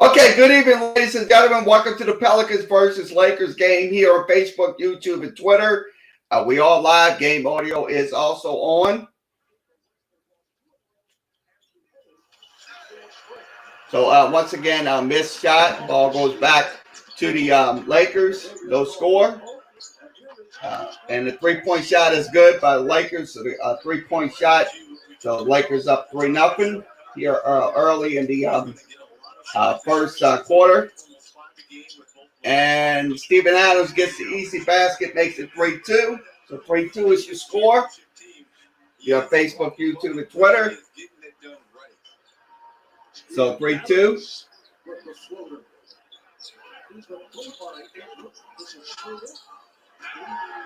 Okay, good evening, ladies and gentlemen. Welcome to the Pelicans versus Lakers game here on Facebook, YouTube, and Twitter. We all live. Game audio is also on. So once again, missed shot. Ball goes back to the Lakers. No score. And the three-point shot is good by the Lakers. So the three-point shot. So Lakers up 3-0 here early in the first quarter. And Steven Adams gets the easy basket, makes it 3-2. So 3-2 is your score. You have Facebook, YouTube, and Twitter. So 3-2.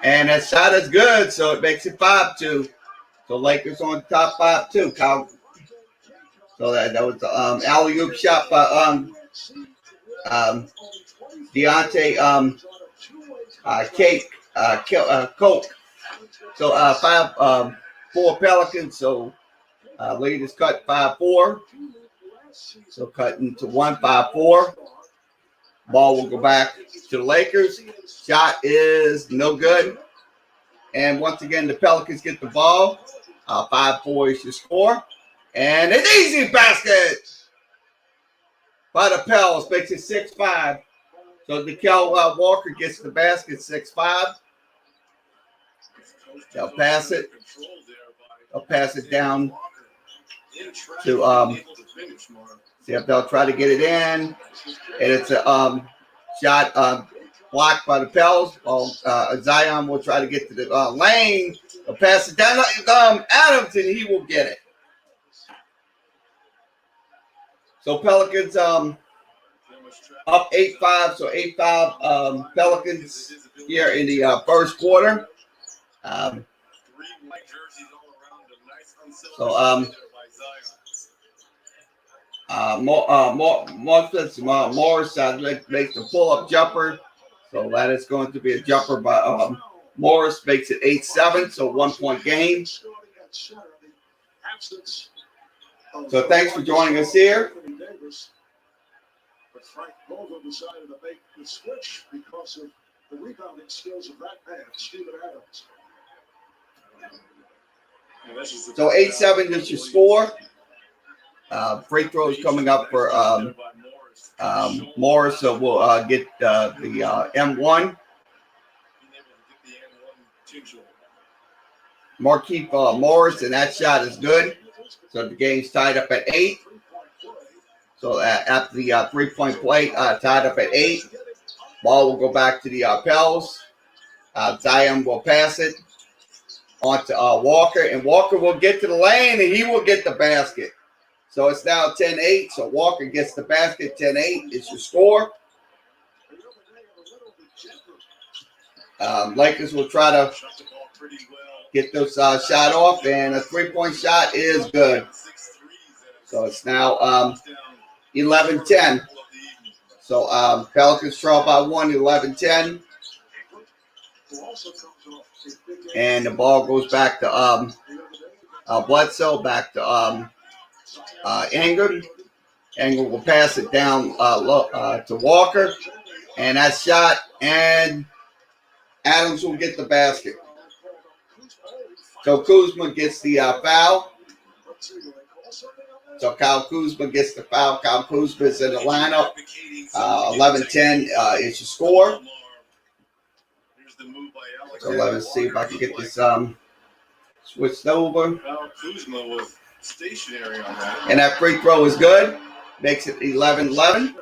And that shot is good, so it makes it 5-2. So Lakers on top 5-2. So that was the alley-oop shot by Deontay Coke. So 5-4 Pelicans. So lead is cut 5-4. So cutting to 1-5-4. Ball will go back to the Lakers. Shot is no good. And once again, the Pelicans get the ball. 5-4 is your score. And an easy basket by the Pels. Makes it 6-5. So Nickel Walker gets the basket 6-5. They'll pass it. They'll pass it down to see if they'll try to get it in. And it's a shot blocked by the Pels. Zion will try to get to the lane. They'll pass it down Adams, and he will get it. So Pelicans up 8-5. So 8-5 Pelicans here in the first quarter. Morris makes the pull-up jumper. So that is going to be a jumper by Morris. Makes it 8-7. So 1-point game. So thanks for joining us here. But Frank Vogel decided to make the switch because of the rebounding skills of that man, Steven Adams. So 8-7 is your score. Free throws coming up for Morris. So we'll get the M1. Markieff Morris, and that shot is good. So the game's tied up at 8. So after the three-point play, tied up at 8. Ball will go back to the Pels. Zion will pass it on to Walker. And Walker will get to the lane, and he will get the basket. So it's now 10-8. So Walker gets the basket. 10-8 is your score. Lakers will try to get those shot off. And a three-point shot is good. So it's now 11-10. So Pelicans trail by 1, 11-10. And the ball goes back to Bledsoe, back to Ingram. Ingram will pass it down to Walker. And that shot, and Adams will get the basket. So Kuzma gets the foul. So Kyle Kuzma gets the foul. Kyle Kuzma is in the lineup. 11-10 is your score. So let's see if I can get this switched over. Kuzma was stationary on that. And that free throw is good. Makes it 11-11.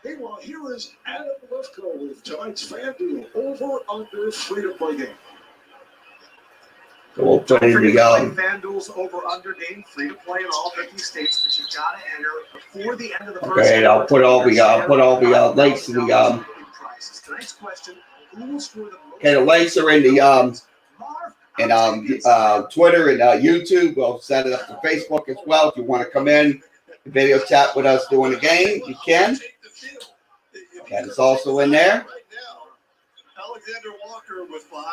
Meanwhile, here is Adam Lefkoe with tonight's FanDuel over-under free-to-play game. So we'll put in the FanDuel's over-under game, free-to-play in all 50 states, but you've got to enter before the end of the first. Okay, I'll put all the links in the Tonight's question: who will score the most? Okay, the links are in the Twitter and YouTube. We'll set it up to Facebook as well. If you want to come in and video chat with us during the game, you can. That is also in there.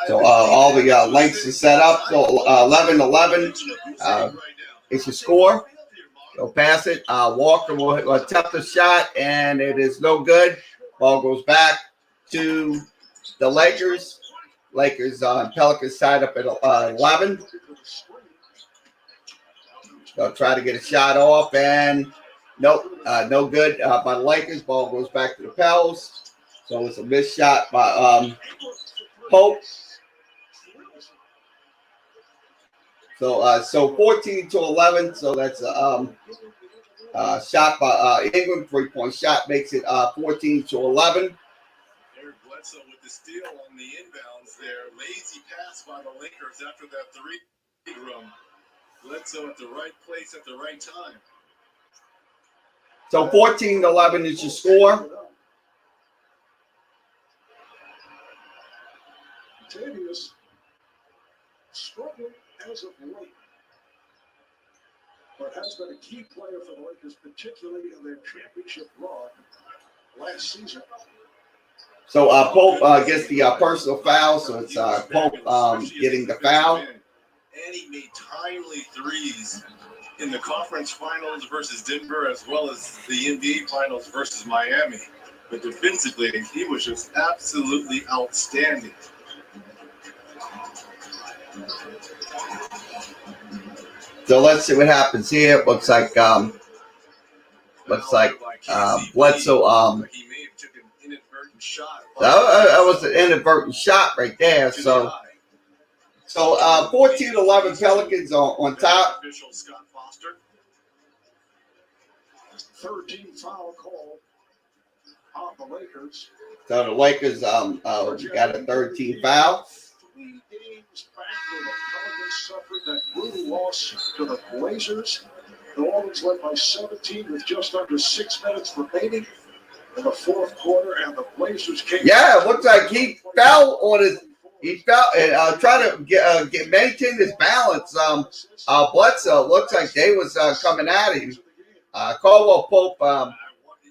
So all the links are set up. So 11-11 is your score. They'll pass it. Walker will attempt the shot, and it is no good. Ball goes back to the Lakers. Lakers on Pelicans side up at 11. They'll try to get a shot off, and nope, no good by the Lakers. Ball goes back to the Pels. So it's a missed shot by Pope. So 14-11. So that's a shot by Ingram. 3-point shot makes it 14-11. Eric Bledsoe with the steal on the inbounds there. Lazy pass by the Lakers after that three run. Bledsoe at the right place at the right time. So 14-11 is your score. Tavius struggling as of late, but has been a key player for the Lakers, particularly in their championship run last season. So Pope gets the personal foul. So it's Pope getting the foul. And he made timely threes in the conference finals versus Denver, as well as the NBA finals versus Miami. But defensively, he was just absolutely outstanding. So let's see what happens here. It looks like Bledsoe. He may have took an inadvertent shot. That was an inadvertent shot right there. So 14-11 Pelicans on top. Official Scott Foster. 13 foul call on the Lakers. So the Lakers got a 13 foul. 3 games back where the Pelicans suffered that brutal loss to the Blazers. New Orleans led by 17 with just under 6 minutes remaining in the fourth quarter, and the Blazers came. Yeah, it looks like he fell on his. He fell and tried to maintain his balance. Bledsoe looks like they was coming at him. Caldwell Pope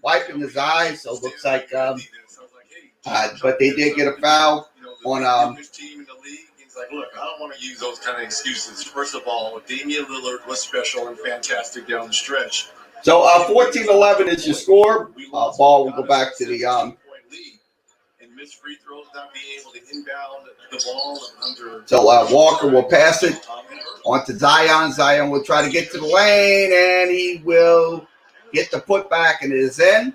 wiping his eyes, so it looks like. But they did get a foul on. Team in the league. He's like, look, I don't want to use those kind of excuses. First of all, Damian Lillard was special and fantastic down the stretch. So 14-11 is your score. Ball will go back to the. And missed free throws, not being able to inbound the ball under. So Walker will pass it on to Zion. Zion will try to get to the lane, and he will get the putback, and it is in.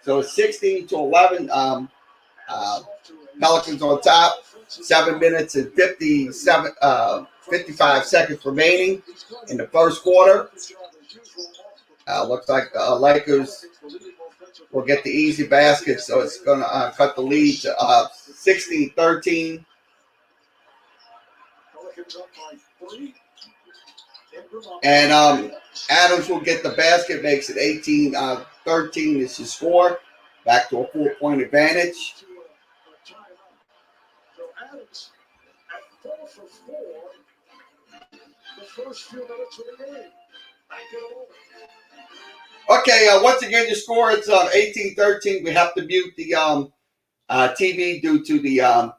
So 16-11. Pelicans on top. 7 minutes and 55 seconds remaining in the first quarter. Looks like the Lakers will get the easy basket, so it's going to cut the lead to 16-13. And Adams will get the basket, makes it 18-13 is his score. Back to a 4-point advantage. So Adams at 4 for 4 the first few minutes of the game. Back it over. Okay, once again, your score it's 18-13. We have to mute the TV due to the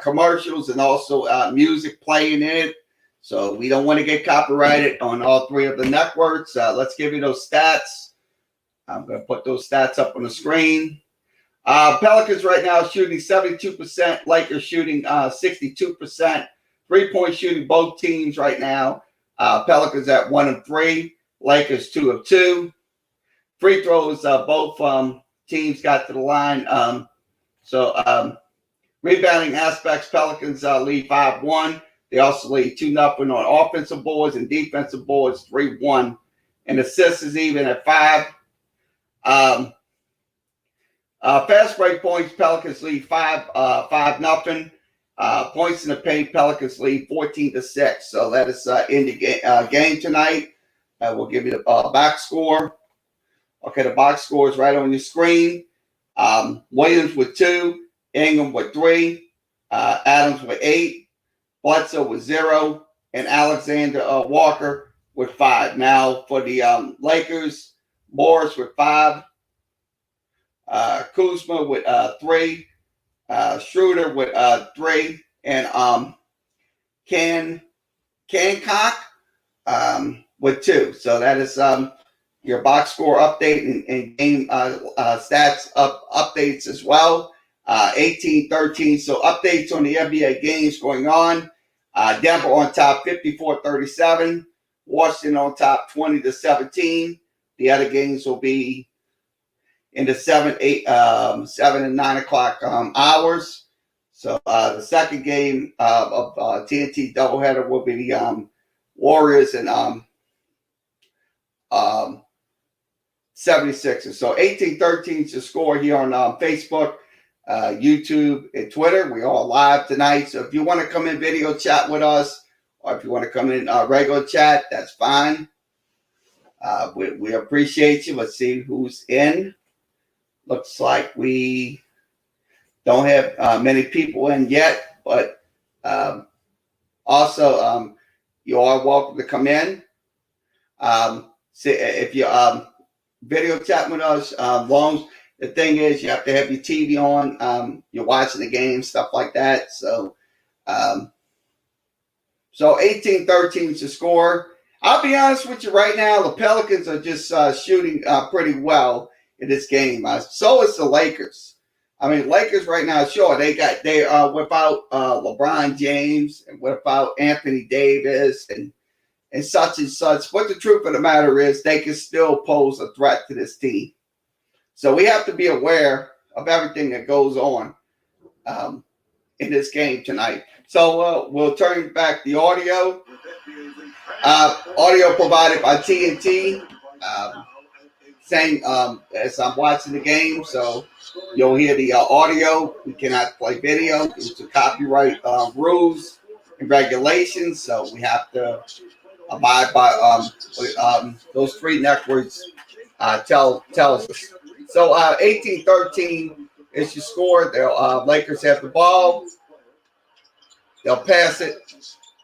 commercials and also music playing in it. So we don't want to get copyrighted on all 3 of the networks. Let's give you those stats. I'm going to put those stats up on the screen. Pelicans right now shooting 72%. Lakers shooting 62%. 3-point shooting both teams right now. Pelicans at 1 of 3. Lakers 2 of 2. Free throws, both teams got to the line. Rebounding aspects, Pelicans lead 5-1. They also lead 2-0 on offensive boards and defensive boards, 3-1. And assists is even at 5. Fast break points, Pelicans lead 5-0. Points in the paint, Pelicans lead 14-6. So that is in the game tonight. We'll give you the box score. Okay, the box score is right on your screen. Williams with 2, Ingram with 3, Adams with 8, Bledsoe with 0, and Alexander Walker with 5. Now for the Lakers, Morris with 5, Kuzma with 3, Schroeder with 3, and Cancock with 2. So that is your box score update and game stats updates as well. 18-13. So updates on the NBA games going on. Denver on top 54-37. Washington on top 20-17. The other games will be in the 7 and 9 o'clock hours. So the second game of TNT doubleheader will be the Warriors and 76ers. So 18-13 is the score here on Facebook, YouTube, and Twitter. We're all live tonight. So if you want to come in video chat with us, or if you want to come in regular chat, that's fine. We appreciate you. Let's see who's in. Looks like we don't have many people in yet, but also you are welcome to come in. If you video chat with us, long the thing is you have to have your TV on. You're watching the game, stuff like that. So 18-13 is the score. I'll be honest with you right now. The Pelicans are just shooting pretty well in this game. So is the Lakers. I mean, Lakers right now, sure, they are without LeBron James and without Anthony Davis and such and such. But the truth of the matter is they can still pose a threat to this team. So we have to be aware of everything that goes on in this game tonight. So we'll turn back the audio. Audio provided by TNT. Same as I'm watching the game, so you'll hear the audio. We cannot play video due to copyright rules and regulations, so we have to abide by those three networks tells us. So 18-13 is your score. The Lakers have the ball. They'll pass it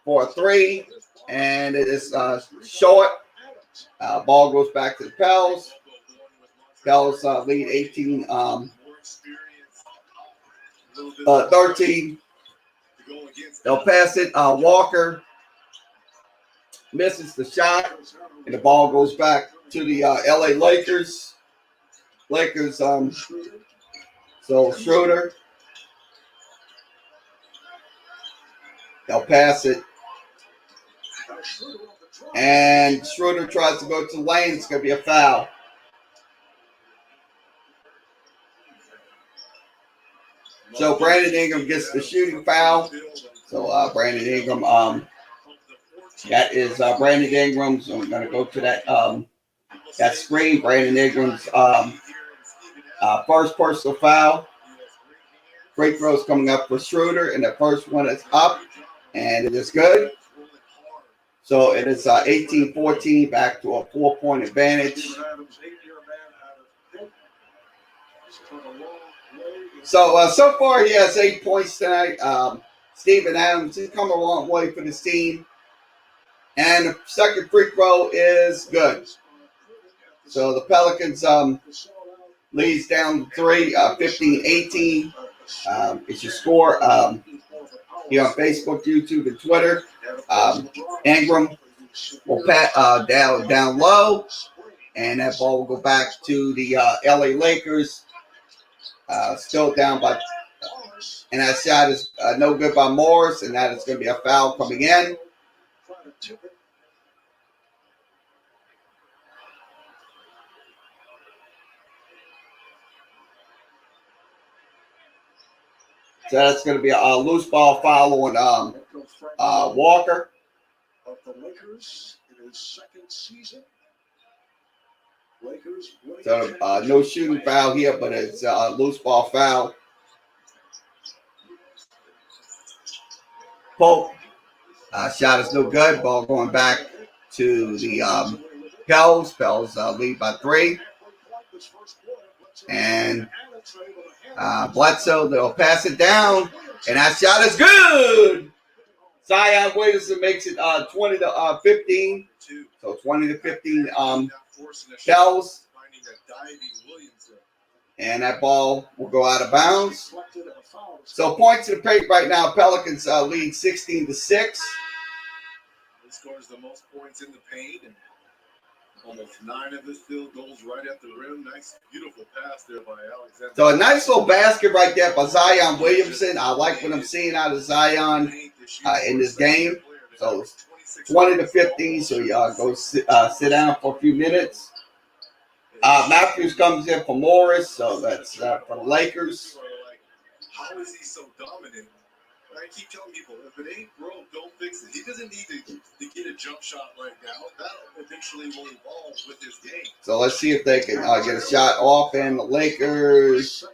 for a three, and it is short. Ball goes back to the Pels. Pels lead 18-13. They'll pass it. Walker misses the shot, and the ball goes back to the LA Lakers. So Schroeder. They'll pass it. And Schroeder tries to go to the lane. It's going to be a foul. So Brandon Ingram gets the shooting foul. So Brandon Ingram, that is Brandon Ingram. So I'm going to go to that screen. Brandon Ingram's first personal foul. Free throws coming up for Schroeder, and the first one is up, and it is good. So it is 18-14, back to a 4-point advantage. So far he has 8 points tonight. Steven Adams has come a long way for this team. And the second free throw is good. So the Pelicans leads down to 3, 15-18. It's your score here on Facebook, YouTube, and Twitter. Ingram will pat down low, and that ball will go back to the LA Lakers. Still down by, and that shot is no good by Morris, and that is going to be a foul coming in. So that's going to be a loose ball foul on Walker. Of the Lakers in his second season. So no shooting foul here, but it's a loose ball foul. Pope shot is no good. Ball going back to the Pels. Pels lead by 3. And Bledsoe, they'll pass it down, and that shot is good. Zion Williamson makes it 20-15. So 20-15 Pels. And that ball will go out of bounds. So points in the paint right now, Pelicans lead 16-6. He scores the most points in the paint. Almost 9 of his field goals right at the rim. Nice, beautiful pass there by Alexander. So a nice little basket right there by Zion Williamson. I like what I'm seeing out of Zion in this game. So it's 20-15. So y'all go sit down for a few minutes. Matthews comes in for Morris. So that's for the Lakers. How is he so dominant? I keep telling people, if it ain't broke, don't fix it. He doesn't need to get a jump shot right now. That eventually will evolve with his game. So let's see if they can get a shot off. And the Lakers.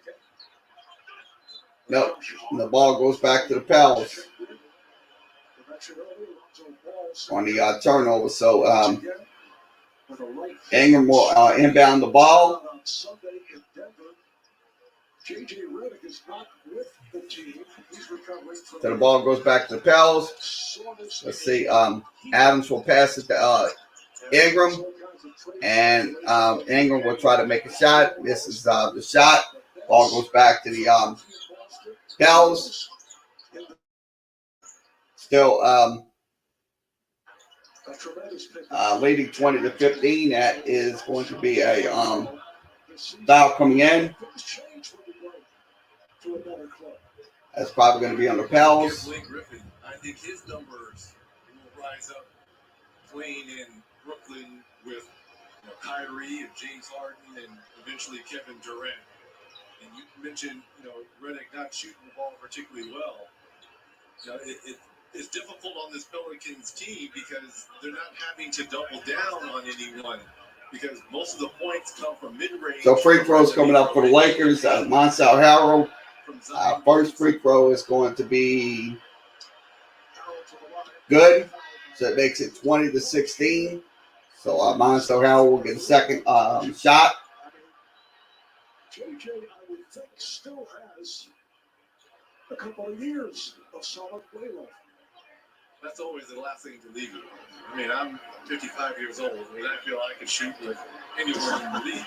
Nope. And the ball goes back to the Pels on the turnover. So Ingram will inbound the ball. So the ball goes back to the Pels. Let's see. Adams will pass it to Ingram. And Ingram will try to make a shot. This is the shot. Ball goes back to the Pels. Still leading 20-15. That is going to be a foul coming in. That's probably going to be on the Pels. I think his numbers will rise up playing in Brooklyn with Kyrie and James Harden and eventually Kevin Durant. And you mentioned, Redick not shooting the ball particularly well. It's difficult on this Pelicans team because they're not having to double down on anyone because most of the points come from mid-range. So free throws coming up for the Lakers. Monsav Harrell. First free throw is going to be good. So it makes it 20-16. So Monsav Harrell will get a second shot. JJ, I would think, still has a couple of years of solid play left. That's always the last thing to leave you. I mean, I'm 55 years old, and I feel I can shoot with anywhere in the league.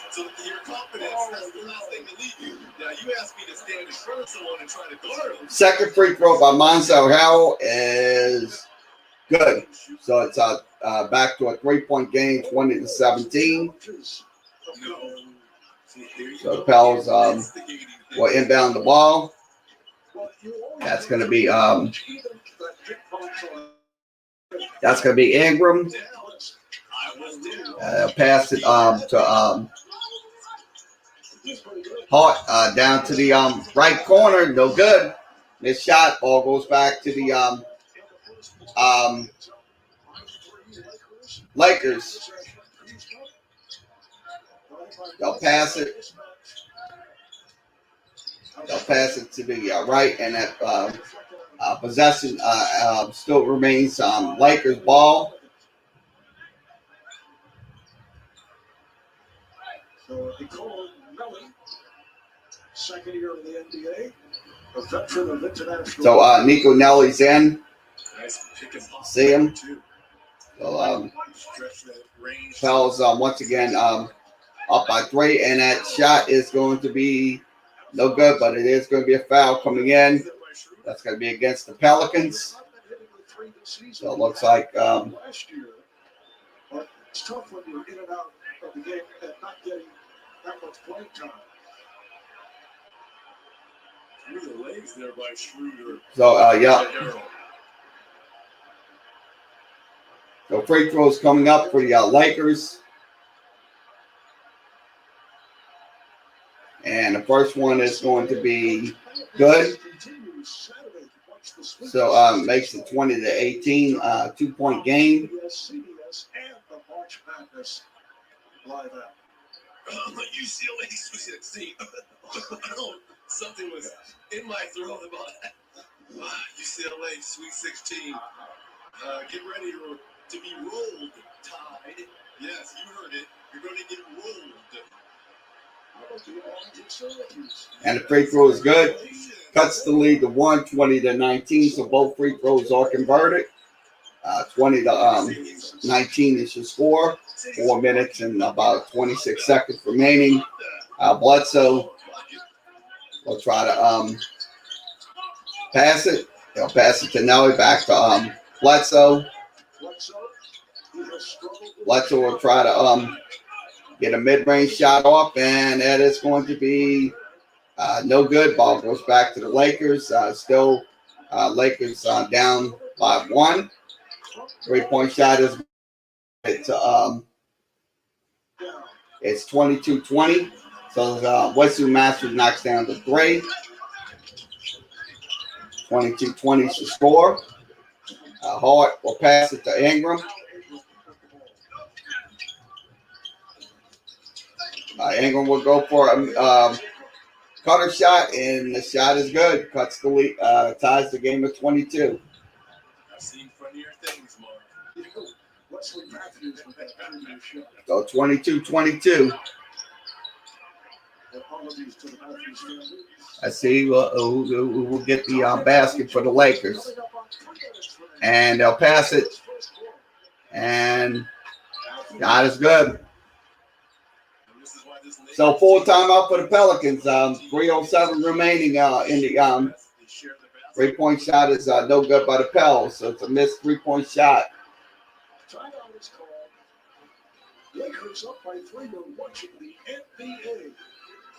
So your confidence, that's the last thing to leave you. Now, you ask me to stand in front of someone and try to guard them. Second free throw by Monsav Harrell is good. So it's back to a 3-point game, 20-17. So the Pels will inbound the ball. That's going to be Ingram. Pass it to Hart down to the right corner. No good. This shot. Ball goes back to the Lakers. They'll pass it. They'll pass it to the right, and that possession still remains Lakers ball. So Nicole Melly, second year in the NBA, a veteran of international. So Nico Nelly's in. Nice pick and pop. See him. So Pels once again up by 3, and that shot is going to be no good, but it is going to be a foul coming in. That's going to be against the Pelicans. So it looks like last year, but it's tough when you're in and out of the game and not getting that much playing time. Through the legs there by Schroeder. So yeah. So free throws coming up for the Lakers. And the first one is going to be good. So makes it 20-18, 2-point game. UCLA Sweet 16. Something was in my throat about that. UCLA Sweet 16. Get ready to be rolled, Tide. Yes, you heard it. You're going to get rolled. And the free throw is good. Cuts the lead to 20-19. So both free throws are converted. 20-19 is your score. 4 minutes and about 26 seconds remaining. Bledsoe will try to pass it. They'll pass it to Nelly, back to Bledsoe. Bledsoe will try to get a mid-range shot off, and that is going to be no good. Ball goes back to the Lakers. Still, Lakers down by 1. 3-point shot is it's 22-20. So Wesley Masters knocks down the 3. 22-20 is the score. Hart will pass it to Ingram. Ingram will go for a cutter shot, and the shot is good. Cuts the lead, ties the game at 22. I've seen funnier things, Mark. So 22-22. Let's see who will get the basket for the Lakers. And they'll pass it. And God is good. So full timeout for the Pelicans. 3:07 remaining in the 3-point shot is no good by the Pels. So it's a missed 3-point shot. Lakers up by 3. You're watching the NBA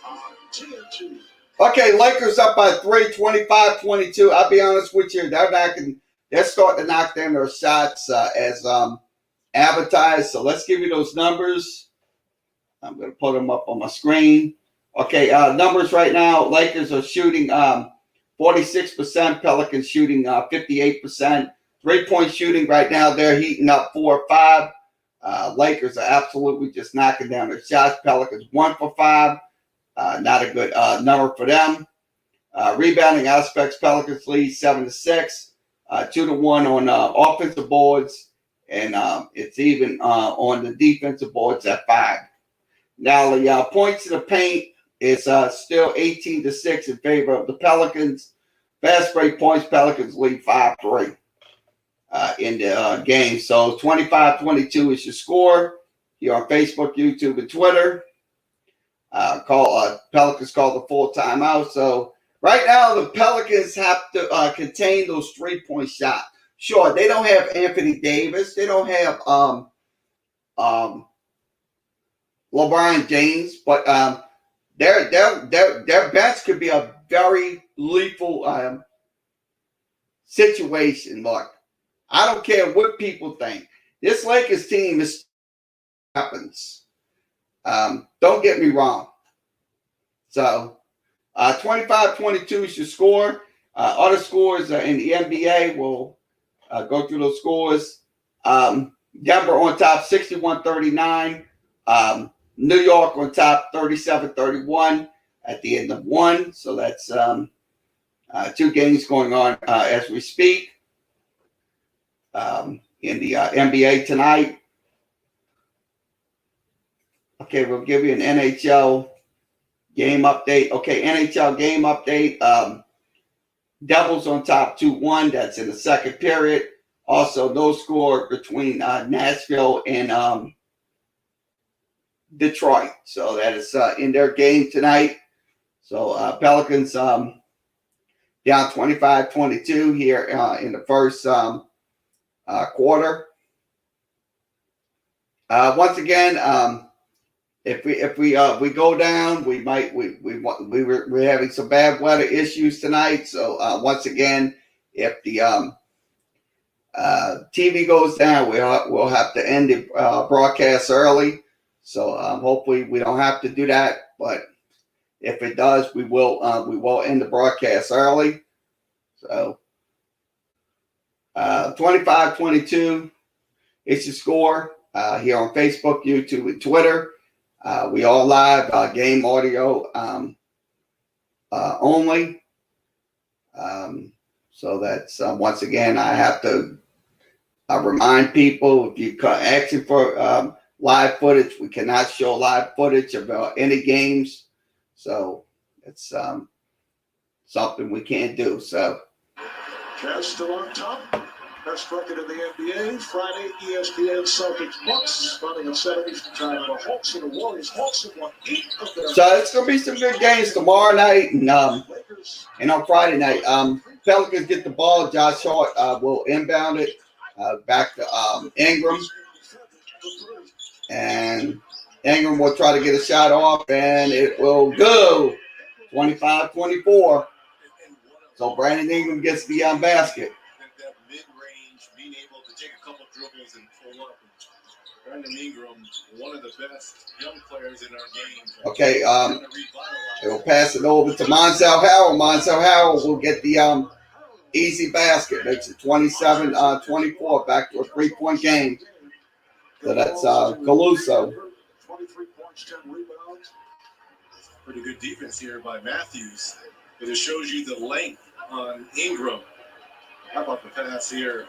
on TNT. Okay, Lakers up by 3, 25-22. I'll be honest with you, they're starting to knock down their shots as advertised. So let's give you those numbers. I'm going to put them up on my screen. Okay, numbers right now. Lakers are shooting 46%. Pelicans shooting 58%. 3-point shooting right now, they're heating up 4 or 5. Lakers are absolutely just knocking down their shots. Pelicans 1 for 5. Not a good number for them. Rebounding aspects, Pelicans lead 7-6. 2-1 on offensive boards. And it's even on the defensive boards at 5. Now, the points in the paint is still 18-6 in favor of the Pelicans. Fast break points, Pelicans lead 5-3 in the game. So 25-22 is your score here on Facebook, YouTube, and Twitter. Pelicans call the full timeout. So right now, the Pelicans have to contain those 3-point shots. Sure, they don't have Anthony Davis. They don't have LeBron James, but their bench could be a very lethal situation. Look, I don't care what people think. This Lakers team is weapons. Don't get me wrong. So 25-22 is your score. Other scores in the NBA, we'll go through those scores. Denver on top, 61-39. New York on top, 37-31 at the end of 1. So that's 2 games going on as we speak in the NBA tonight. Okay, we'll give you an NHL game update. Okay, NHL game update. Devils on top 2-1. That's in the second period. Also, no score between Nashville and Detroit. So that is in their game tonight. So Pelicans down 25-22 here in the first quarter. Once again, if we go down, we're having some bad weather issues tonight. So once again, if the TV goes down, we'll have to end the broadcast early. So hopefully we don't have to do that. But if it does, we will end the broadcast early. So 25-22 is the score here on Facebook, YouTube, and Twitter. We all live, game audio only. So that's once again, I have to remind people, if you're asking for live footage, we cannot show live footage of any games. So it's something we can't do. So Cavs still on top. Best record in the NBA. Friday, ESPN Celtics Bucks running at 7 Eastern time. The Hawks and the Warriors. Hawks have won 8 of their. So it's gonna be some good games tomorrow night and on Friday night. Pelicans get the ball. Josh Hart will inbound it back to Ingram. And Ingram will try to get a shot off, and it will go 25-24. So Brandon Ingram gets the basket. That mid-range, being able to take a couple dribbles and pull up. Brandon Ingram, one of the best young players in our game. Okay, they will pass it over to Monsell Harrell. Monsell Harrell will get the easy basket. Makes it 27-24. Back to a 3-point game. So that's Caluso. 23 points, 10 rebounds. Pretty good defense here by Matthews. But it shows you the length on Ingram. How about the pass here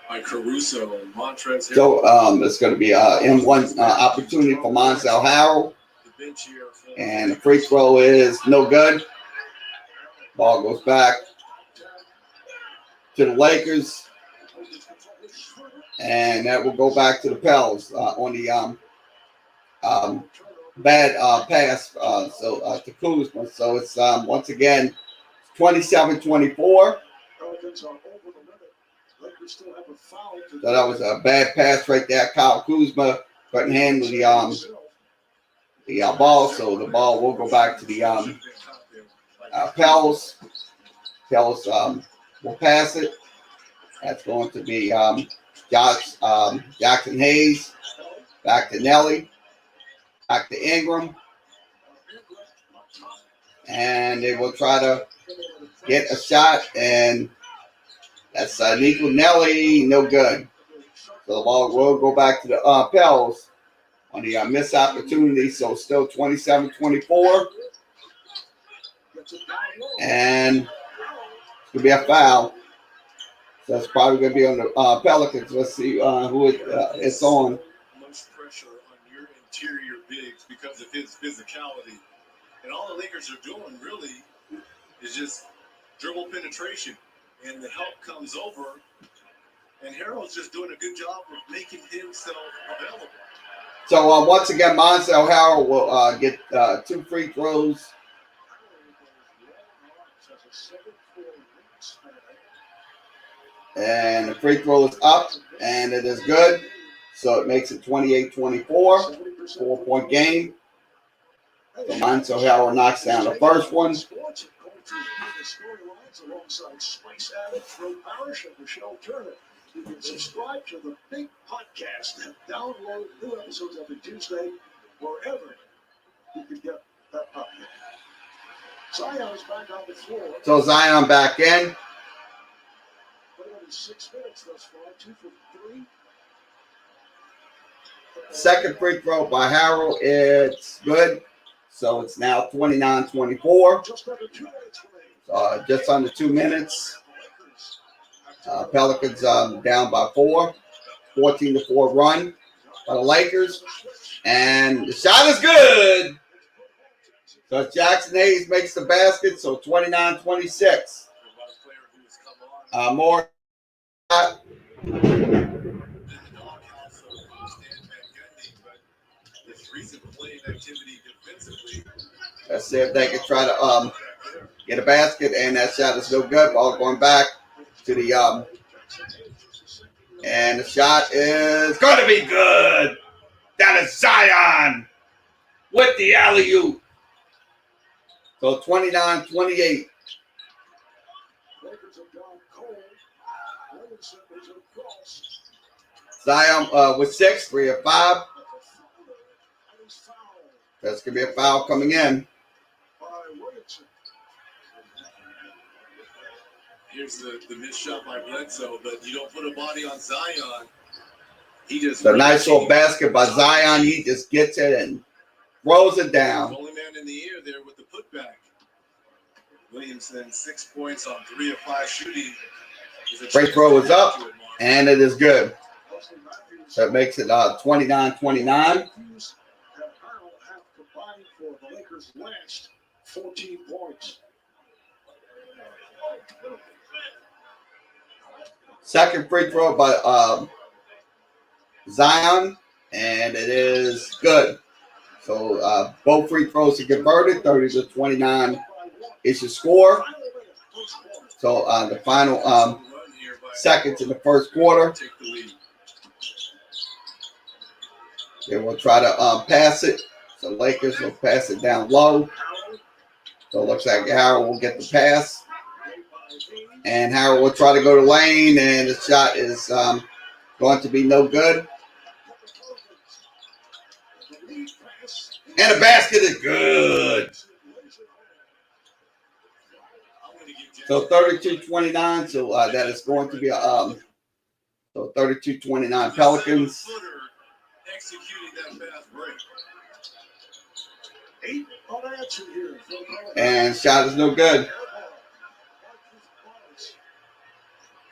by Caruso and Montrezl? So it's going to be an M1 opportunity for Monsell Harrell. And the free throw is no good. Ball goes back to the Lakers. And that will go back to the Pels on the bad pass to Kuzma. So it's once again 27-24. So that was a bad pass right there. Kyle Kuzma couldn't handle the ball, so the ball will go back to the Pels. Pels will pass it. That's going to be Jackson Hayes, back to Nelly, back to Ingram, and they will try to get a shot, and that's Nico Nelly, no good. So the ball will go back to the Pels on the missed opportunity, so still 27-24, and it's going to be a foul. So it's probably going to be on the Pelicans. Let's see who it's on. Much pressure on your interior bigs because of his physicality. And all the Lakers are doing really is just dribble penetration. And the help comes over. And Harrell's just doing a good job of making himself available. So once again, Monsell Harrell will get 2 free throws. And the free throw is up, and it is good. So it makes it 28-24, 4-point game. So Monsell Harrell knocks down the first one. You can subscribe to the Big Podcast and download new episodes every Tuesday wherever you can get that podcast. Zion is back on the floor. So Zion back in. 6 minutes thus far, 2 for 3. Second free throw by Harrell, it's good. So it's now 29-24. Just under 2 minutes remaining. Just under 2 minutes. Pelicans down by 4. 14-4 run by the Lakers. And the shot is good. So Jackson Hayes makes the basket. So 29-26. More. Let's see if they can try to get a basket, and that shot is no good. Ball going back to the and the shot is going to be good. That is Zion with the alley-oop. So 29-28. Zion with 6, 3 of 5. That's going to be a foul coming in. Here's the missed shot by Bledsoe, but you don't put a body on Zion. He just a nice little basket by Zion. He just gets it and throws it down. Only man in the air there with the putback. Williamson 6 points on 3 of 5 shooting. Free throw is up, and it is good. So it makes it 29-29. 14 points. Second free throw by Zion, and it is good. So both free throws are converted. 30-29 is your score. So the final seconds in the first quarter. They will try to pass it. So Lakers will pass it down low. So it looks like Harrell will get the pass. And Harrell will try to go to lane, and the shot is going to be no good. And the basket is good. So 32-29. So that is going to be so 32-29 Pelicans. Executing that fast break. And shot is no good.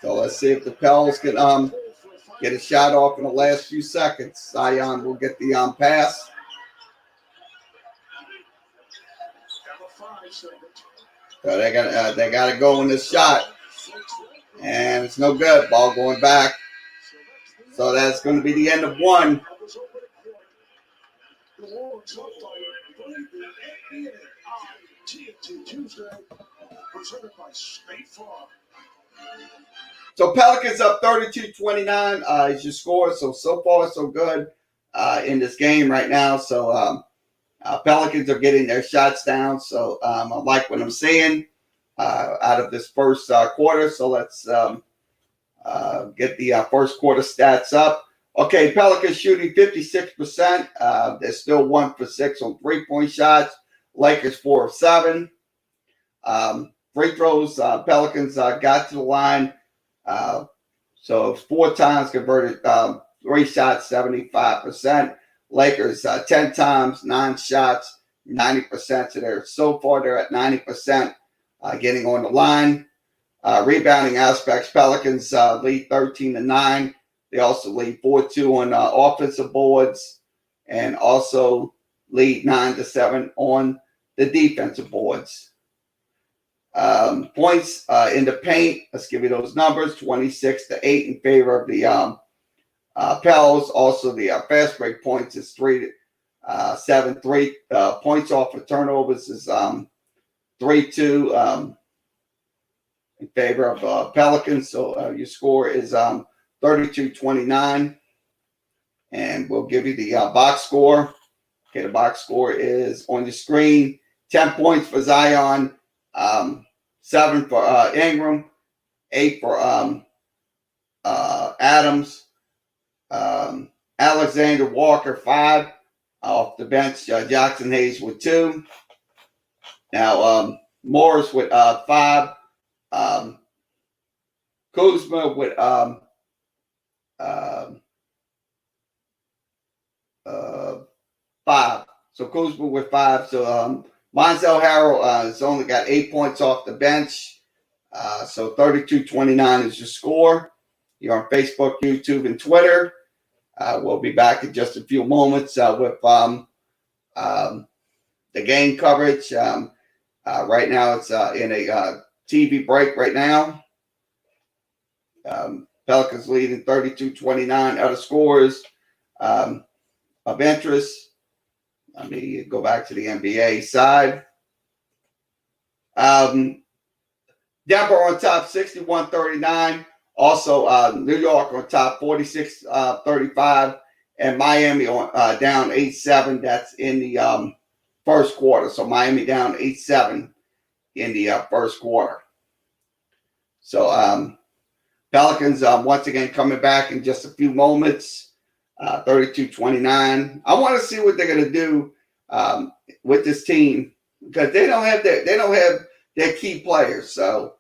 So let's see if the Pels can get a shot off in the last few seconds. Zion will get the pass. So they got to go in this shot, and it's no good. Ball going back. So that's going to be the end of one. So Pelicans up 32-29 is your score. So far so good in this game right now. So Pelicans are getting their shots down. So I like what I'm seeing out of this first quarter. So let's get the first quarter stats up. Okay, Pelicans shooting 56%. They're still 1 for 6 on 3-point shots. Lakers 4 of 7. Free throws, Pelicans got to the line. So 4 times converted, 3 shots, 75%. Lakers 10 times, 9 shots, 90%. So far they're at 90% getting on the line. Rebounding aspects, Pelicans lead 13-9. They also lead 4-2 on offensive boards, and also lead 9-7 on the defensive boards. Points in the paint, let's give you those numbers, 26-8 in favor of the Pels. Also, the fast break points is 3-7-3. Points off of turnovers is 3-2 in favor of Pelicans. So your score is 32-29. And we'll give you the box score. Okay, the box score is on the screen. 10 points for Zion, 7 for Ingram, 8 for Adams, Alexander Walker 5 off the bench. Jackson Hayes with 2. Now Morris with 5. Kuzma with 5. So Kuzma with 5. So Monzel Harrell has only got 8 points off the bench. So 32-29 is your score. You're on Facebook, YouTube, and Twitter. We'll be back in just a few moments with the game coverage. Right now it's in a TV break right now. Pelicans leading 32-29. Other scores of interest. Let me go back to the NBA side. Denver on top, 61-39. Also, New York on top, 46-35. And Miami on down 8-7. That's in the first quarter. So Miami down 8-7 in the first quarter. So Pelicans once again coming back in just a few moments. 32-29. I want to see what they're going to do with this team, because they don't have their key players. So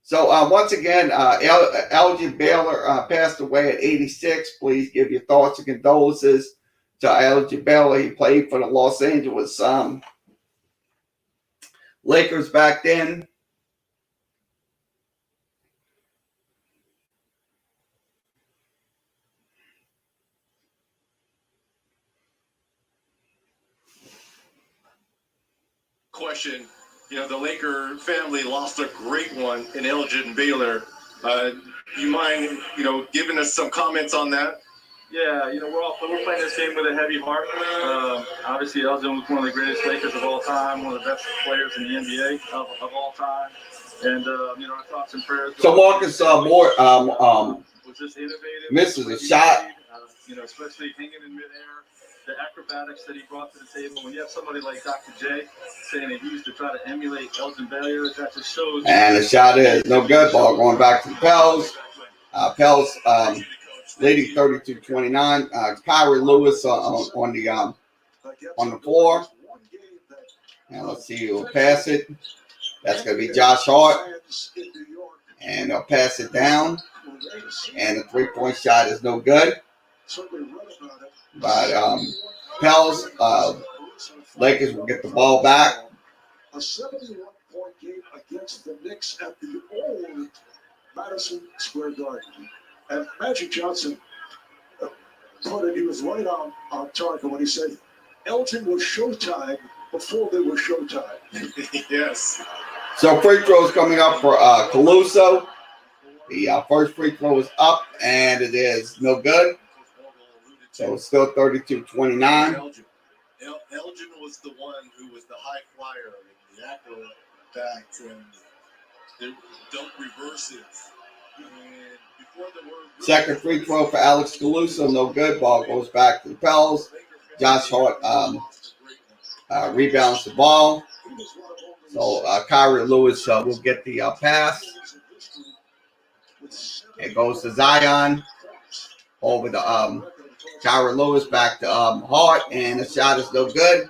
once again, Elgin Baylor passed away at 86. Please give your thoughts and condolences to Elgin Baylor. He played for the Los Angeles Lakers back then. Question, the Laker family lost a great one in Elgin Baylor. You mind, giving us some comments on that? Yeah, we're playing this game with a heavy heart. Obviously, Elgin was one of the greatest Lakers of all time, one of the best players in the NBA of all time. And, our thoughts and prayers. So Marcus Moore was just innovative. misses a shot. especially hanging in midair, the acrobatics that he brought to the table. When you have somebody like Dr. J saying that he used to try to emulate Elgin Baylor, that just shows. And the shot is no good. Ball going back to the Pels. Pels leading 32-29. Kyrie Lewis on the floor. And let's see who will pass it. That's going to be Josh Hart. And they'll pass it down. And the three-point shot is no good. But Pels, Lakers will get the ball back. A 71-point game against the Knicks at the old Madison Square Garden. And Magic Johnson put it, he was right on target when he said, Elgin was Showtime before they were Showtime. Yes. So free throws coming up for Caruso. The first free throw is up, and it is no good. So it's still 32-29. Elgin was the one who was the high flyer in the acrobats and the dunk reverses. And before the word Second free throw for Alex Caruso, no good. Ball goes back to the Pels. Josh Hart rebounds the ball. So Kyrie Lewis will get the pass. It goes to Zion over to Kyrie Lewis back to Hart, and the shot is no good.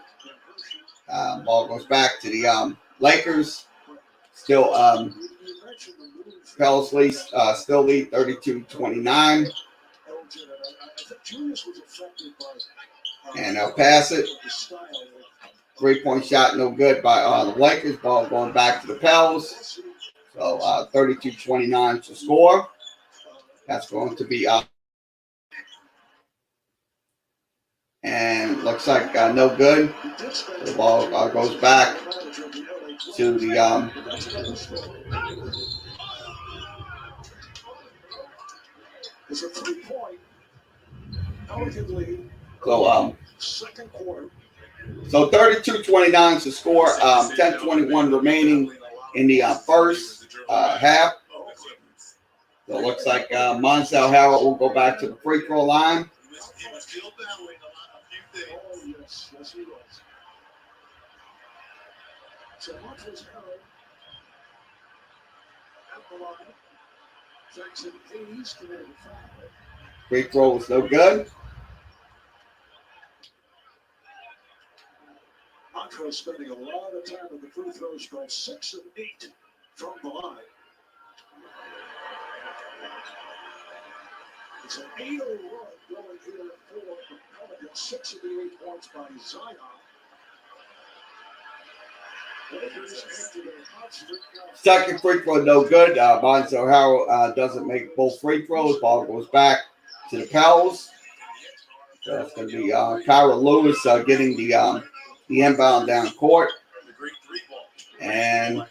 Ball goes back to the Lakers. Still, Pels still lead 32-29. And they'll pass it. Three-point shot no good by the Lakers. Ball going back to the Pels. So 32-29 to score. That's going to be up. And looks like no good. The ball goes back to the second quarter. So 32-29 to score. 10:21 remaining in the first half. So it looks like Monzel Harrell will go back to the free throw line. He was still battling a few things. Oh, yes, he was. So Montrezl Harrell at the line. Jackson Hayes committed a foul. Free throw was no good. Montrezl spending a lot of time at the free throw stripe, 6 of 8 from the line. It's an 8-0 run going here for the Pelicans. 6 of the 8 points by Zion. Second free throw no good. Monzel Harrell doesn't make both free throws. Ball goes back to the Pels. So it's going to be Kyra Lewis getting the inbound down court. And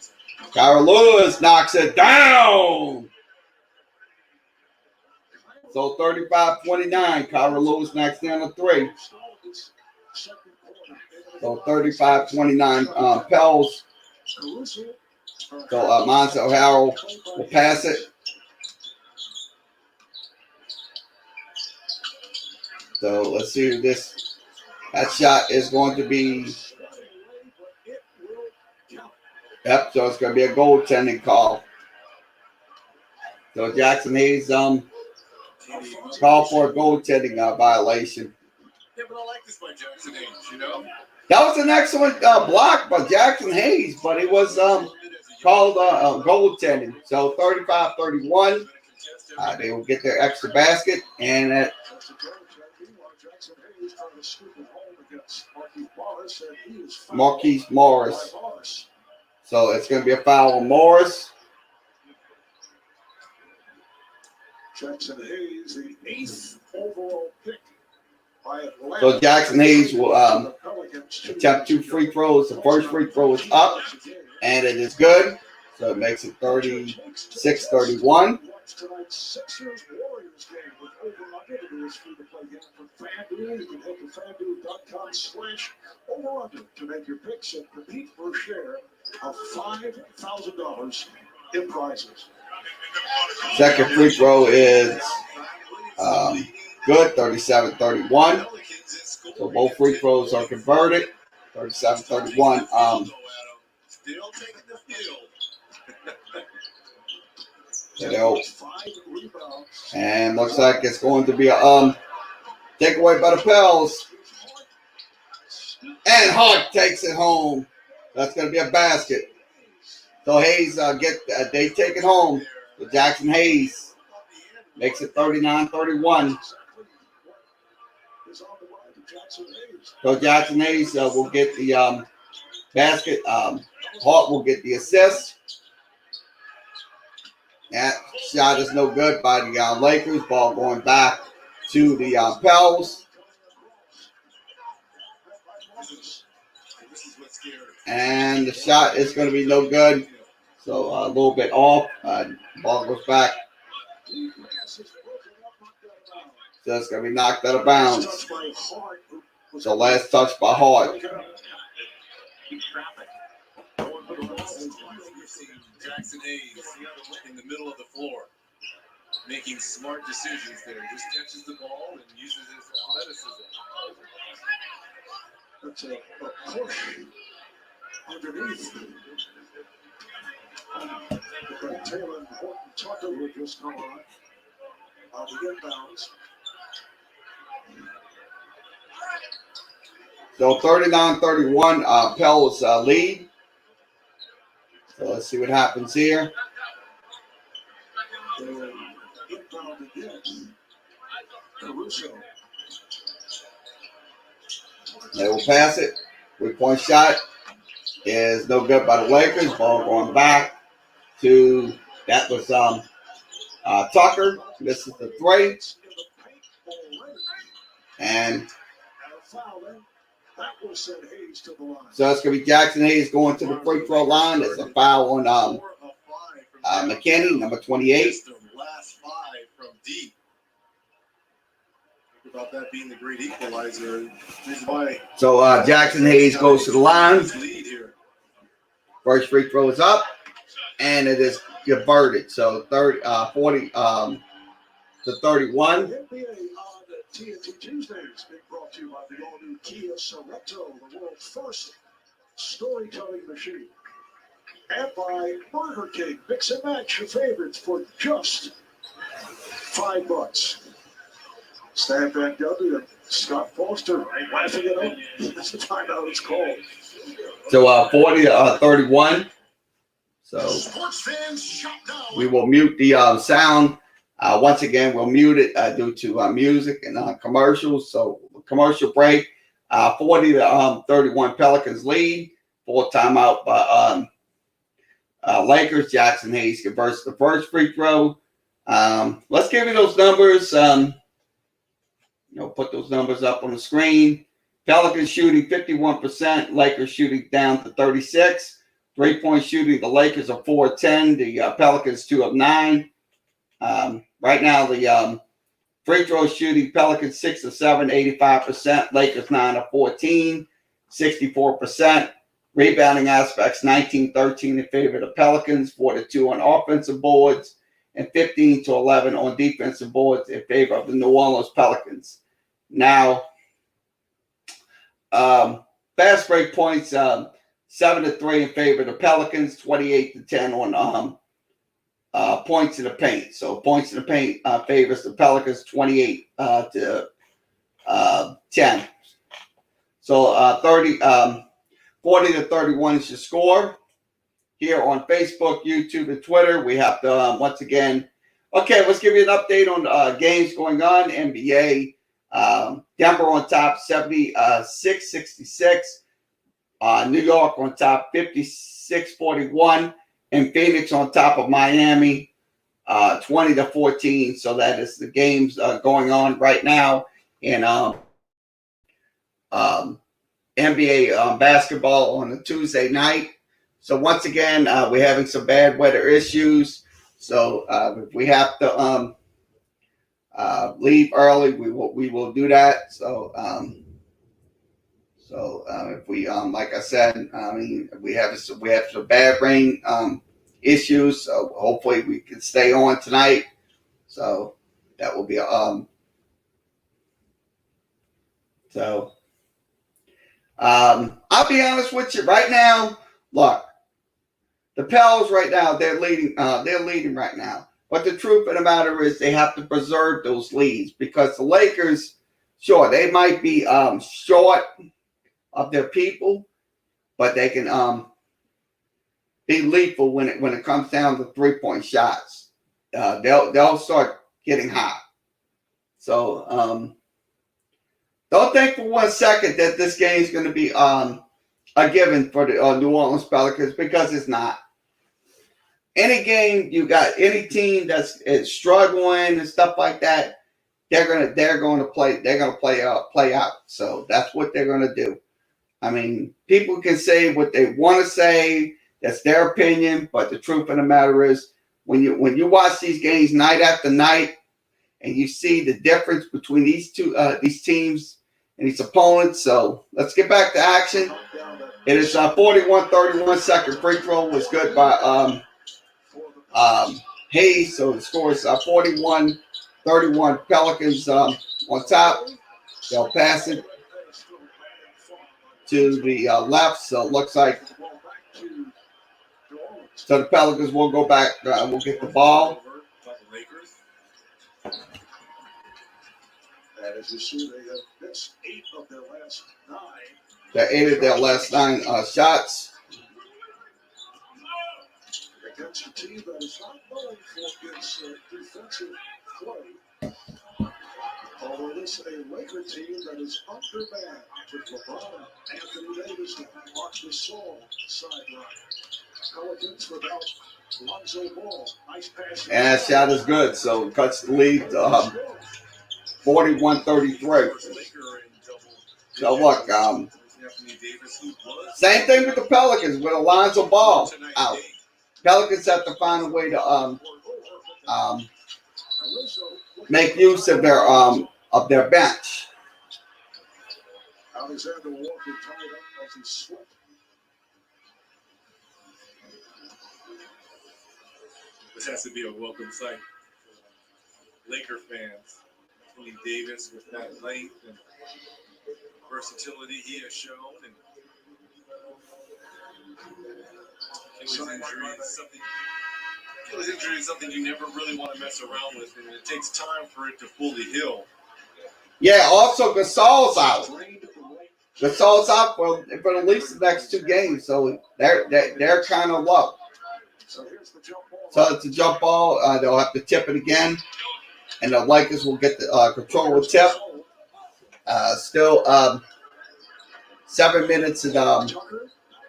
Kyra Lewis knocks it down. So 35-29. Kyra Lewis knocks down a three. So 35-29 Pels. So Monzel Harrell will pass it. So let's see who this. That shot is going to be. Yep. So it's going to be a goaltending call. So Jackson Hayes call for a goaltending violation. Yeah, but I like this by Jackson Hayes, you know? That was an excellent block by Jackson Hayes, but it was called goaltending. So 35-31. They will get their extra basket, and Marquise Morris. So it's going to be a foul on Morris. Jackson Hayes, the 8th overall pick by Atlanta. So Jackson Hayes will attempt 2 free throws. The first free throw is up, and it is good. So it makes it 36-31. Tonight's Sixers-Warriors game with over-under. The is free-to-play game from FanDuel. You can head to FanDuel.com/over-under to make your picks and compete for a share of $5,000 in prizes. Second free throw is Good, 37-31. So both free throws are converted. 37-31. Still taking the field. And looks like it's going to be a takeaway by the Pels. And Hart takes it home. That's going to be a basket. So Hayes they take it home. So Jackson Hayes makes it 39-31. So Jackson Hayes will get the basket. Hart will get the assist. That shot is no good by the Lakers. Ball going back to the Pels. And the shot is going to be no good. So a little bit off. Ball goes back. So it's going to be knocked out of bounds. So last touch by Hart. Jackson Hayes in the middle of the floor, making smart decisions there. Just catches the ball and uses his athleticism. That's a push underneath. Taylor and Horton Tucker would just come on the inbounds. So 39-31, Pels lead. So let's see what happens here. They will pass it. 3-point shot is no good by the Lakers. Ball going back to, that was Tucker. This is the 3. And so it's going to be Jackson Hayes going to the free throw line. There's a foul on McKinney, number 28. Last 5 from deep. Think about that being the great equalizer. So Jackson Hayes goes to the line. First free throw is up, and it is converted. So 40 to 31. TNT Tuesdays being brought to you by the all-new Kia Sorento, the world's first storytelling machine. And by Burger King. Mix and match your favorites for just $5. Stand back W. Scott Foster laughing it up. That's the timeout it's called. So 40 to 31. So we will mute the sound. Once again, we'll mute it due to music and commercials. So commercial break. 40 to 31 Pelicans lead. Full timeout by Lakers. Jackson Hayes converts the first free throw. Let's give you those numbers. Put those numbers up on the screen. Pelicans shooting 51%. Lakers shooting down to 36. 3-point shooting. The Lakers are 4 of 10. The Pelicans 2 of 9. Right now, the free throw shooting, Pelicans 6 of 7, 85%. Lakers 9 of 14, 64%. Rebounding aspects, 19-13 in favor of the Pelicans, 4-2 on offensive boards, and 15-11 on defensive boards in favor of the New Orleans Pelicans. Now, fast break points, 7-3 in favor of the Pelicans, 28-10 on points in the paint. So points in the paint favors the Pelicans 28 to 10. So 40 to 31 is your score. Here on Facebook, YouTube, and Twitter, we have to once again. Okay, let's give you an update on games going on. NBA, Denver on top, 76-66. New York on top, 56-41. And Phoenix on top of Miami, 20-14. So that is the games going on right now in NBA basketball on a Tuesday night. So once again, we're having some bad weather issues. So if we have to leave early, we will do that. So if we like I said, we have some bad rain issues. So hopefully we can stay on tonight. So that will be So I'll be honest with you. Right now, look, the Pels right now, they're leading right now. But the truth of the matter is they have to preserve those leads because the Lakers, sure, they might be short of their people, but they can be lethal when it comes down to 3-point shots. They'll start getting hot. So don't think for 1 second that this game is going to be a given for the New Orleans Pelicans because it's not. Any game you got, any team that's struggling and stuff like that, they're gonna play out. So that's what they're gonna do. I mean, people can say what they want to say. That's their opinion, but the truth of the matter is, when you watch these games night after night, and you see the difference between these teams and these opponents. So let's get back to action. It is 41-31. Second free throw was good by Hayes. So the score is 41-31. Pelicans on top. They'll pass it to the left. So it looks like the Pelicans will go back. Will get the ball. And as you see, they have missed 8 of their last 9. They're 8 of their last 9 shots. Against a team that is not known for its defensive play. Although this is a Laker team that is undermanned with LeBron, Anthony Davis, and Marc Gasol sideline. Pelicans without Lonzo Ball. Nice pass. And that shot is good, so it cuts the lead 41-33. So look, same thing with the Pelicans with Alonzo Ball out. Pelicans have to find a way to make use of their bench. Alexander Walker tied up as he slipped. This has to be a welcome sight. Laker fans, Anthony Davis with that length and versatility he has shown, and Achilles injury is something you never really want to mess around with, and it takes time for it to fully heal. Yeah, also Gasol's out. Gasol's out for at least the next 2 games, so they're kind of low. So it's a jump ball. They'll have to tip it again, and the Lakers will get the control of the tip. Still 7 minutes and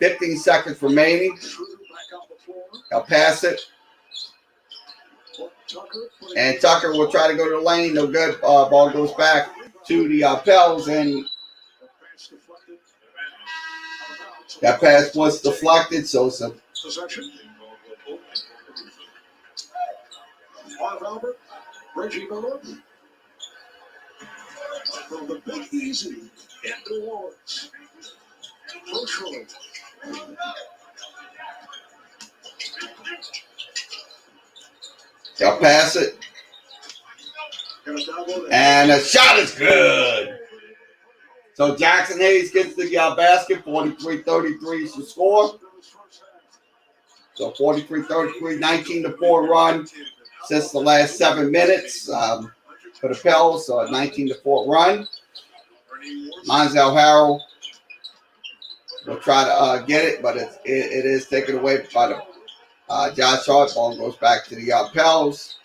15 seconds remaining. They'll pass it. And Tucker will try to go to the lane. No good. Ball goes back to the Pels, and that pass was deflected. So it's a Marv Albert, Reggie Miller, from the Big Easy in New Orleans. Virtually. they'll pass it. And the shot is good. So Jackson Hayes gets the basket. 43-33 is the score. So 43-33, 19-4 run since the last 7 minutes for the Pels. 19-4 run. Monzell Harrell will try to get it, but it is taken away by the Josh Hart. Ball goes back to the Pels.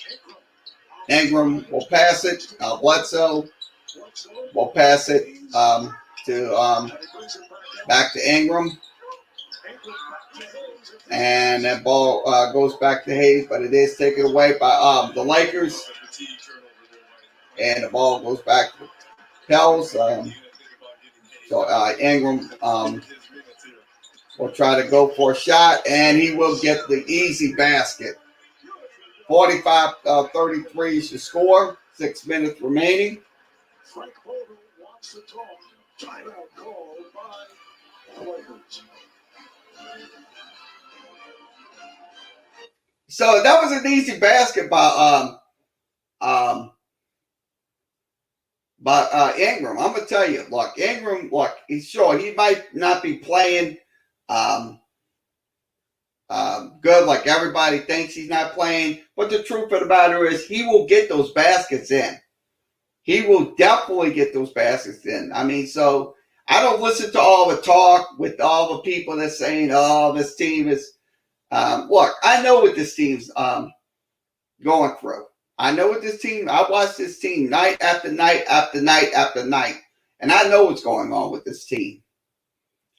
Ingram will pass it. Bledsoe will pass it to back to Ingram. And that ball goes back to Hayes, but it is taken away by the Lakers. And the ball goes back to Pels. So Ingram will try to go for a shot, and he will get the easy basket. 45-33 is the score. 6 minutes remaining. Frank Vogel wants to talk. Timeout call by the Lakers. So that was an easy basket by But Ingram, I'm gonna tell you, look, Ingram, look, he's sure he might not be playing good like everybody thinks he's not playing, but the truth of the matter is he will get those baskets in. He will definitely get those baskets in. I mean, so I don't listen to all the talk with all the people that's saying, "Oh, this team is." Look, I know what this team's going through. I know what this team. I watch this team night after night after night after night, and I know what's going on with this team.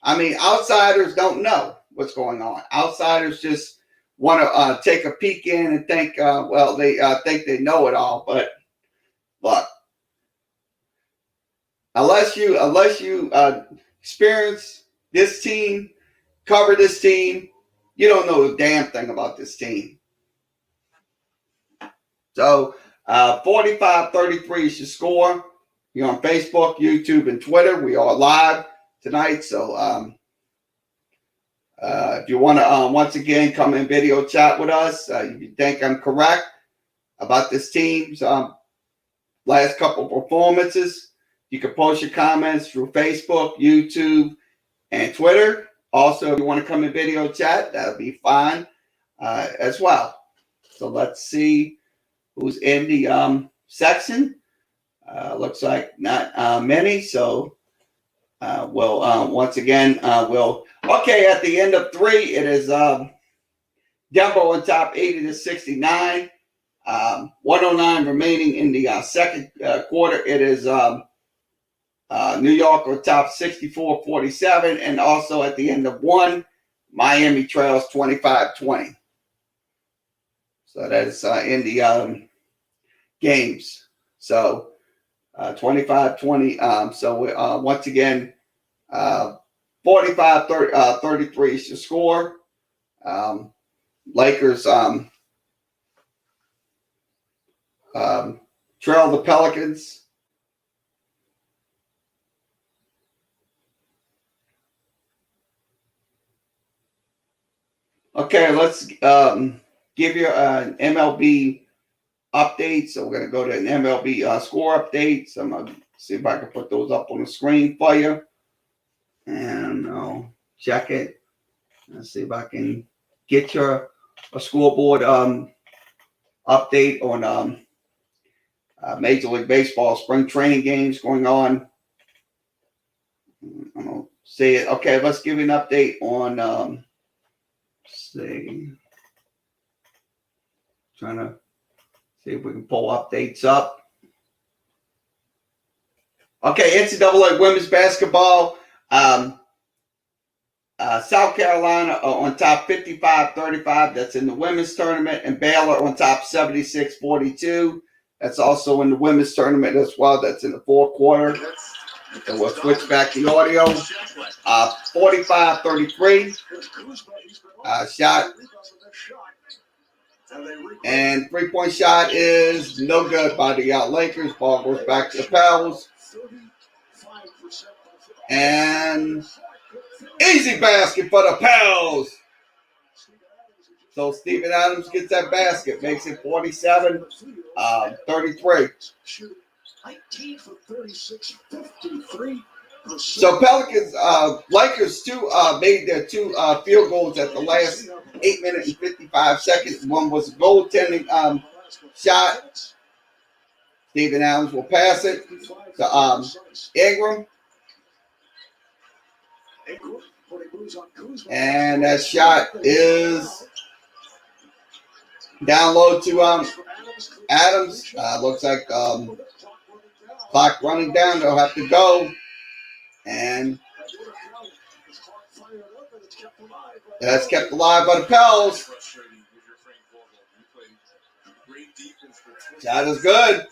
I mean, outsiders don't know what's going on. Outsiders just want to take a peek in and think, well, they think they know it all. But look, unless you experience this team, cover this team, you don't know a damn thing about this team. So 45-33 is your score. You're on Facebook, YouTube, and Twitter. We are live tonight. So if you want to once again come in video chat with us, if you think I'm correct about this team's last couple performances, you can post your comments through Facebook, YouTube, and Twitter. Also, if you want to come in video chat, that'll be fine as well. So let's see who's in the section. Looks like not many. So we'll once again, okay, at the end of 3, it is Denver on top 80-69. 109 remaining in the second quarter. It is New York on top 64-47. And also at the end of 1, Miami trails 25-20. So that is in the games. So 25-20. So once again, 45-33 is the score. Lakers trail the Pelicans. Okay, let's give you an MLB update. So we're going to go to an MLB score update. So I'm going to see if I can put those up on the screen for you. And I'll check it. Let's see if I can get your a scoreboard update on Major League Baseball spring training games going on. I'm going to say it. Okay, let's give you an update on, let's see. Trying to see if we can pull updates up. Okay, NCAA women's basketball. South Carolina on top 55-35. That's in the women's tournament. And Baylor on top 76-42. That's also in the women's tournament as well. That's in the fourth quarter. So we'll switch back the audio. 45-33. Shot. And three-point shot is no good by the Lakers. Ball goes back to the Pels. And easy basket for the Pels. So Steven Adams gets that basket, makes it 47-33. 19 for 36, 53%. So Pelicans, Lakers made their 2 field goals at the last 8 minutes and 55 seconds. One was a goaltending shot. Steven Adams will pass it to Ingram. And that shot is down low to Adams. Looks like clock running down. They'll have to go. And that's kept alive by the Pels. Shot is good.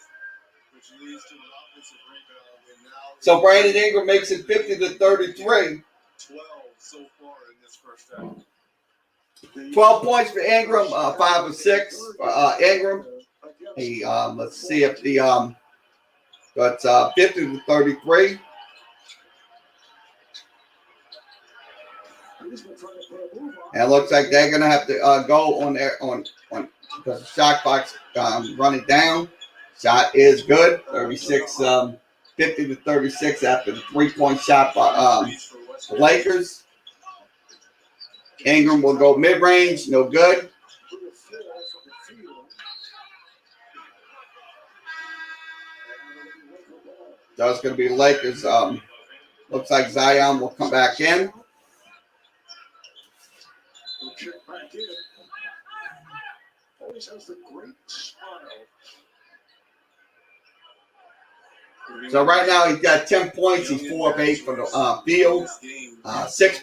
So Brandon Ingram makes it 50-33. 12 points for Ingram, 5 of 6 for Ingram. Let's see if the that's 50-33. And it looks like they're gonna have to go on there on because the shot clock's running down. Shot is good, 36 50-36 after the 3-point shot by the Lakers. Ingram will go mid-range, no good. That's going to be the Lakers. Looks like Zion will come back in. Always has the great smile. So right now he's got 10 points. He's 4 of 8 from the field. 6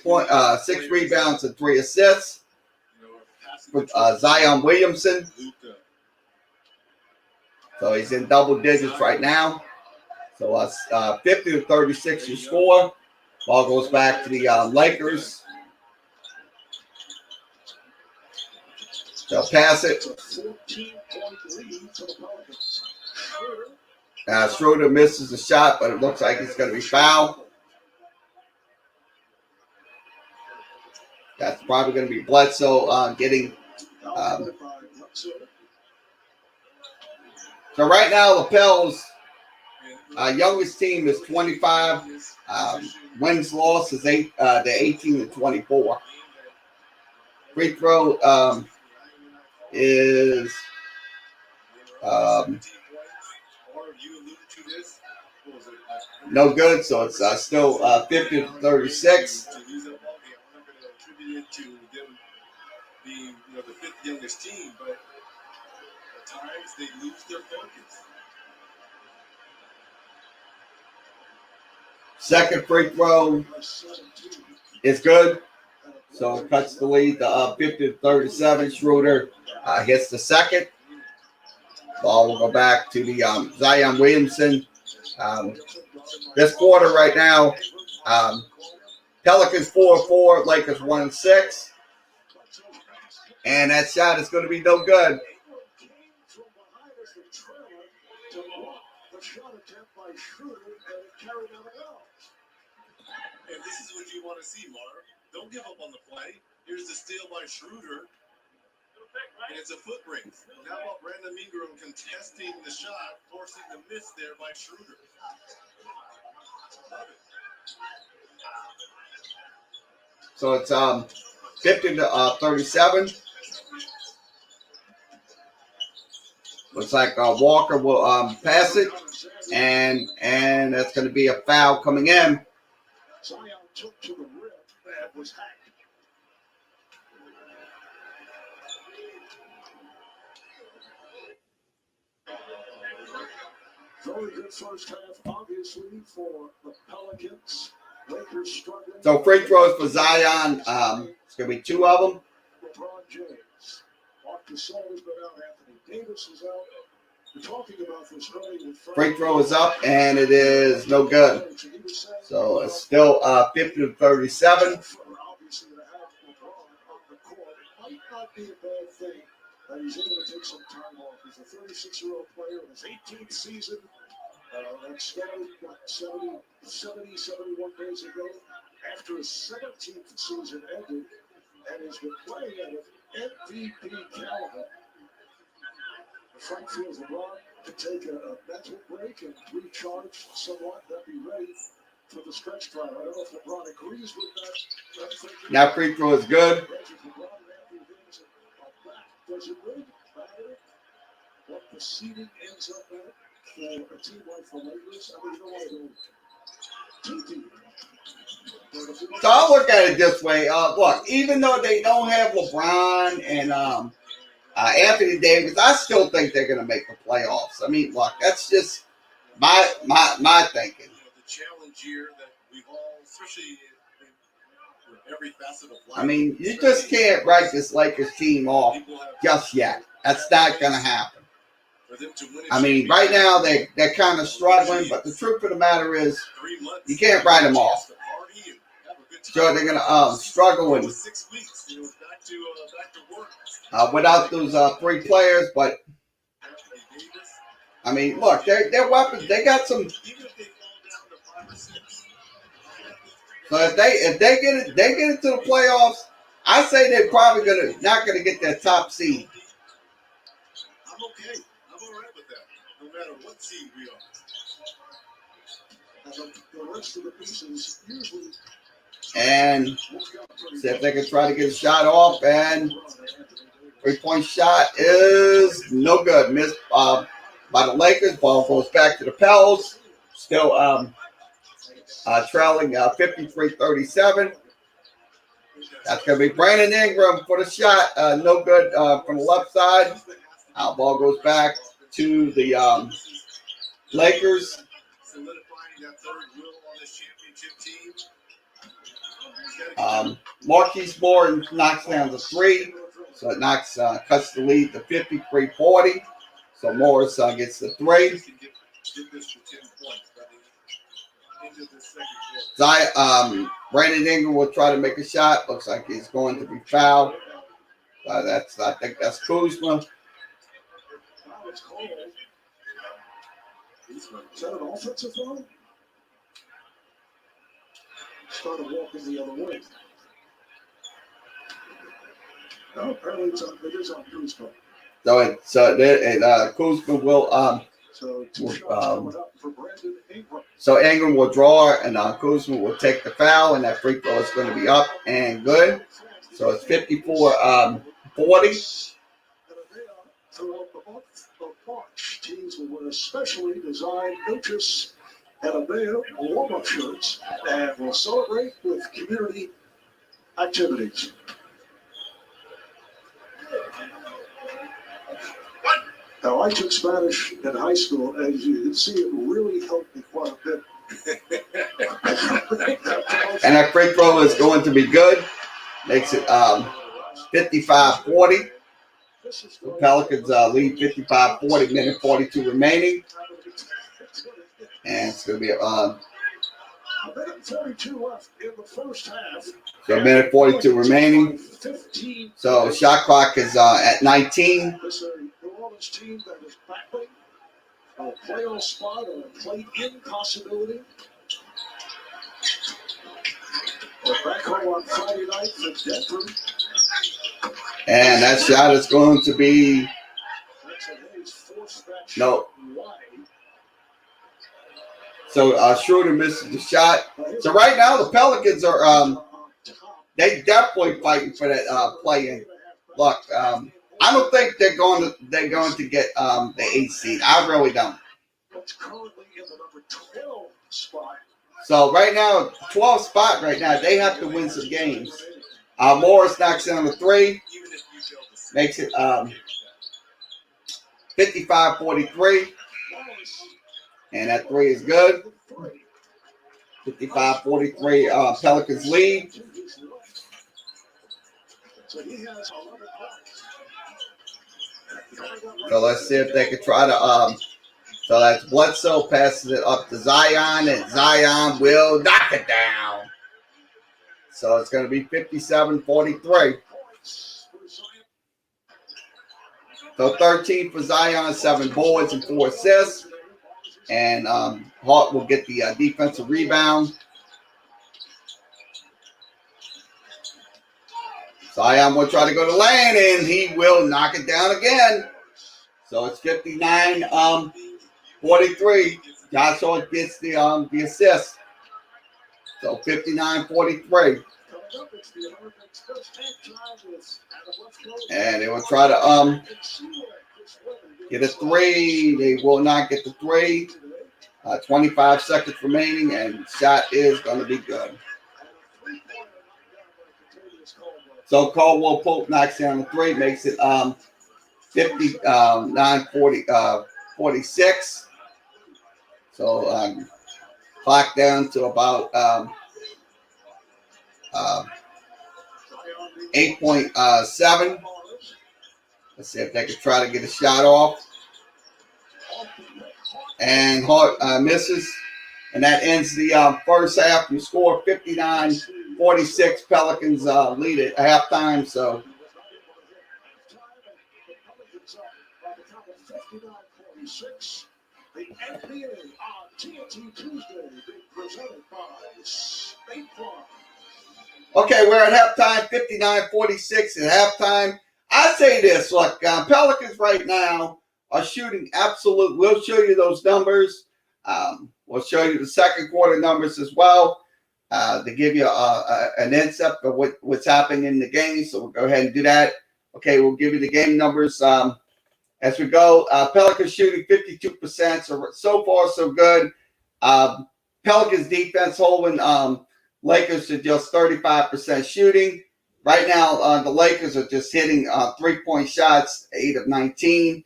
rebounds and 3 assists. For Zion Williamson. So he's in double digits right now. So 50-36 you score. Ball goes back to the Lakers. They'll pass it. Schroeder misses the shot, but it looks like it's going to be fouled. That's probably going to be Bledsoe getting. So right now, the Pels' youngest team is 25. Wins loss is 18-24. Free throw is no good, so it's still 50-36. The fifth youngest team, but at times they lose their focus. Second free throw is good, so it cuts the lead to 50-37. Schroeder hits the second. Ball will go back to the Zion Williamson. This quarter right now, Pelicans 4-4, Lakers 1-6. And that shot is going to be no good. And this is what you want to see, Marv. Don't give up on the play. Here's the steal by Schroeder. And it's a foot race. Now about Brandon Ingram contesting the shot, forcing the miss there by Schroeder. So it's 50-37. Looks like Walker will pass it, and that's going to be a foul coming in. Zion took to the rim and was hacked. Very good first half, obviously, for the Pelicans. Lakers struggling. So free throws for Zion. It's going to be 2 of them. LeBron James. Marc Gasol has been out. Anthony Davis is out. We're talking about this early with Free throw is up, and it is no good. So it's still 50-37. Obviously, to have LeBron on the court might not be a bad thing that he's able to take some time off. He's a 36-year-old player in his 18th season. That started, 71 days ago after his 17th season ended, and has been playing at an MVP caliber. Frank feels LeBron to take a mental break and recharge somewhat, then be ready for the stretch trial. I don't know if LeBron agrees with that. Now free throw is good. Does it really matter what the seeding ends up at for a team like the Lakers? I mean, you know what I mean? Too deep. So I'll look at it this way. Look, even though they don't have LeBron and Anthony Davis, I still think they're going to make the playoffs. I mean, look, that's just my thinking. The challenge here that we've all, especially in every facet of life. I mean, you just can't write this Lakers team off just yet. That's not going to happen. I mean, right now they're kind of struggling, but the truth of the matter is you can't write them off. So they're going to struggle and, without those 3 players. But I mean, look, their weapons. They got some. So if they get it to the playoffs, I say they're probably not gonna get that top seed. I'm okay. I'm all right with that. No matter what seed we are. The rest of the pieces usually And see if they can try to get a shot off. And 3-point shot is no good. Missed by the Lakers. Ball goes back to the Pels. Still trailing 53-37. That's going to be Brandon Ingram for the shot. No good from the left side. Ball goes back to the Lakers. Marquise Moore knocks down the 3. So it cuts the lead to 53-40. So Morris gets the 3. Brandon Ingram will try to make a shot. Looks like he's going to be fouled. I think that's Kuzma. Is that an offensive foul? Started walking the other way. No, apparently it is on Kuzma. Kuzma will So 2 shots coming up for Brandon Ingram. So Ingram will draw, and Kuzma will take the foul, and that free throw is going to be up and good. So it's 54-40. Throughout the month of March, teams will wear specially designed Notice and Abea warm-up shirts and will celebrate with community activities. Now, I took Spanish in high school, and as you can see, it really helped me quite a bit. And that free throw is going to be good. Makes it 55-40. The Pelicans lead 55-40, minute 42 remaining. And it's going to be a minute 42 left in the first half. So minute 42 remaining. So shot clock is at 19. This is a New Orleans team that is battling a playoff spot or a play-in possibility. We're back home on Friday night for Denver. And that shot is going to be no. So Schroeder misses the shot. So right now the Pelicans are they definitely fighting for that play-in. Look, I don't think they're going to get the 8th seed. I really don't. So right now, 12th spot right now, they have to win some games. Morris knocks down the 3, makes it 55-43, and that 3 is good. 55-43, Pelicans lead. So let's see if they can try to. So that's Bledsoe passes it up to Zion, and Zion will knock it down. So it's going to be 57-43. So 13 for Zion, 7 boards and 4 assists. And Hart will get the defensive rebound. Zion will try to go to lane, and he will knock it down again. So it's 59-43. Josh Hart gets the assist. So 59-43. And they will try to get a 3. They will not get the 3. 25 seconds remaining, and shot is going to be good. So Caldwell Pope knocks down the 3, makes it 46. So clock down to about 8.7. Let's see if they can try to get a shot off. And Hart misses. And that ends the first half. You score 59-46. Pelicans lead at halftime. So the NBA on TNT Tuesday being presented by State Farm. okay, we're at halftime, 59-46 at halftime. I say this, look, Pelicans right now are shooting absolute. We'll show you those numbers. we'll show you the second quarter numbers as well to give you an insight of what's happening in the game. So we'll go ahead and do that. Okay, we'll give you the game numbers as we go. Pelicans shooting 52%. So far, so good. Pelicans defense holding Lakers to just 35% shooting. Right now, the Lakers are just hitting 3-point shots, 8 of 19.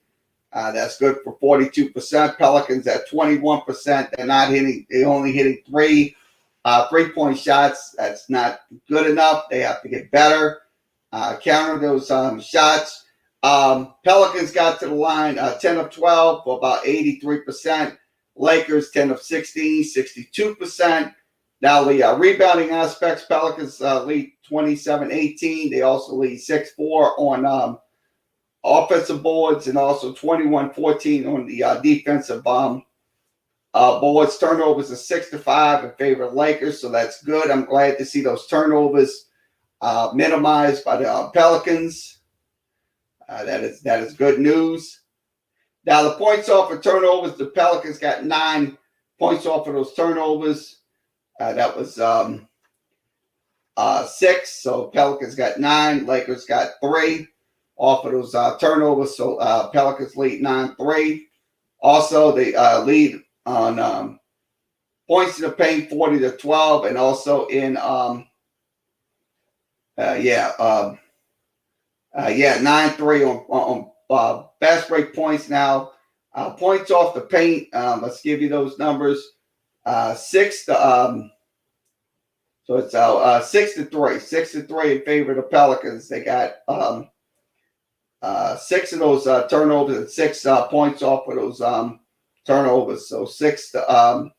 That's good for 42%. Pelicans at 21%. They're not hitting. They're only hitting 3-point shots. That's not good enough. They have to get better. Counter those shots. Pelicans got to the line 10 of 12 for about 83%. Lakers 10 of 16, 62%. Now the rebounding aspects, Pelicans lead 27-18. They also lead 6-4 on offensive boards and also 21-14 on the defensive boards. Turnovers are 6-5 in favor of Lakers, so that's good. I'm glad to see those turnovers minimized by the Pelicans. That is good news. Now the points off of turnovers, the Pelicans got 9 points off of those turnovers. That was 6. So Pelicans got 9. Lakers got 3 off of those turnovers. So Pelicans lead 9-3. Also, they lead on points in the paint 40-12, and also in 9-3 on fast break points. Now points off the paint. Let's give you those numbers. 6 to so it's 6-3, 6-3 in favor of the Pelicans. They got 6 of those turnovers and 6 points off of those turnovers. So 6 to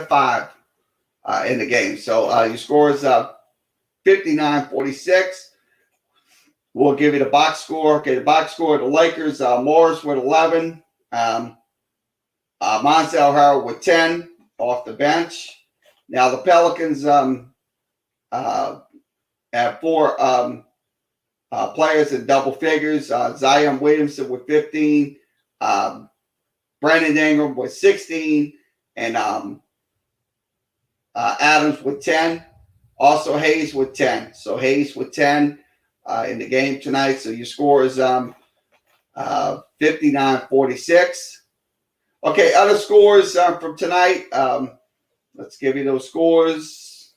5 in the game. So your score is 59-46. We'll give you the box score. Okay, the box score, the Lakers, Morris with 11. Monzel Harrell with 10 off the bench. Now the Pelicans have 4 players in double figures. Zion Williamson with 15. Brandon Ingram with 16. And Adams with 10. Also Hayes with 10. So Hayes with 10 in the game tonight. So your score is 59-46. Okay, other scores from tonight. Let's give you those scores.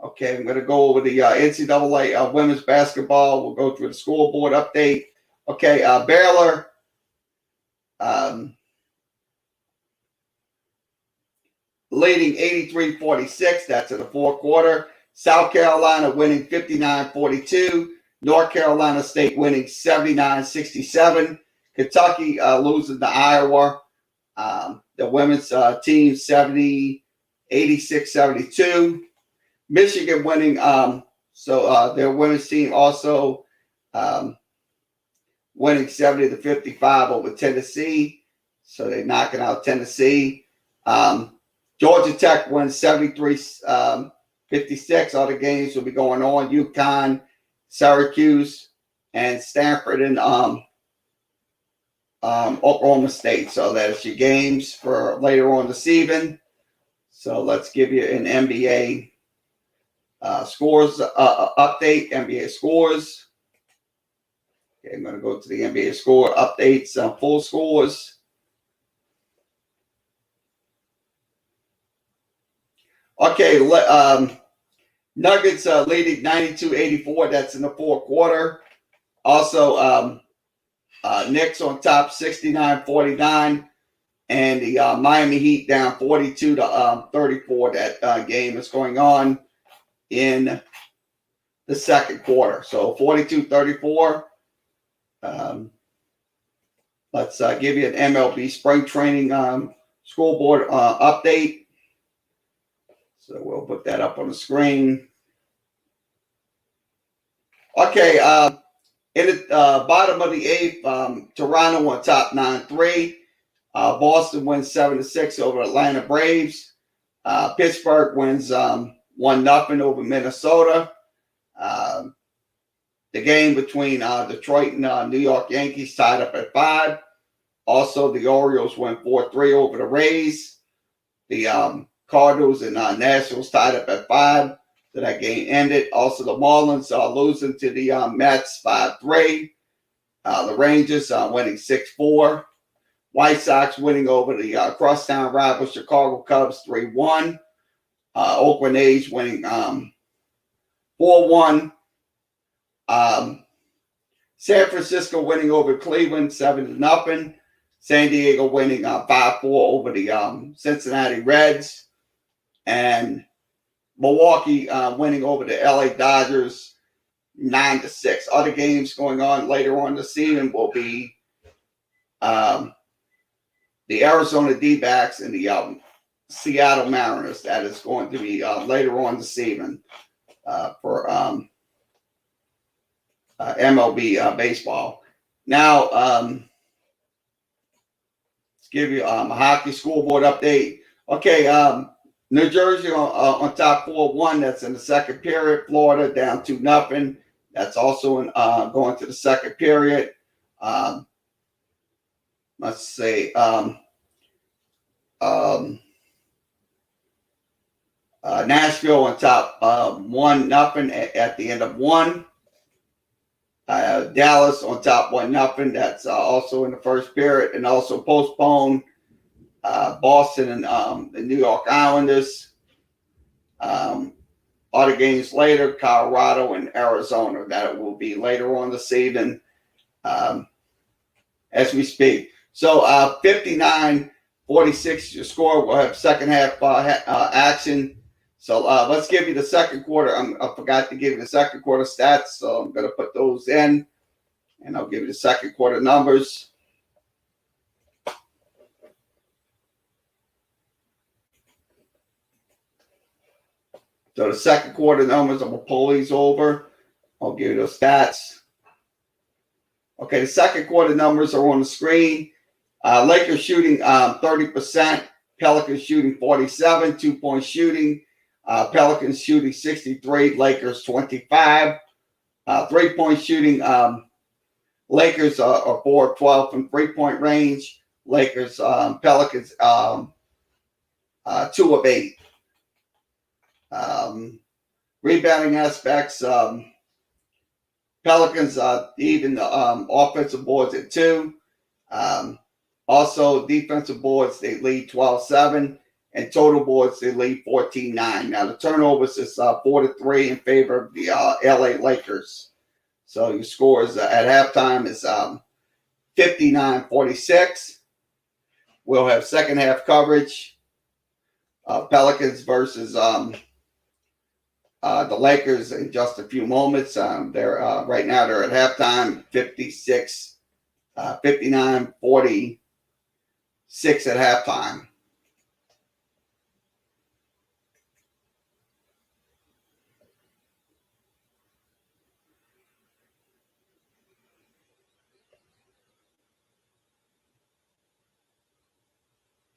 Okay, I'm going to go over the NCAA women's basketball. We'll go through the scoreboard update. Okay, Baylor leading 83-46. That's in the fourth quarter. South Carolina winning 59-42. North Carolina State winning 79-67. Kentucky losing to Iowa. The women's team 86-72. Michigan winning. So their women's team also winning 70-55 over Tennessee. So they're knocking out Tennessee. Georgia Tech wins 73-56. Other games will be going on. UConn, Syracuse, and Stanford and Oklahoma State. So that's your games for later on this evening. So let's give you an NBA scores update. NBA scores. Okay, I'm going to go to the NBA score updates. Full scores. Okay, Nuggets leading 92-84. That's in the fourth quarter. Also, Knicks on top 69-49. And the Miami Heat down 42-34. That game is going on in the second quarter. So 42-34. Let's give you an MLB spring training scoreboard update. So we'll put that up on the screen. Okay, in the bottom of the eighth, Toronto on top 9-3. Boston wins 7-6 over Atlanta Braves. Pittsburgh wins 1-0 over Minnesota. The game between Detroit and New York Yankees tied up at 5. Also, the Orioles went 4-3 over the Rays. The Cardinals and Nationals tied up at 5. So that game ended. Also, the Marlins losing to the Mets 5-3. The Rangers winning 6-4. White Sox winning over the crosstown rival Chicago Cubs 3-1. Oakland A's winning 4-1. San Francisco winning over Cleveland 7-0. San Diego winning 5-4 over the Cincinnati Reds. And Milwaukee winning over the LA Dodgers 9-6. Other games going on later on this season will be the Arizona D-backs and the Seattle Mariners. That is going to be later on this season for MLB baseball. Now, let's give you a hockey scoreboard update. Okay, New Jersey on top 4-1. That's in the second period. Florida down 2-0. That's also in, going to the second period. Let's say Nashville on top 1-0 at the end of 1. Dallas on top 1-0. That's also in the first period, and also postponed. Boston and the New York Islanders. Other games later, Colorado and Arizona. That will be later on the season as we speak. So 59-46 your score. We'll have second half action. So let's give you the second quarter. I forgot to give you the second quarter stats, so I'm going to put those in, and I'll give you the second quarter numbers. So the second quarter numbers, I'm going to pull these over. I'll give you those stats. Okay, the second quarter numbers are on the screen. Lakers shooting 30%. Pelicans shooting 47. 2-point shooting. Pelicans shooting 63. Lakers 25. 3-point shooting. Lakers are 4-12 from 3-point range. Lakers, Pelicans 2 of 8. Rebounding aspects, Pelicans even offensive boards at 2. Also defensive boards, they lead 12-7, and total boards they lead 14-9. Now the turnovers is 4-3 in favor of the LA Lakers. So your scores at halftime is 59-46. We'll have second half coverage. Pelicans versus the Lakers in just a few moments. They're right now they're at halftime 59-46 at halftime.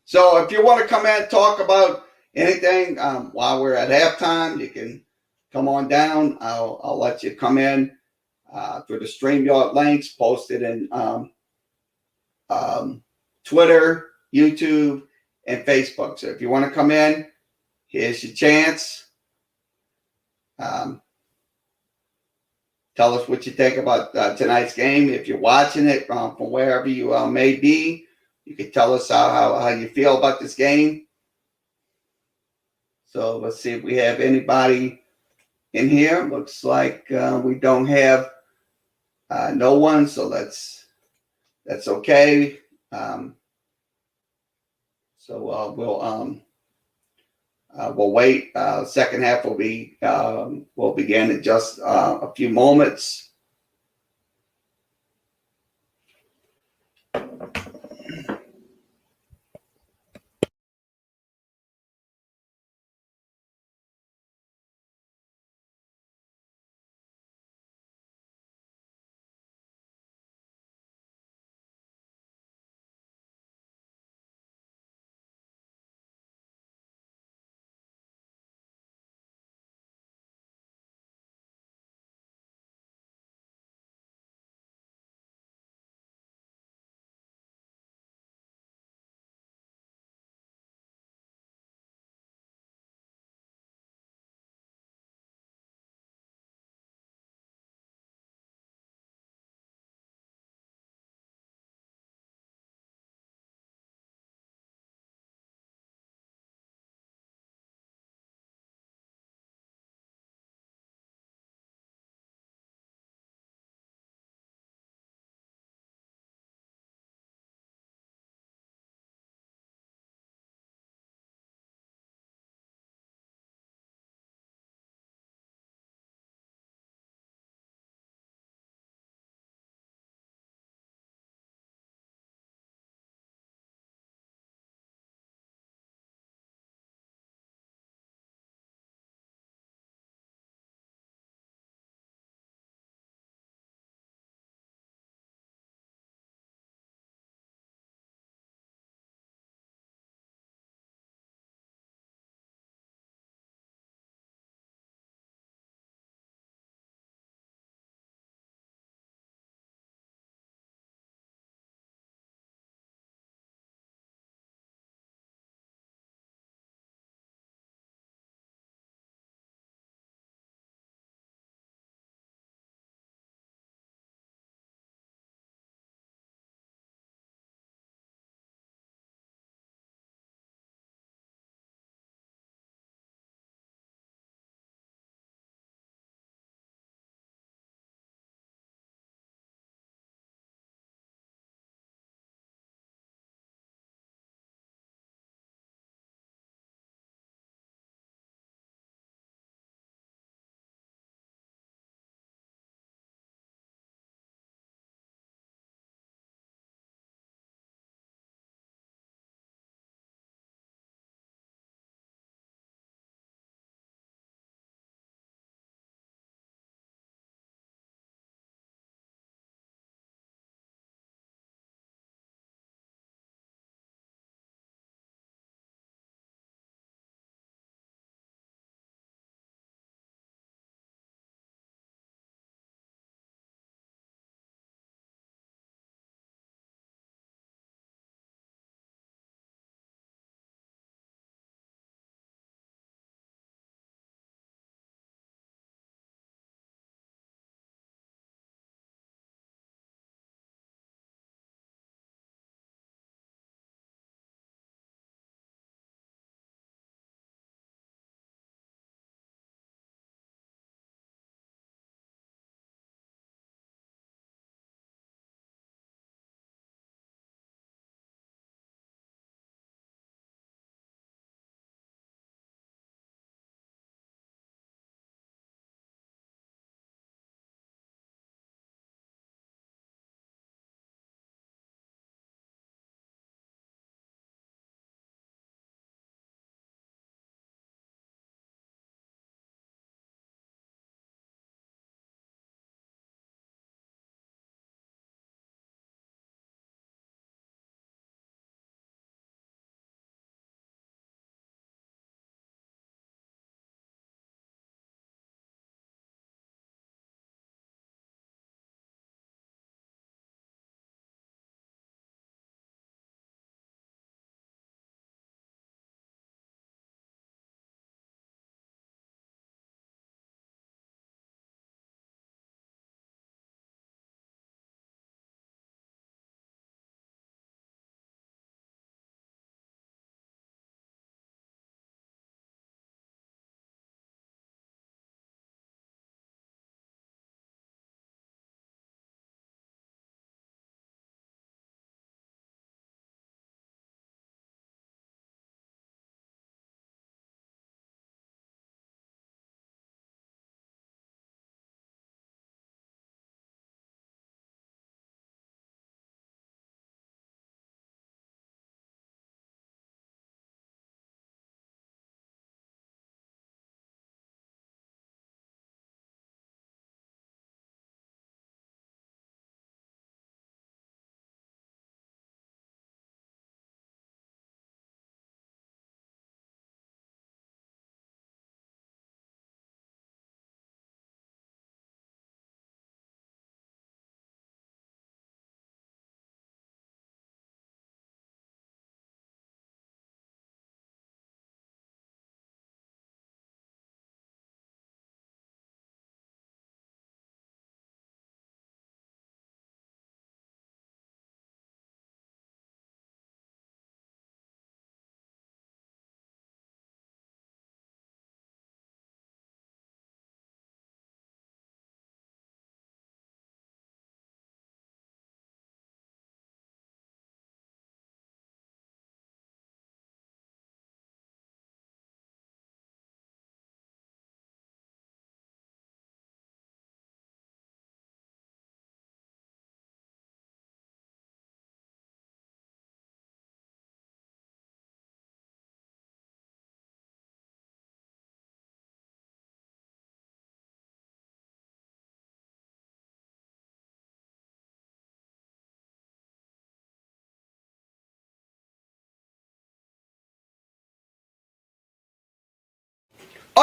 So if you want to come in and talk about anything while we're at halftime, you can come on down. I'll let you come in through the StreamYard links posted in Twitter, YouTube, and Facebook. So if you want to come in, here's your chance. Tell us what you think about tonight's game. If you're watching it from wherever you may be, you can tell us how you feel about this game. So let's see if we have anybody in here. Looks like we don't have no one, so that's okay. So we'll wait. Second half will begin in just a few moments.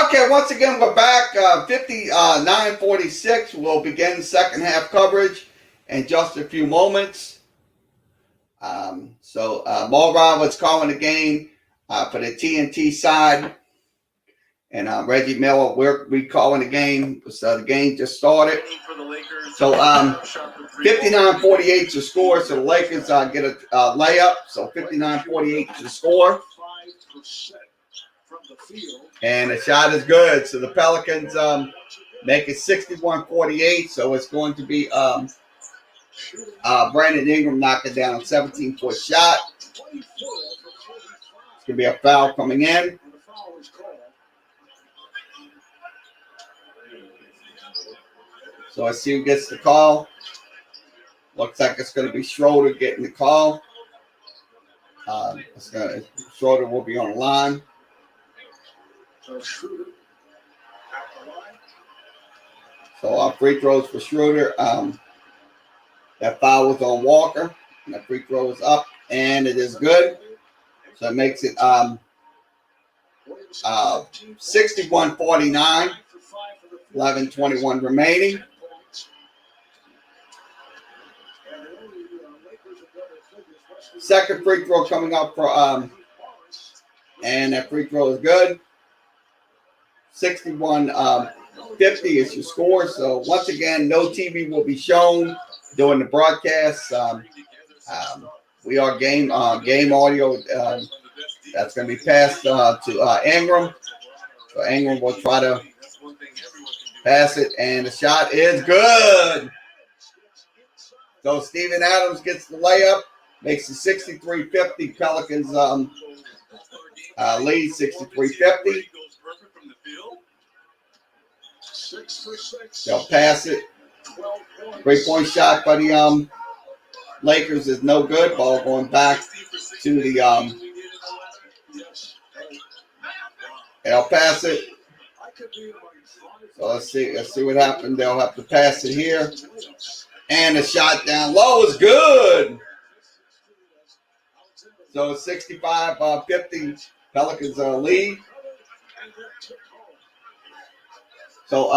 Okay, once again, we're back. 59:46. We'll begin second half coverage in just a few moments. Mulrod was calling the game for the TNT side. And Reggie Miller, we calling the game. So the game just started. So 59:48 to score. So the Lakers get a layup. So 59:48 to score. And the shot is good. So the Pelicans make it 61-48. So it's going to be Brandon Ingram knocking down a 17-foot shot. It's going to be a foul coming in. So let's see who gets the call. Looks like it's going to be Schroeder getting the call. Schroeder will be on the line. So free throws for Schroeder. That foul was on Walker. And the free throw is up. And it is good. So it makes it 61-49. 11:21 remaining. Second free throw coming up for and that free throw is good. 61-50 is your score. So once again, no TV will be shown during the broadcast. We are game audio. That's going to be passed to Ingram. So Ingram will try to pass it, and the shot is good. So Steven Adams gets the layup, makes it 63-50. Pelicans lead 63-50. They'll pass it. 3-point shot by the Lakers is no good. Ball going back to the they'll pass it. So let's see what happened. They'll have to pass it here. And the shot down low is good. So 65-50. Pelicans lead. So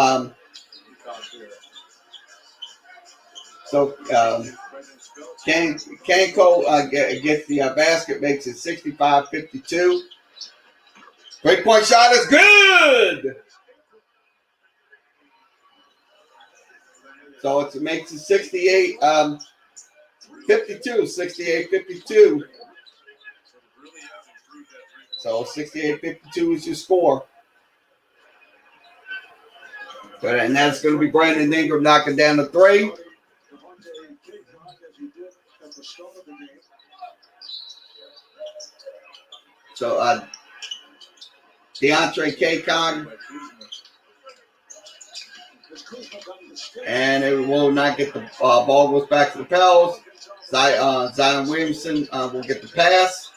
Kanko gets the basket, makes it 65-52. 3-point shot is good. So it makes it 68-52. 68-52. So 68-52 is your score. And that's going to be Brandon Ingram knocking down the three. So DeAndre Kaycon. And it will not get the ball goes back to the Pels. Zion Williamson will get the pass.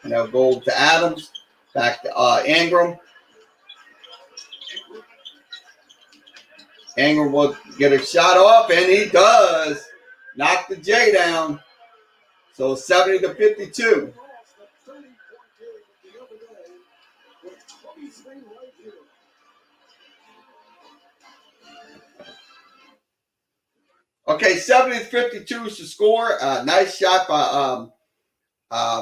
And they'll go to Adams. Back to Ingram. Ingram will get a shot off, and he does. Knock the J down. So 70-52. Okay, 70-52 is the score. Nice shot by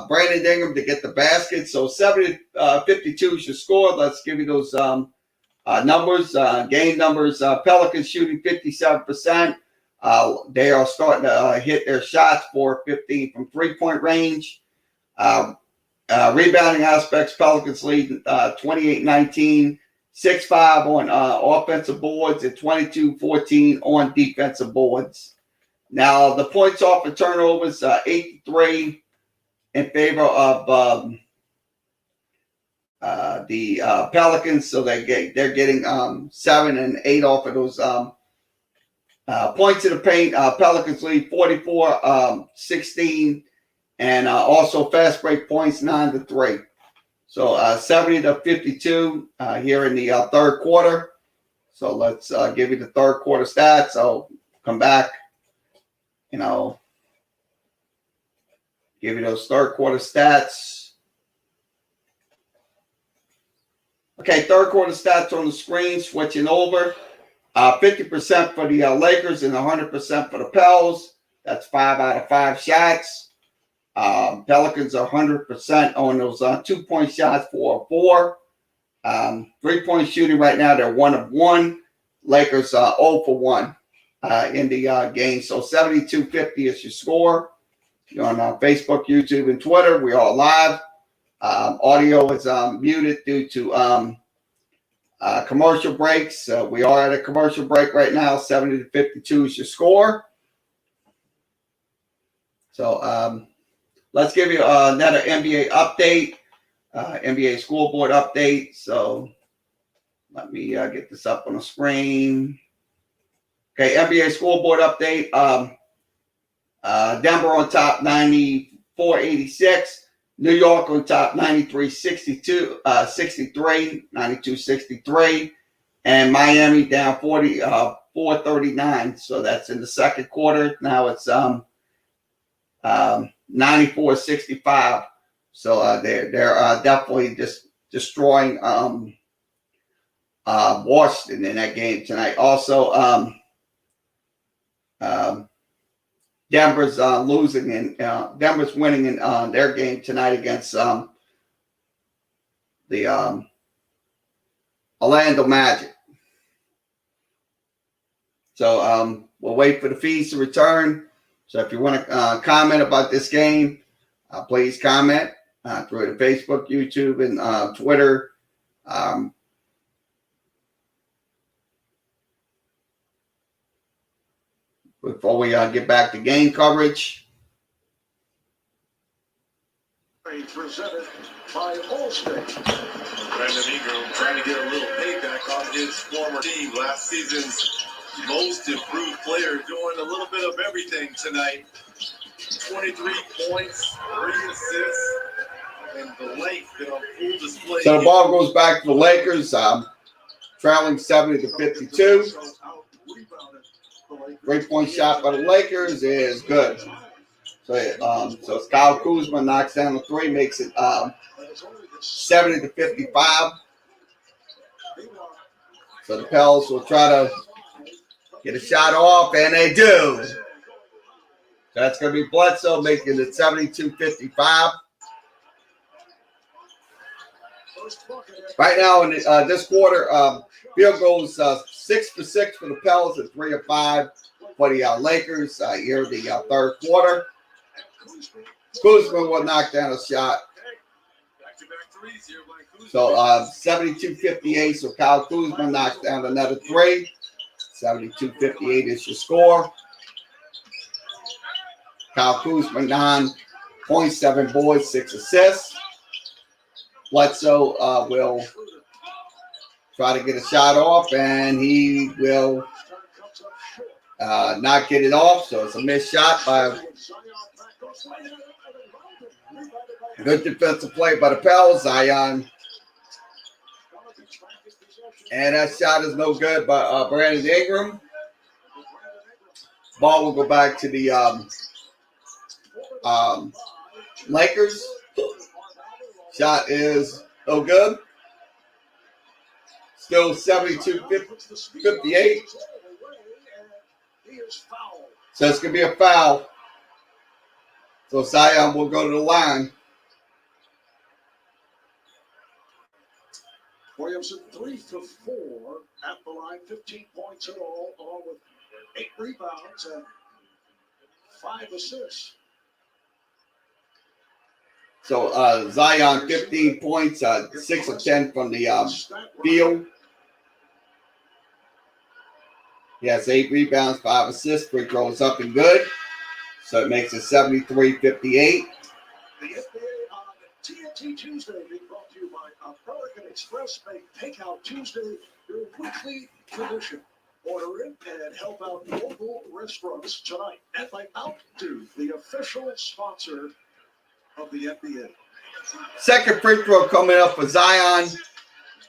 Brandon Ingram to get the basket. So 70-52 is your score. Let's give you those numbers. Game numbers. Pelicans shooting 57%. They are starting to hit their shots for 15 from 3-point range. Rebounding aspects, Pelicans lead 28-19. 6-5 on offensive boards and 22-14 on defensive boards. Now, the points off of turnovers, 8-3 in favor of the Pelicans. So they're getting 7 and 8 off of those points in the paint. Pelicans lead 44-16 and also fast break points 9-3. So 70-52 here in the third quarter. So let's give you the third quarter stats. So come back, give you those third quarter stats. Okay, third quarter stats on the screen, switching over. 50% for the Lakers and 100% for the Pels. That's 5 out of 5 shots. Pelicans are 100% on those 2-point shots, 4 of 4. 3-point shooting right now, they're 1 of 1. Lakers 0 for 1 in the game. So 72-50 is your score. You're on Facebook, YouTube, and Twitter. We're all live. Audio is muted due to commercial breaks. We are at a commercial break right now. 70-52 is your score. So let's give you another NBA update, NBA scoreboard update. So let me get this up on the screen. Okay, NBA scoreboard update. Denver on top, 94-86. New York on top, 93-63, 92-63. And Miami down 439. So that's in the second quarter. Now it's 94-65. So they're definitely just destroying Washington in that game tonight. Also, Denver's losing and Denver's winning in their game tonight against the Orlando Magic. So we'll wait for the feeds to return. So if you want to comment about this game, please comment through the Facebook, YouTube, and Twitter. Before we get back to game coverage. Presented by Allstate. Brandon Ingram trying to get a little payback on his former team. Last season's most improved player, doing a little bit of everything tonight. 23 points, 3 assists, and the length been on full display. So the ball goes back to the Lakers, trailing 70-52. 3-point shot by the Lakers is good. So it's Kyle Kuzma knocks down the 3, makes it 70-55. So the Pels will try to get a shot off, and they do. That's going to be Bledsoe making it 72-55. Right now in this quarter, field goals 6 for 6 for the Pels and 3 of 5 for the Lakers here in the third quarter. Kuzma will knock down a shot. So 72-58. So Kyle Kuzma knocks down another 3. 72-58 is your score. Kyle Kuzma 9.7 boards, 6 assists. Bledsoe will try to get a shot off, and he will not get it off. So it's a missed shot by good defensive play by the Pels. Zion. And that shot is no good by Brandon Ingram. Ball will go back to the Lakers. Shot is no good. Still 72-58. So it's going to be a foul. So Zion will go to the line. Williamson 3 for 4 at the line, 15 points in all, along with 8 rebounds and 5 assists. So Zion 15 points, 6 of 10 from the field. He has 8 rebounds, 5 assists, free throws up and good. So it makes it 73-58. The NBA on TNT Tuesday being brought to you by American Express. Make Takeout Tuesday your weekly tradition. Order in and help out local restaurants tonight. And by Altitude, the official sponsor of the NBA. Second free throw coming up for Zion,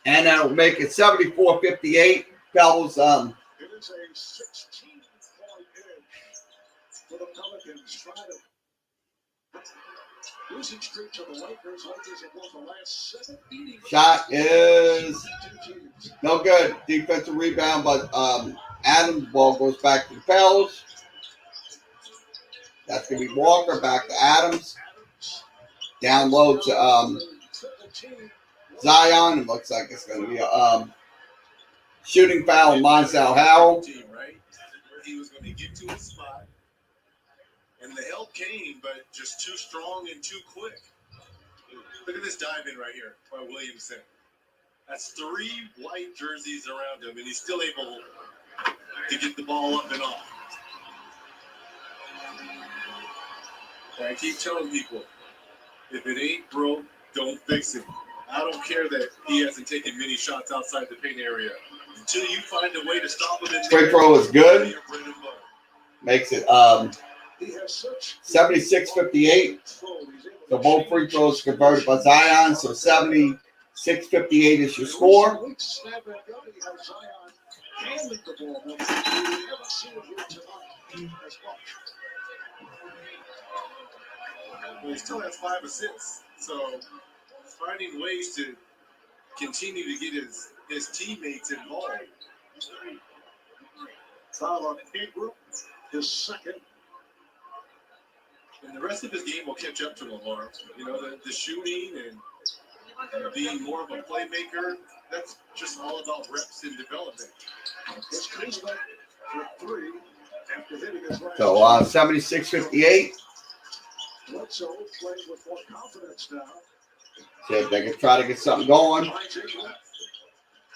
and that'll make it 74-58. Pels. It is a 16-point edge for the Pelicans. Losing streak to the Lakers. Lakers have won the last 7 meetings. Shot is no good. Defensive rebound, but Adams' ball goes back to the Pels. That's going to be Walker. Back to Adams. Down low to Zion. It looks like it's going to be a shooting foul on Monzell Howell. Right? He was going to get to his spot. And the help came, but just too strong and too quick. Look at this dive in right here by Williamson. That's 3 white jerseys around him, and he's still able to get the ball up and off. And I keep telling people, if it ain't broke, don't fix it. I don't care that he hasn't taken many shots outside the paint area. Until you find a way to stop him in there. Free throw is good. Makes it 76-58. So both free throws converted by Zion. So 76-58 is your score. Well, he still has 5 assists. So finding ways to continue to get his teammates involved. Foul on Ingram, his second. And the rest of his game will catch up to Lamar. You know, the shooting and being more of a playmaker, that's just all about reps and development. It's Kuzma for 3 after hitting his last. So 76-58. Bledsoe playing with more confidence now. See if they can try to get something going.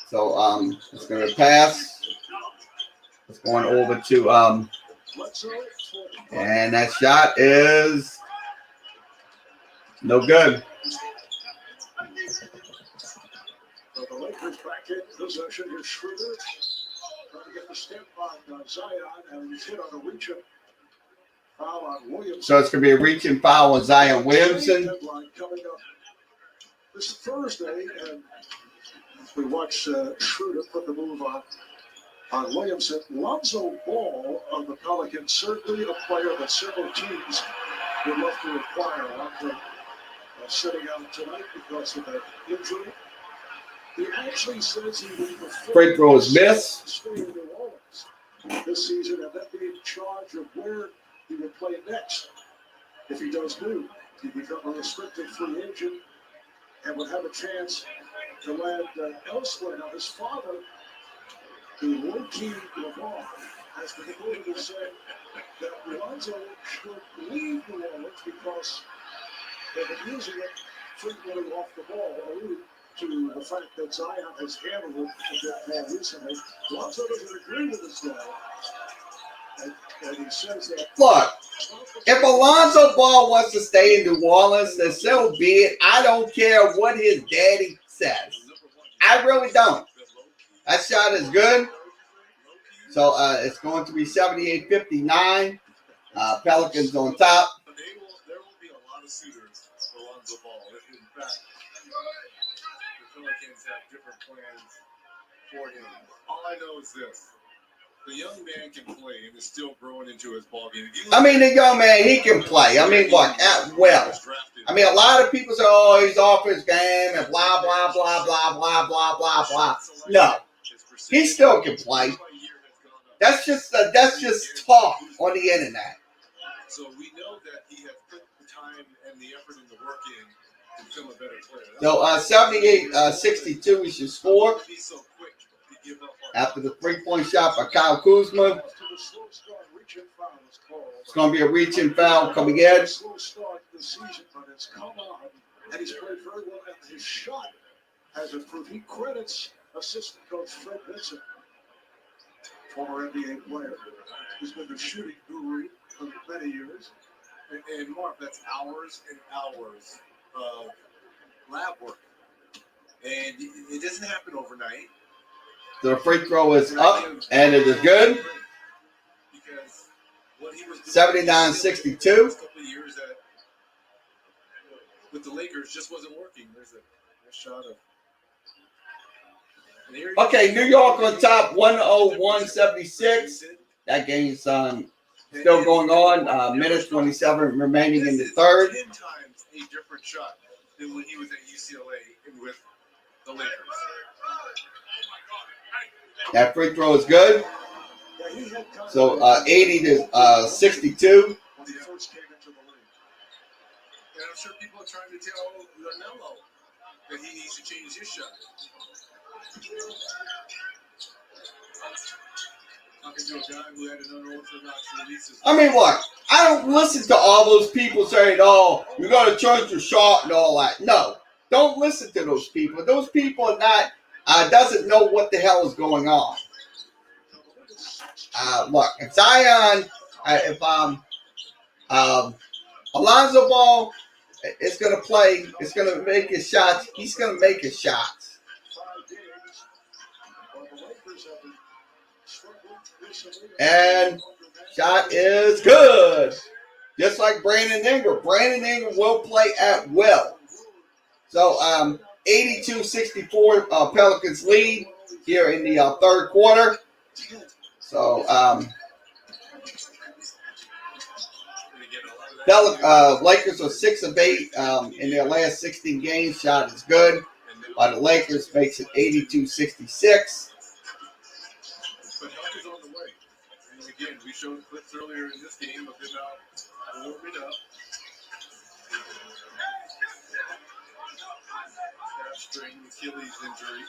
So it's going to pass. It's going over to and that shot is no good. So the Lakers back in possession. Here's Schroeder trying to get the step on Zion, and he's hit on a reach up. Foul on Williamson. So it's going to be a reaching foul on Zion Williamson. Coming up this Thursday, and we watch Schroeder put the move on Williamson. Lonzo Ball of the Pelicans, certainly a player that several teams would love to acquire. After sitting out tonight because of that injury. He actually says he would prefer Free throw is missed. to stay in New Orleans this season and then be in charge of where he would play next. If he does move, he become a restricted free agent and would have a chance to land elsewhere. Now, his father, the low-key Lamar, has been able to say that Lonzo should leave New Orleans because they've been using it frequently off the ball, alluding to the fact that Zion has handled it a bit more recently. Lonzo doesn't agree with this guy. And he says that. Look, if Alonzo Ball wants to stay in New Orleans, then so be it. I don't care what his daddy says. I really don't. That shot is good. So it's going to be 78-59. Pelicans on top. There will be a lot of suitors for Lonzo Ball. In fact, the Pelicans have different plans for him. All I know is this. The young man can play and is still growing into his ball game. I mean, the young man, he can play. I mean, look, well. I mean, a lot of people say, oh, he's off his game and blah, blah, blah, blah, blah, blah, blah, blah. No, he still can play. That's just talk on the internet. So we know that he has put the time and the effort and the work in to become a better player. So 78-62 is your score. After the three-point shot by Kyle Kuzma. It's going to be a reaching foul coming in. Slow start this season, but it's come on, and he's played very well, and his shot has improved. He credits assistant coach Fred Vincent, former NBA player. He's been the shooting guru for many years. And Mark, that's hours and hours of lab work. And it doesn't happen overnight. So the free throw is up, and it is good. 79-62. With the Lakers, just wasn't working. There's a shot of. Okay, New York on top, 101-76. That game's still going on. Minutes 27 remaining in the third. 10 times a different shot than when he was at UCLA and with the Lakers. That free throw is good. So 80 to 62. When he first came into the league. And I'm sure people are trying to tell LaMelo that he needs to change his shot. Talking to a guy who had an unorthodox release. I mean, what? I don't listen to all those people saying, "Oh, you got to change your shot" and all that. No, don't listen to those people. Those people are not doesn't know what the hell is going on. Look, if Zion, if Alonzo Ball is going to play, is going to make his shots, he's going to make his shots. And shot is good. Just like Brandon Ingram. Brandon Ingram will play at will. So 82-64 Pelicans lead here in the third quarter. So Lakers are 6 of 8 in their last 16 games. Shot is good. By the Lakers makes it 82-66. But help is on the way. And again, we showed clips earlier in this game of him out warming up. Hamstring Achilles injury.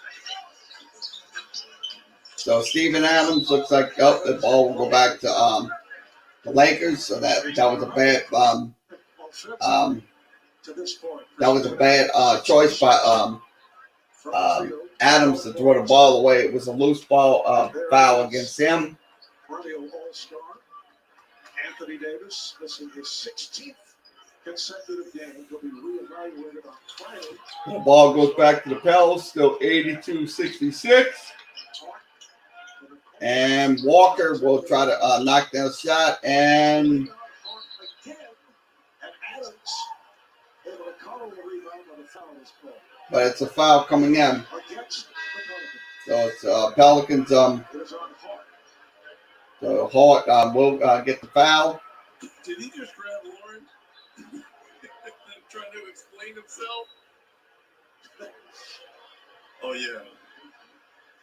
So Steven Adams looks like the ball will go back to the Lakers. So that was a bad choice by Adams to throw the ball away. It was a loose ball foul against him. All-Star Anthony Davis, this is his 16th consecutive game. He'll be reevaluated on Friday. The ball goes back to the Pels, still 82-66. And Walker will try to knock down a shot, and but it's a foul coming in. So it's Pelicans. So Hart will get the foul. Did he just grab Lauren? Trying to explain himself? Oh, yeah.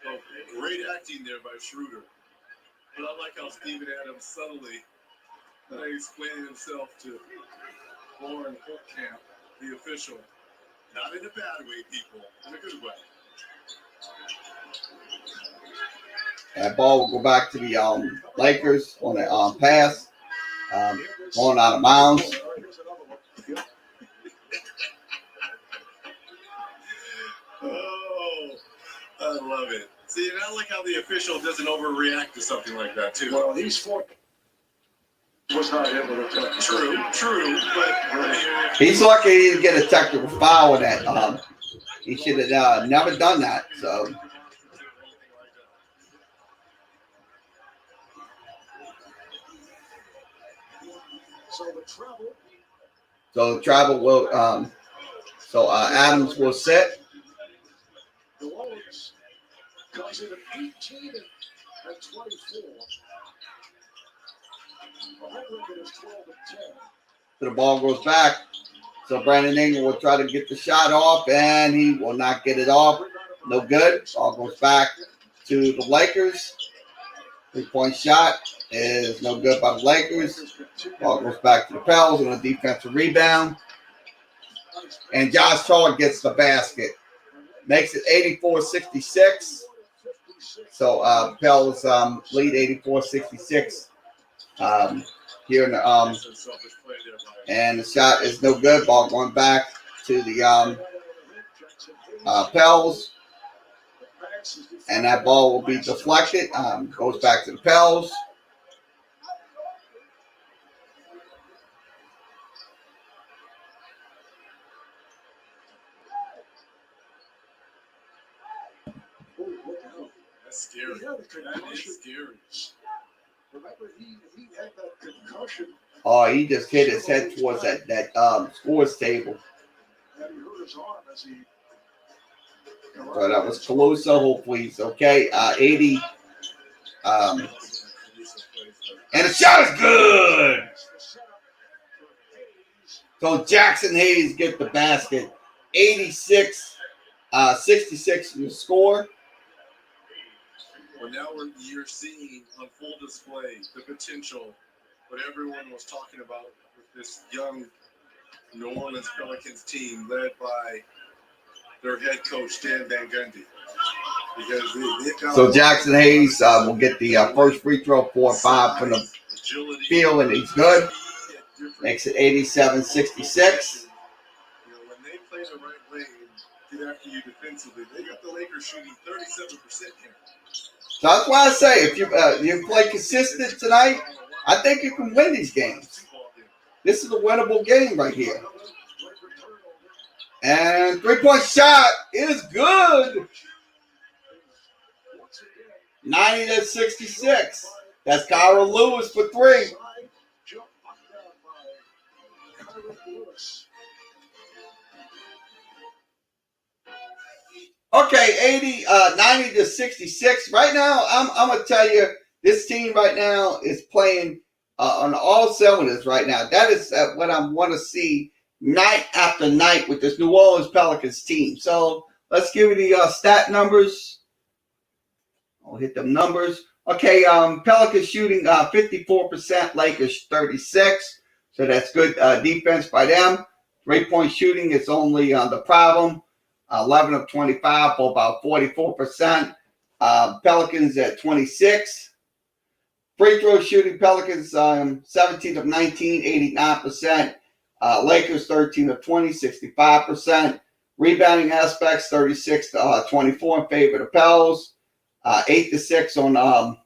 Oh, great acting there by Schroeder. But I like how Steven Adams subtly explaining himself to Lauren Holtkamp, the official. Not in a bad way, people. In a good way. That ball will go back to the Lakers on the pass. Going out of bounds. Oh, I love it. See, and I like how the official doesn't overreact to something like that, too. Well, these 4 was not able to touch. True, but He's lucky he didn't get a technical foul with that. He should have never done that. So the travel will. Adams will sit. The Warriors comes in at 18 and 24. The home record is 12 and 10. So the ball goes back. So Brandon Ingram will try to get the shot off, and he will not get it off. No good. Ball goes back to the Lakers. 3-point shot is no good by the Lakers. Ball goes back to the Pels on a defensive rebound. And Josh Hart gets the basket. Makes it 84-66. So Pels lead 84-66 here in the and the shot is no good. Ball going back to the Pels. And that ball will be deflected. Goes back to the Pels. that's scary. That is scary. Remember, he had that concussion. Oh, he just hit his head towards that scores table. And he hurt his arm as he. So that was Calusa. Hopefully he's okay. 80. And the shot is good. So Jackson Hayes get the basket. 66 your score. Well, now you're seeing on full display the potential, what everyone was talking about with this young New Orleans Pelicans team led by their head coach, Dan Van Gundy. Because so Jackson Hayes will get the first free throw, 4 or 5 from the field, and he's good. Makes it 87-66. When they play the right way and get after you defensively, they got the Lakers shooting 37% here. So that's why I say if you play consistent tonight, I think you can win these games. This is a winnable game right here. And 3-point shot is good. 90-66. That's Kyra Lewis for 3. Okay, 90-66. Right now, I'm gonna tell you, this team right now is playing on all cylinders right now. That is what I want to see night after night with this New Orleans Pelicans team. So let's give you the stat numbers. I'll hit them numbers. Okay, Pelicans shooting 54%, Lakers 36%. So that's good defense by them. 3-point shooting is only the problem. 11 of 25 for about 44%. Pelicans at 26. Free throw shooting, Pelicans 17 of 19, 89%. Lakers 13 of 20, 65%. Rebounding aspects 36 to 24 in favor of the Pels. 8-6 on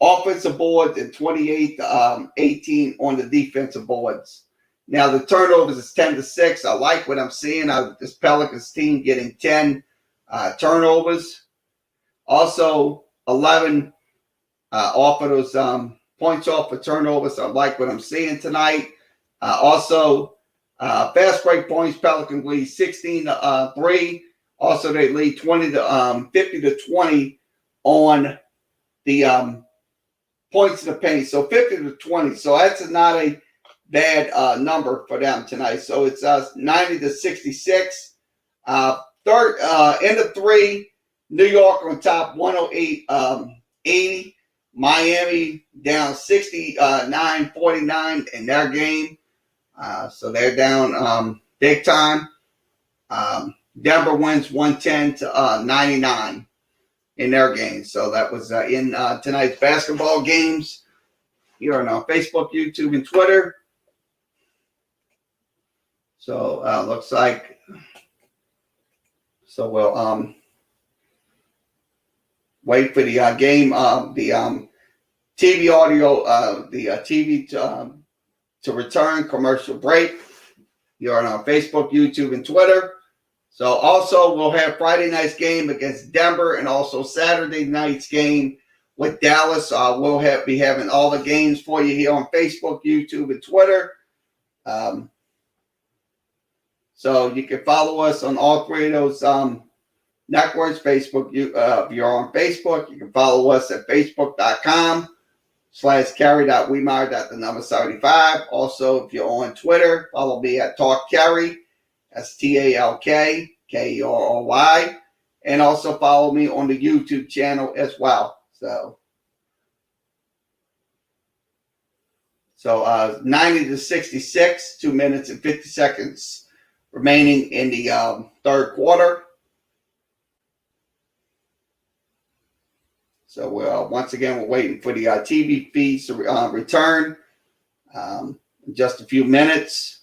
offensive boards and 28 to 18 on the defensive boards. Now the turnovers is 10-6. I like what I'm seeing out of this Pelicans team getting 10 turnovers. Also 11 off of those points off for turnovers. I like what I'm seeing tonight. Also fast break points, Pelicans lead 16-3. Also, they lead 50-20 on the points in the paint. So 50-20. So that's not a bad number for them tonight. So it's 90-66. Third end of 3. New York on top, 108-80. Miami down 69-49 in their game. So they're down big time. Denver wins 110-99 in their game. So that was in tonight's basketball games here on our Facebook, YouTube, and Twitter. So looks like we'll wait for the game, the TV audio, the TV to return, commercial break. You're on our Facebook, YouTube, and Twitter. So also we'll have Friday night's game against Denver and also Saturday night's game with Dallas. We'll be having all the games for you here on Facebook, YouTube, and Twitter. So you can follow us on all 3 of those networks. Facebook, if you're on Facebook, you can follow us at facebook.com/Carrie.Weemeyer.75. Also, if you're on Twitter, follow me at Talk Carrie. That's TalkKerry. And also follow me on the YouTube channel as well. So 90-66, 2 minutes and 50 seconds remaining in the third quarter. So once again, we're waiting for the TV feeds to return in just a few minutes.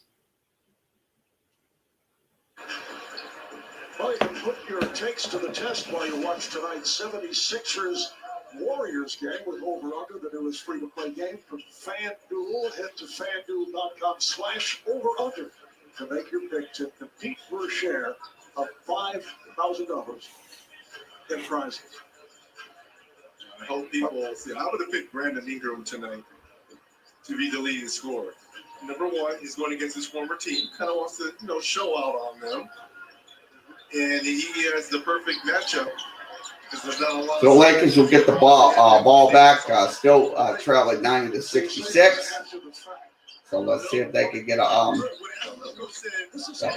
Well, you can put your takes to the test while you watch tonight's 76ers-Warriors game with over-under, the newest free-to-play game from FanDuel. Head to FanDuel.com/over-under to make your pick to compete for a share of $5,000 in prizes. I hope people see. I would have picked Brandon Ingram tonight to be the leading scorer. Number one, he's going against his former team. Kind of wants to, show out on them. And he has the perfect matchup because there's not a lot. So the Lakers will get the ball back, still trailing 90-66. So let's see if they can get a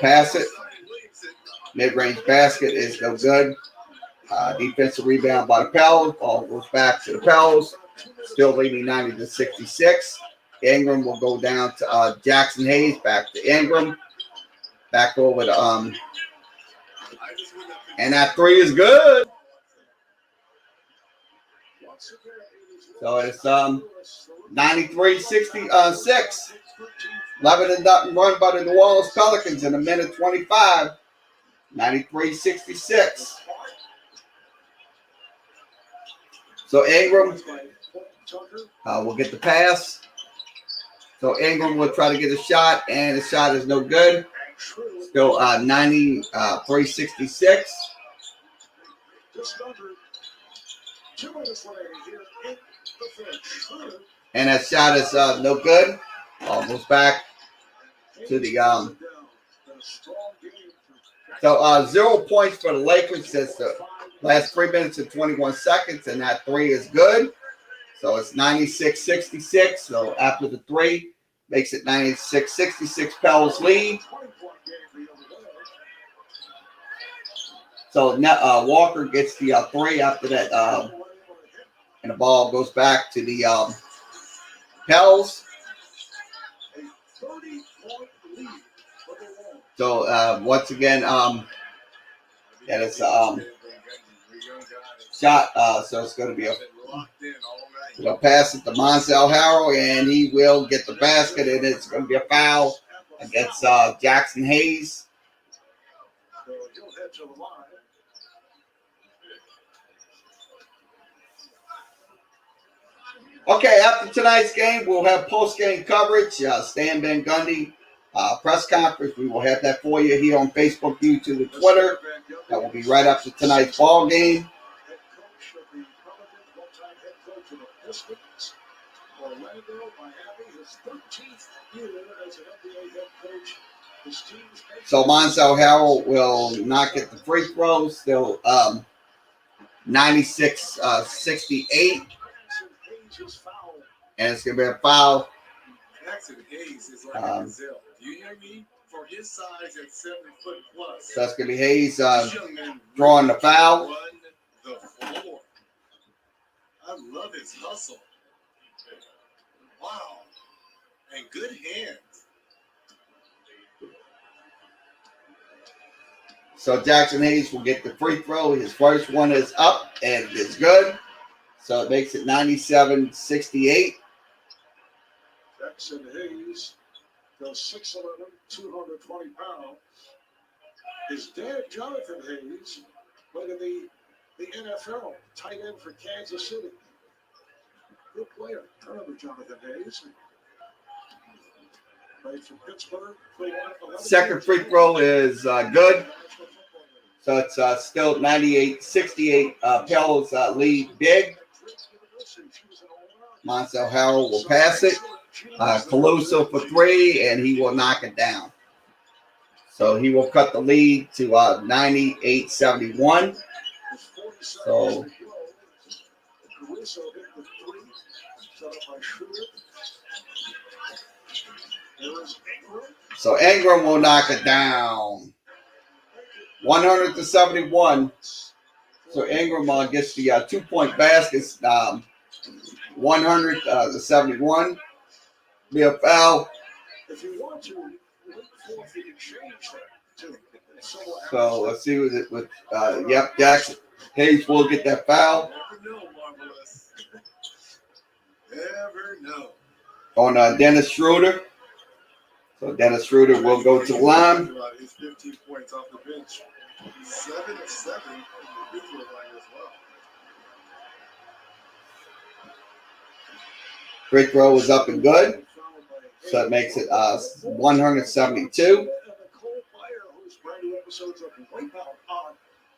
pass it. Mid-range basket is no good. Defensive rebound by the Pels. Ball goes back to the Pels. Still leading 90-66. Ingram will go down to Jackson Hayes. Back to Ingram. Back over to and that three is good. So it's 93-66. 11-0 run by the New Orleans Pelicans in a minute 25. 93-66. So Ingram will get the pass. So Ingram will try to get a shot, and the shot is no good. Still 93-66. And that shot is no good. Almost back to the So 0 points for the Lakers since the last 3 minutes and 21 seconds, and that three is good. So it's 96-66. So after the three, makes it 96-66 Pels lead. So Walker gets the three after that, and the ball goes back to the Pels. So once again, that is shot. So it's going to be a pass it to Monzel Harrell, and he will get the basket, and it's going to be a foul against Jackson Hayes. Okay, after tonight's game, we'll have post-game coverage. Stan Van Gundy press conference. We will have that for you here on Facebook, YouTube, and Twitter. That will be right after tonight's ball game. So Monzel Harrell will not get the free throws. Still 96-68. And it's going to be a foul. Jackson Hayes is like a gazelle. Do you hear me? For his size at 7 foot plus. So that's going to be Hayes drawing the foul. Run the floor. I love his hustle. Wow. And good hands. So Jackson Hayes will get the free throw. His first one is up, and it's good. So it makes it 97-68. Jackson Hayes goes 6'11", 220 pounds. His dad, Jonathan Hayes, played in the NFL, tight end for Kansas City. Good player. Remember Jonathan Hayes. Played for Pittsburgh. Second free throw is good. So it's still 98-68. Pels lead big. Monzel Harrell will pass it. Caluso for three, and he will knock it down. So he will cut the lead to 98-71. So Ingram will knock it down. 100-71. So Ingram gets the 2-point baskets. 100-71. Be a foul. If you want to, you can change that. So let's see with yep, Jackson Hayes will get that foul. Never know, Marvelous. Never know. On Dennis Schroeder. So Dennis Schroeder will go to the line. His 15 points off the bench. 7 of 7 from the free throw line as well. Free throw is up and good. So it makes it 172.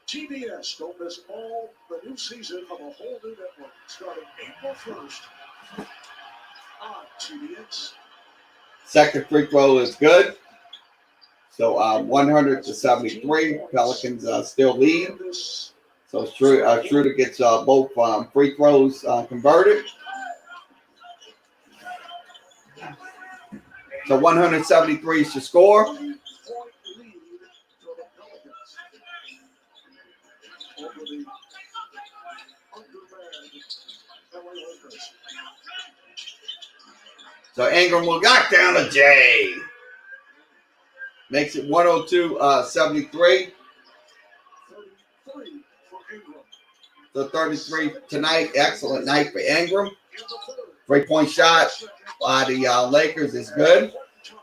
TBS, don't miss all the new season of a whole new network starting April 1st on TBS. Second free throw is good. So 100-73. Pelicans still lead. So Schroeder gets both free throws converted. So 173 is the score. 3-point lead for the Pelicans over the undermanned LA Lakers. So Ingram will knock down a J. Makes it 102-73. 33 for Ingram. So 33 tonight. Excellent night for Ingram. In the third. 3-point shot by the Lakers is good.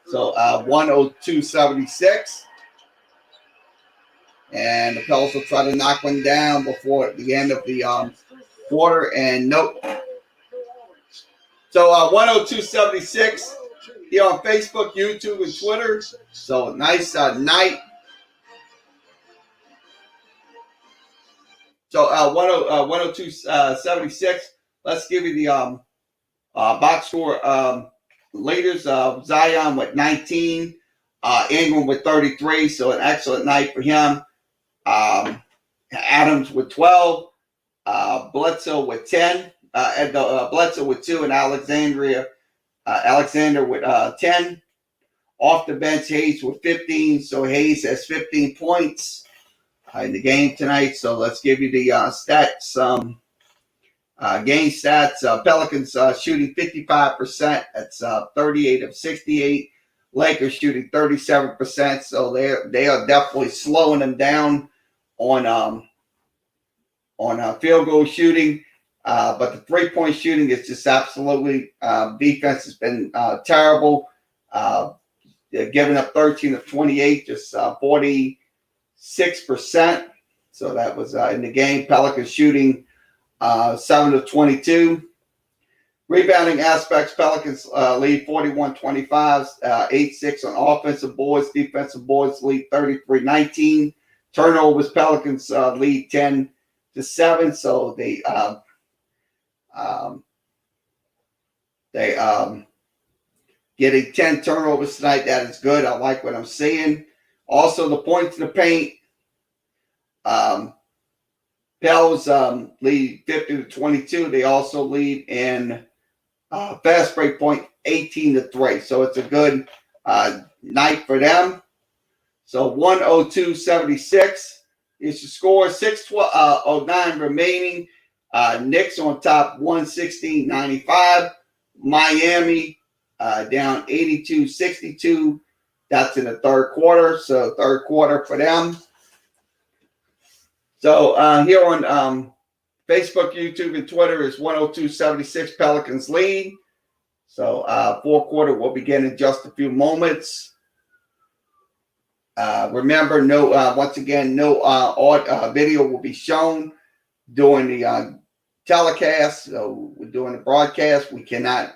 So 102-76. And the Pelicans will try to knock one down before the end of the quarter. And nope. So 102-76 here on Facebook, YouTube, and Twitter. So nice night. So 102-76. Let's give you the box score leaders. Zion with 19. Ingram with 33. So an excellent night for him. Adams with 12. Bledsoe with 10. And Bledsoe with 2. And Alexander with 10. Off the bench, Hayes with 15. So Hayes has 15 points in the game tonight. So let's give you the stats. Game stats. Pelicans shooting 55%. That's 38 of 68. Lakers shooting 37%. So they are definitely slowing them down on field goal shooting. But the 3-point shooting is just absolutely defense has been terrible. They're giving up 13 of 28, just 46%. So that was in the game. Pelicans shooting 7 of 22. Rebounding aspects, Pelicans lead 41-25, 8-6 on offensive boards. Defensive boards lead 33-19. Turnovers, Pelicans lead 10-7. So they getting 10 turnovers tonight. That is good. I like what I'm seeing. Also, the points in the paint. Pels lead 50-22. They also lead in fast break point 18-3. So it's a good night for them. So 102-76 is the score. 6:09 remaining. Knicks on top 116-95. Miami down 82-62. That's in the third quarter. So third quarter for them. So here on Facebook, YouTube, and Twitter is 102-76 Pelicans lead. So fourth quarter will begin in just a few moments. Remember, once again, no video will be shown during the telecast. So we're doing the broadcast. We cannot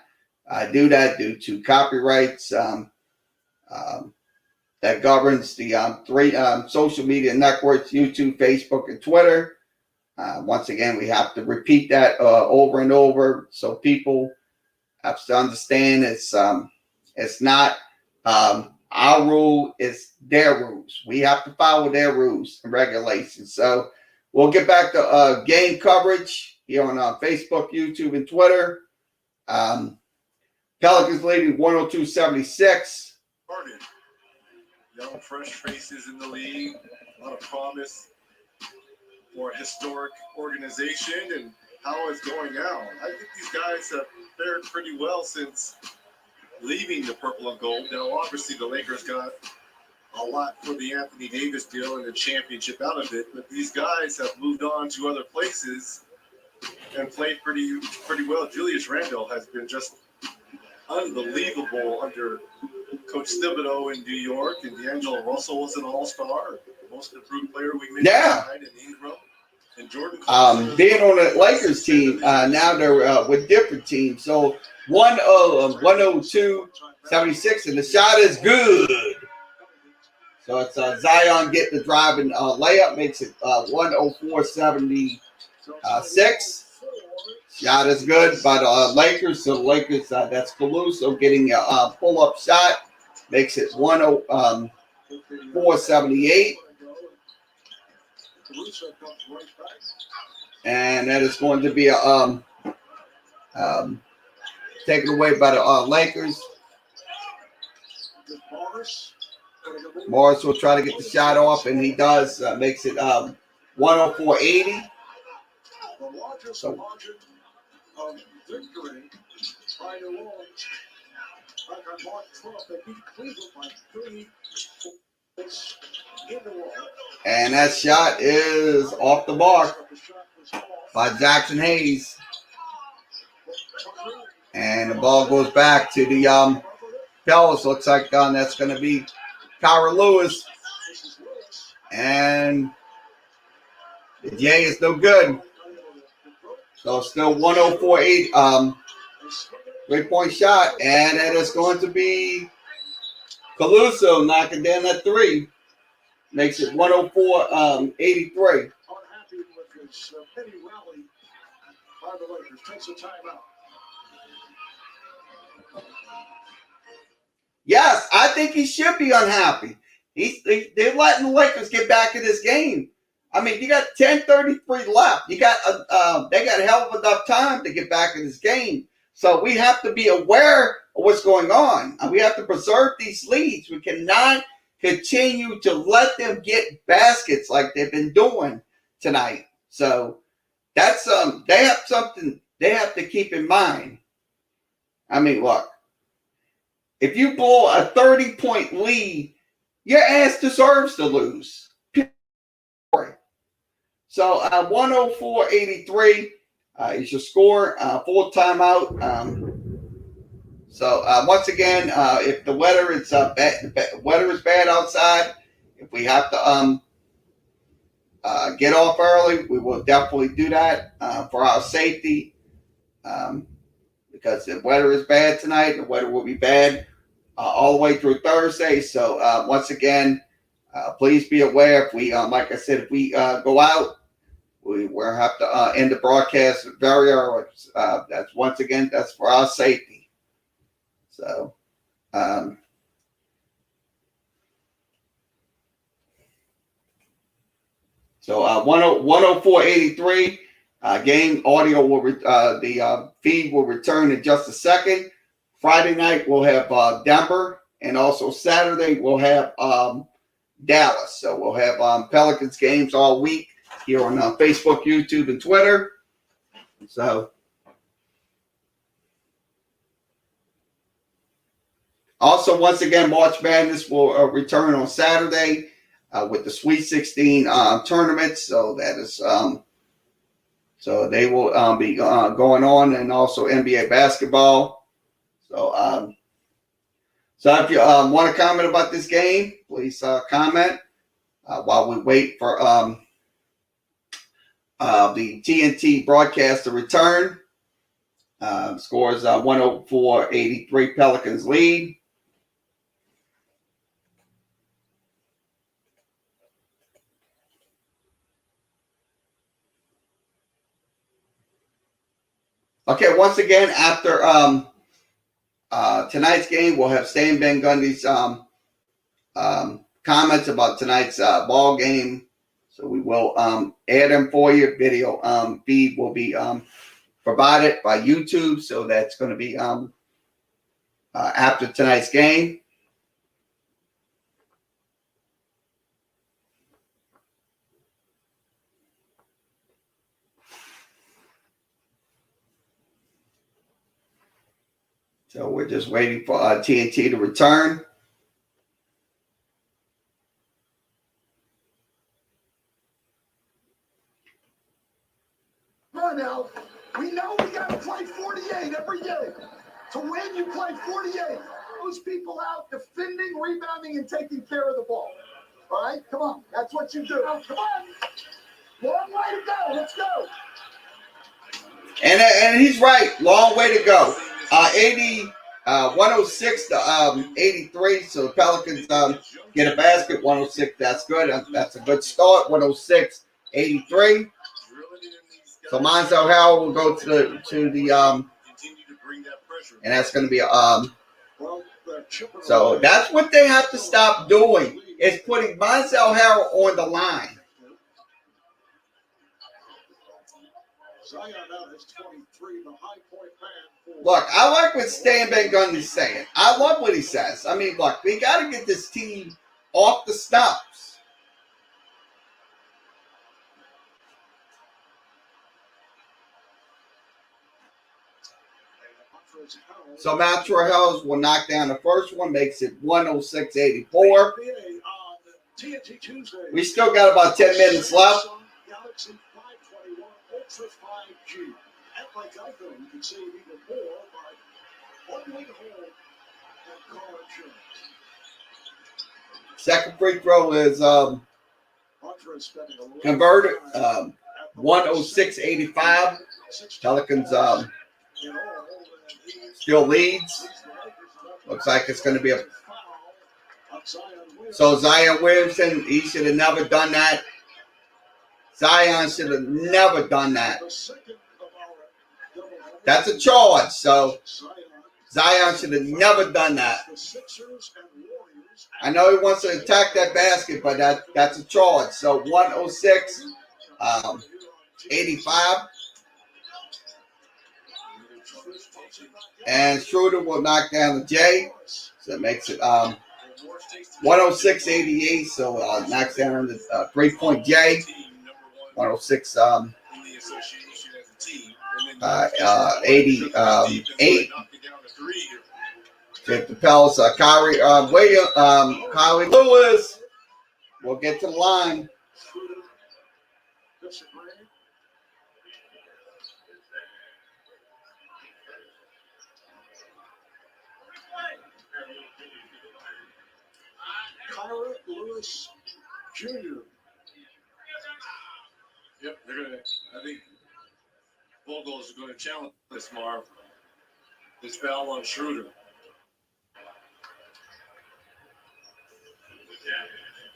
do that due to copyrights that governs the three social media networks: YouTube, Facebook, and Twitter. Once again, we have to repeat that over and over so people have to understand it's not our rule, it's their rules. We have to follow their rules and regulations. So we'll get back to game coverage here on Facebook, YouTube, and Twitter. Pelicans leading 102-76. Young, fresh faces in the league. A lot of promise for a historic organization and how it's going now. I think these guys have fared pretty well since leaving the purple and gold. Now, obviously, the Lakers got a lot for the Anthony Davis deal and the championship out of it, but these guys have moved on to other places and played pretty well. Julius Randle has been just unbelievable under Coach Thibodeau in New York, and D'Angelo Russell was an all-star, most improved player we made tonight, and Ingram and Jordan. Being on the Lakers team, now they're with different teams. So 102-76, and the shot is good. So it's Zion getting the driving layup, makes it 104-76. Shot is good by the Lakers. So the Lakers, that's Caruso getting a pull-up shot, makes it 104-78. And that is going to be taken away by the Lakers. Morris will try to get the shot off, and he does. Makes it 104-80. The largest margin of victory by New Orleans. Back on March 12th, they beat Cleveland by 3 points in New Orleans. And that shot is off the mark by Jackson Hayes. And the ball goes back to the Pelicans. Looks like that's going to be Kyra Lewis. And the J is no good. So still 104-8. 3-point shot. And it is going to be Caruso knocking down that three. Makes it 104-83. Unhappy with his penny rally by the Lakers. Takes a timeout. Yes, I think he should be unhappy. They're letting the Lakers get back in this game. I mean, you got 10:33 left. You got they got a hell of enough time to get back in this game. So we have to be aware of what's going on, and we have to preserve these leads. We cannot continue to let them get baskets like they've been doing tonight. So that's they have something they have to keep in mind. I mean, look. If you blow a 30-point lead, your ass deserves to lose. So 104-83 is your score. Full timeout. So once again, if the weather is weather is bad outside, if we have to get off early, we will definitely do that for our safety. Because the weather is bad tonight. The weather will be bad all the way through Thursday. So once again, please be aware. If we, like I said, if we go out, we'll have to end the broadcast very early. That's once again, that's for our safety. So. 104-83. Game audio will the feed will return in just a second. Friday night we'll have Denver, and also Saturday we'll have Dallas. So we'll have Pelicans games all week here on Facebook, YouTube, and Twitter. So also once again, March Madness will return on Saturday with the Sweet 16 tournament. So that is. So they will be going on, and also NBA basketball. So, so if you want to comment about this game, please comment while we wait for the TNT broadcast to return. Scores 104-83 Pelicans lead. Okay, once again, after tonight's game, we'll have Stan Van Gundy's comments about tonight's ball game. So we will add them for you. Video feed will be provided by YouTube. So that's going to be after tonight's game. So we're just waiting for TNT to return. Right now, we know we got to play 48 every game. To win, you play 48. Those people out defending, rebounding, and taking care of the ball. All right? Come on. That's what you do. Come on. Long way to go. Let's go. And he's right. Long way to go. 106 to 83. So the Pelicans get a basket. 106. That's good. That's a good start. 106-83. So Monzo Howell will go to the and that's going to be so that's what they have to stop doing, is putting Monzo Howell on the line. Zion now has 23, the high point man. Look, I like what Stan Van Gundy's saying. I love what he says. I mean, look, we got to get this team off the stumps. So Montreal Hells will knock down the first one, makes it 106-84. We still got about 10 minutes left. Galaxy 521 Ultra 5G. And like Geico, you can save even more by bundling home and car insurance. Second free throw is converted, 106-85. Pelicans still leads. Looks like it's going to be a... So Zion Williamson, he should have never done that. Zion should have never done that. That's a charge. So Zion should have never done that. I know he wants to attack that basket, but that's a charge. So 106-85. And Schroeder will knock down the J. So it makes it 106-88. So knocks down the 3-point J. 106 88. If the Pels, Kyrie Lewis will get to the line. Kyrie Lewis Jr. Yep, they're gonna. I think Vogel is going to challenge this, Marv. This foul on Schroeder.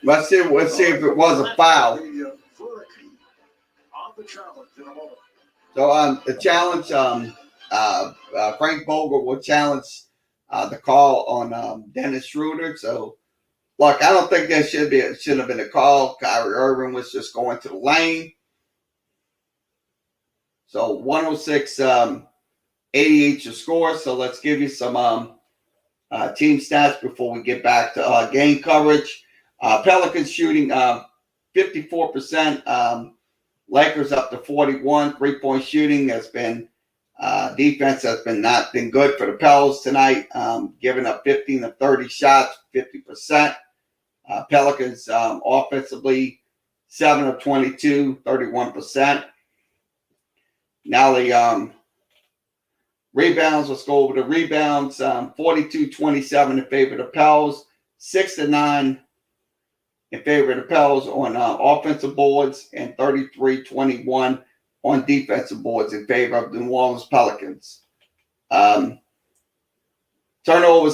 Let's see if it was a foul. So the challenge, Frank Vogel will challenge the call on Dennis Schroeder. So look, I don't think there should have been a call. Kyrie Irving was just going to the lane. So 106-88 your score. So let's give you some team stats before we get back to game coverage. Pelicans shooting 54%. Lakers up to 41. 3-point shooting has been defense has been not been good for the Pels tonight. Giving up 15 of 30 shots, 50%. Pelicans offensively 7 of 22, 31%. Now the rebounds, let's go over the rebounds. 42-27 in favor of the Pels, 6-9 in favor of the Pels on offensive boards, and 33-21 on defensive boards in favor of the New Orleans Pelicans. Turnovers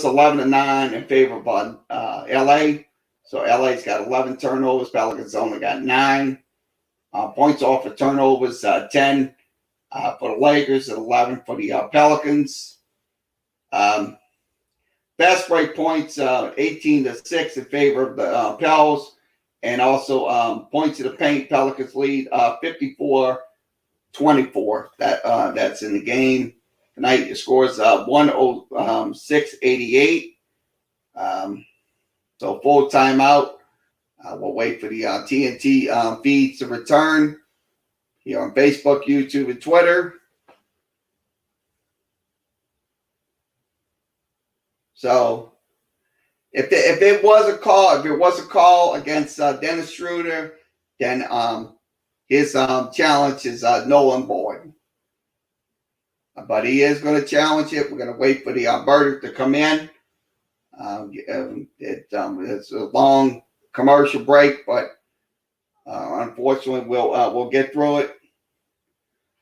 11-9 in favor of LA. So LA's got 11 turnovers. Pelicans only got 9. Points off of turnovers 10. For the Lakers and 11 for the Pelicans. Fast break points 18-6 in favor of the Pels, and also points to the paint. Pelicans lead 54-24. That's in the game tonight. Your score is 106-88. So full timeout. We'll wait for the TNT feeds to return. Here on Facebook, YouTube, and Twitter. So, if it was a call against Dennis Schroeder, then his challenge is null and void. But he is going to challenge it. We're going to wait for the verdict to come in. It's a long commercial break, but unfortunately, we'll get through it.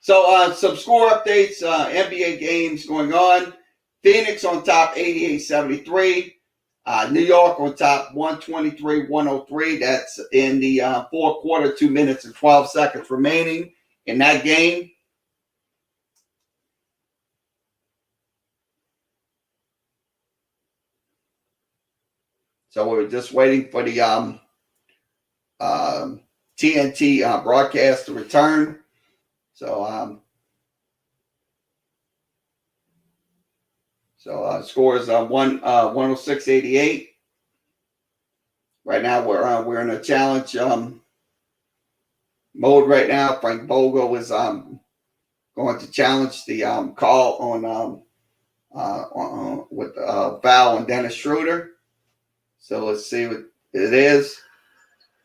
So some score updates, NBA games going on. Phoenix on top 88-73. New York on top 123-103. That's in the fourth quarter, 2 minutes and 12 seconds remaining in that game. So we're just waiting for the TNT broadcast to return. So So score is 106-88. Right now we're in a challenge mode right now. Frank Bogle is going to challenge the call on with foul on Dennis Schroeder. So let's see what it is.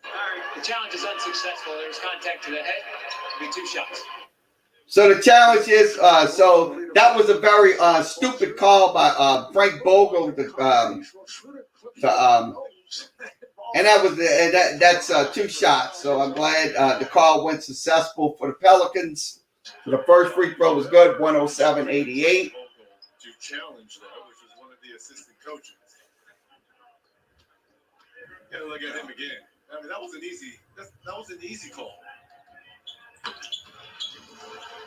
All right, the challenge is unsuccessful. There's contact to the head. It'll be 2 shots. So the challenge is so that was a very stupid call by Frank Bogle and that's 2 shots. So I'm glad the call went successful for the Pelicans. So the first free throw was good, 107-88. To challenge that, which was one of the assistant coaches. Gotta look at him again. I mean, that was an easy call.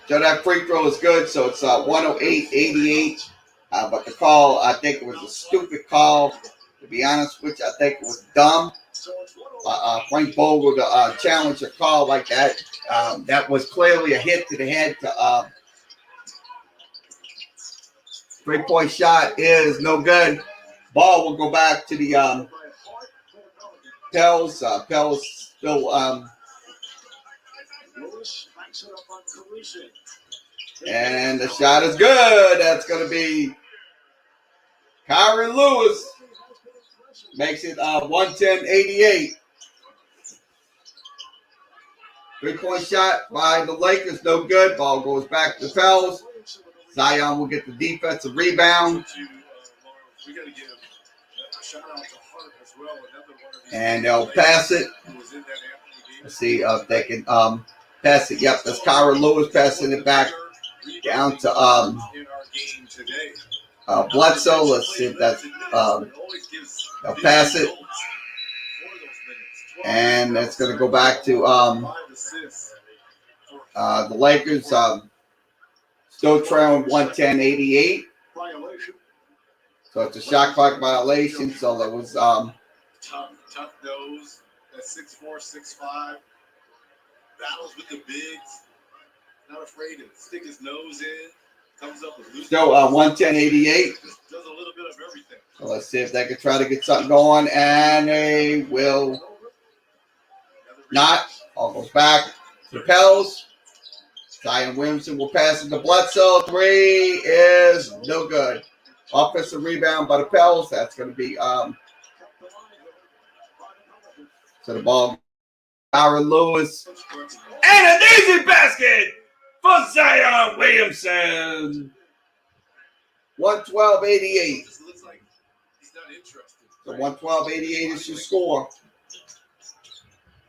So that free throw is good. So it's 108-88. But the call, I think it was a stupid call. To be honest with you, I think it was dumb. Frank Bogle to challenge a call like that. That was clearly a hit to the head. 3-point shot is no good. Ball will go back to the Pels. Pels still and the shot is good. That's going to be Kyron Lewis. Makes it 110-88. 3-point shot by the Lakers, no good. Ball goes back to the Pels. Zion will get the defensive rebound. And they'll pass it. Let's see if they can pass it. Yep, that's Kyron Lewis passing it back down to Bledsoe. Let's see if that's they'll pass it. And that's going to go back to the Lakers. Still trailing 110-88. So it's a shot clock violation. So that was tough nose. That's 6'4", 6'5". Battles with the bigs. Not afraid to stick his nose in. Comes up with loose. Still 110-88. Does a little bit of everything. So let's see if they can try to get something going, and they will not. All goes back to the Pels. Zion Williamson will pass it to Bledsoe. 3 is no good. Offensive rebound by the Pels. That's going to be so the ball. Kyron Lewis and an easy basket for Zion Williamson. 112-88. So 112-88 is your score.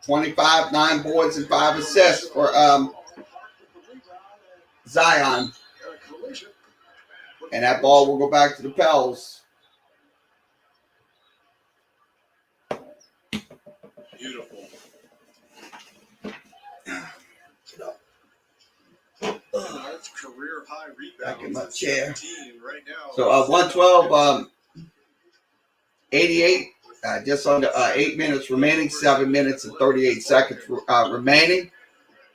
25, 9 boards, and 5 assists for Zion. And that ball will go back to the Pels. Beautiful. Career high rebound. Back in my chair. Right now. So 112-88. Just under 8 minutes remaining. 7 minutes and 38 seconds remaining.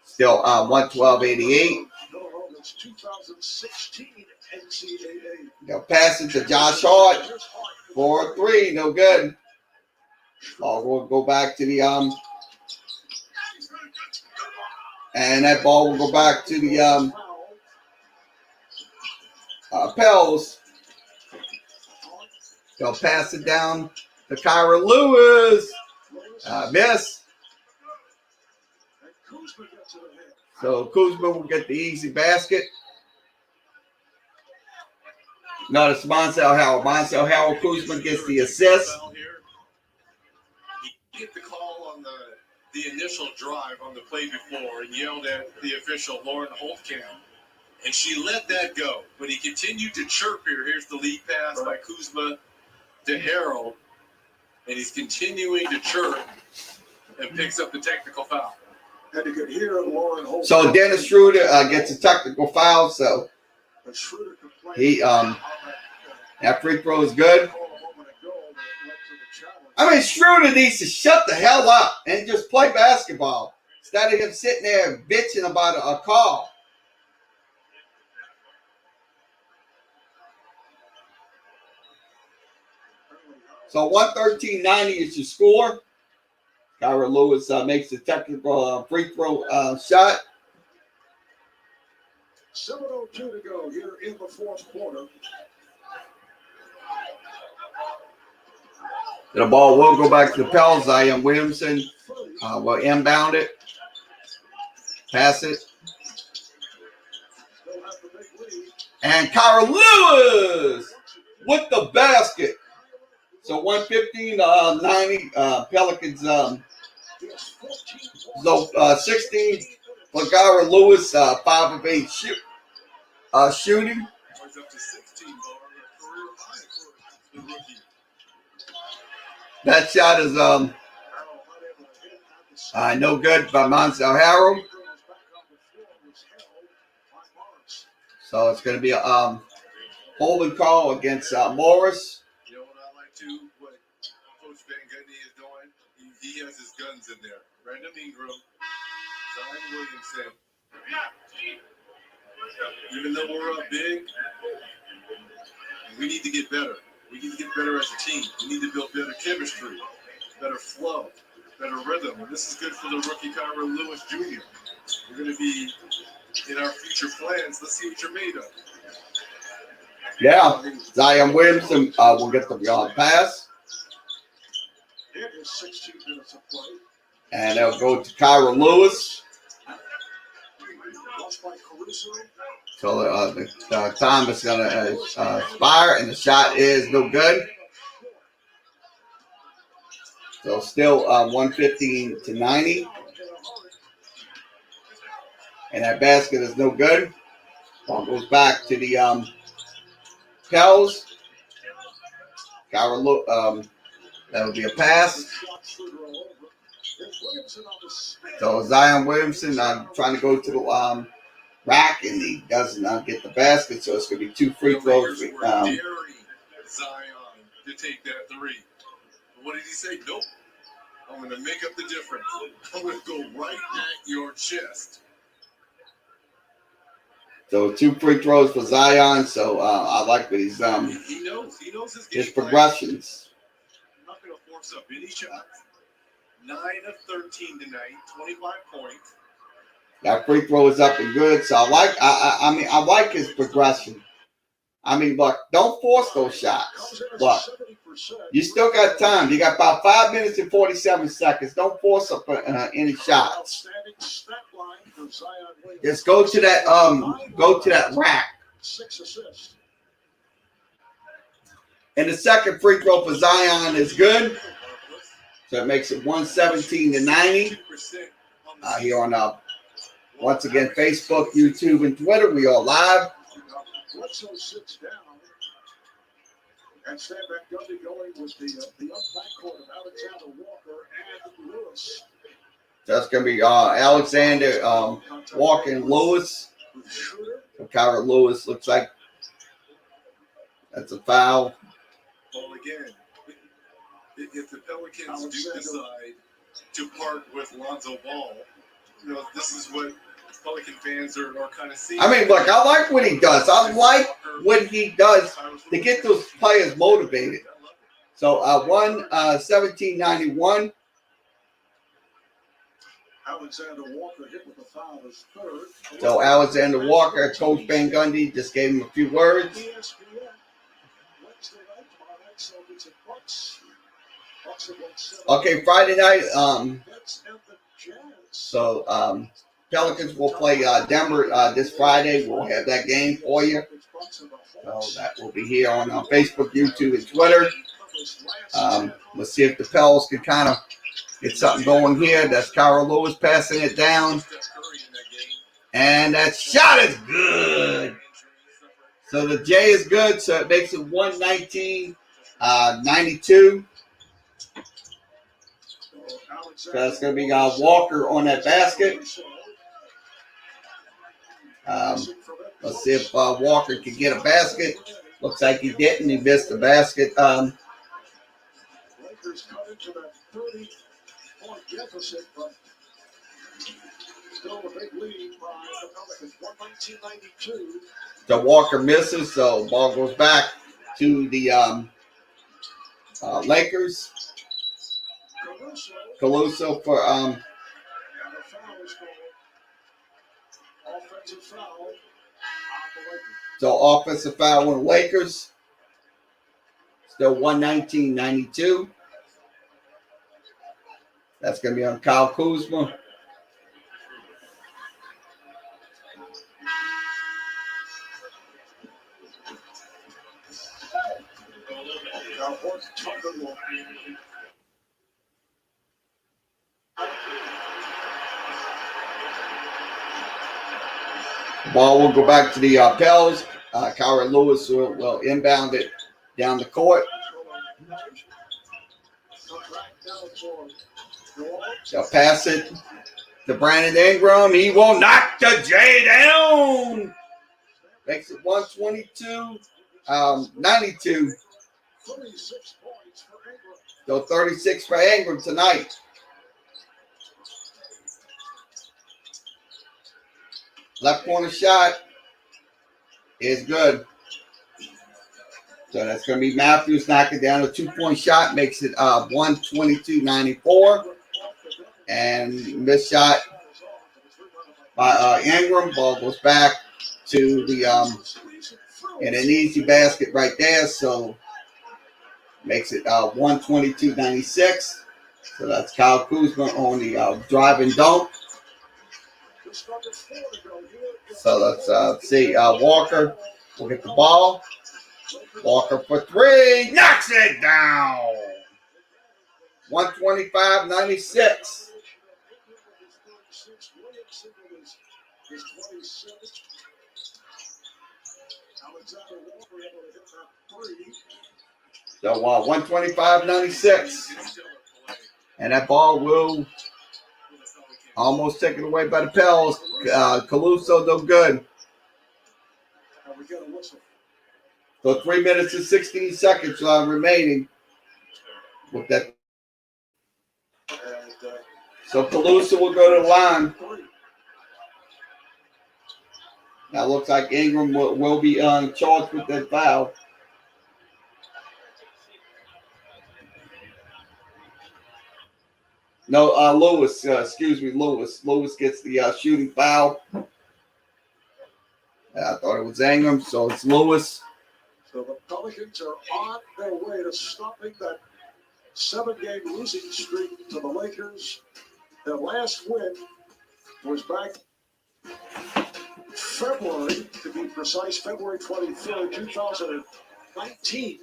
Still 112-88. They'll pass it to Josh Hart for 3. No good. Ball will go back to the and that ball will go back to the Pels. They'll pass it down to Kyron Lewis. Miss. So Kuzma will get the easy basket. No, it's Monzel Harrell. Monzel Harrell, Kuzma gets the assist. He get the call on the initial drive on the play before and yelled at the official, Lauren Holtkamp. And she let that go. But he continued to chirp here. Here's the lead pass by Kuzma to Harrell. And he's continuing to chirp and picks up the technical foul. And you could hear Lauren Holtkamp. So Dennis Schroeder gets a technical foul. So he that free throw is good. I mean, Schroeder needs to shut the hell up and just play basketball instead of him sitting there bitching about a call. So 113.90 is your score. Kyra Lewis makes the technical free throw shot. 7:02 to go here in the fourth quarter. The ball will go back to the Pels. Zion Williamson will inbound it. Pass it. And Kyra Lewis with the basket. So 115-90 Pelicans. So 16 for Kyra Lewis. 5 of 8 shooting. That shot is no good by Monzel Harrell. So it's going to be a holding call against Morris. You know what I like too? What Coach Van Gundy is doing? He has his guns in there. Brandon Ingram, Zion Williamson. Even though we're up big, we need to get better. We need to get better as a team. We need to build better chemistry, better flow, better rhythm. And this is good for the rookie Kyra Lewis Jr. We're going to be in our future plans. Let's see what you're made of. Yeah, Zion Williamson will get the pass. It is 16 minutes of play. And they'll go to Kyra Lewis. So the time is going to expire, and the shot is no good. So still 115-90. And that basket is no good. Ball goes back to the Pels. That would be a pass. So Zion Williamson trying to go to the rack, and he doesn't get the basket. So it's going to be 2 free throws. Zion to take that 3. What did he say? Nope. I'm going to make up the difference. I'm going to go right at your chest. So 2 free throws for Zion. So I like what he's He knows his game progressions. I'm not going to force up any shots. 9 of 13 tonight, 25 points. That free throw is up and good. So I like his progression. I mean, look, don't force those shots. Look, you still got time. You got about 5 minutes and 47 seconds. Don't force up any shots. Just go to that rack. 6 assists. And the second free throw for Zion is good. So it makes it 117-90. Here on once again, Facebook, YouTube, and Twitter. We are live. Bledsoe sits down. And Stan Van Gundy going with the young backcourt of Alexander Walker and Lewis. That's going to be Alexander Walker and Lewis. So Kyra Lewis looks like that's a foul. Well, again, if the Pelicans do decide to part with Lonzo Ball, you know, this is what Pelican fans are kind of seeing. I mean, look, I like what he does. I like what he does to get those players motivated. So 117-91. Alexander Walker hit with a foul his third. So Alexander Walker, Coach Van Gundy just gave him a few words. Okay, Friday night. So Pelicans will play Denver this Friday. We'll have that game for you. So that will be here on Facebook, YouTube, and Twitter. Let's see if the Pels can kind of get something going here. That's Kyra Lewis passing it down. And that shot is good. So the J is good, so it makes it 119-92. So that's going to be Walker on that basket. Let's see if Walker can get a basket. Looks like he didn't. He missed the basket. Lakers cut into that 30-point deficit, but still the big lead by the Pelicans, 119-92. So Walker misses, so ball goes back to the Lakers. Caruso for And the foul is called. Offensive foul on the Lakers. so offensive foul on the Lakers. Still 119-92. That's going to be on Kyle Kuzma. Now, Horton Tucker will Ball will go back to the Pels. Kyra Lewis will inbound it down the court. They'll pass it to Brandon Ingram. He will knock the J down. Makes it 122, 92. 36 points for Ingram. So 36 for Ingram tonight. Left corner shot is good. So that's going to be Matthews knocking down a 2-point shot. Makes it 122-94. And missed shot by Ingram. Ball goes back to the and an easy basket right there. So makes it 122-96. So that's Kyle Kuzma on the drive and dunk. So let's see. Walker will get the ball. Walker for three. Knocks it down. 125-96. So 125-96. And that ball will almost taken away by the Pels. Caruso, no good. So 3 minutes and 16 seconds remaining with that. So Caruso will go to the line. Now it looks like Ingram will be charged with that foul. No, Lewis. Excuse me, Lewis. Lewis gets the shooting foul. I thought it was Ingram, so it's Lewis. So the Pelicans are on their way to stopping that 7-game losing streak to the Lakers. Their last win was back February, to be precise, February 23rd, 2019.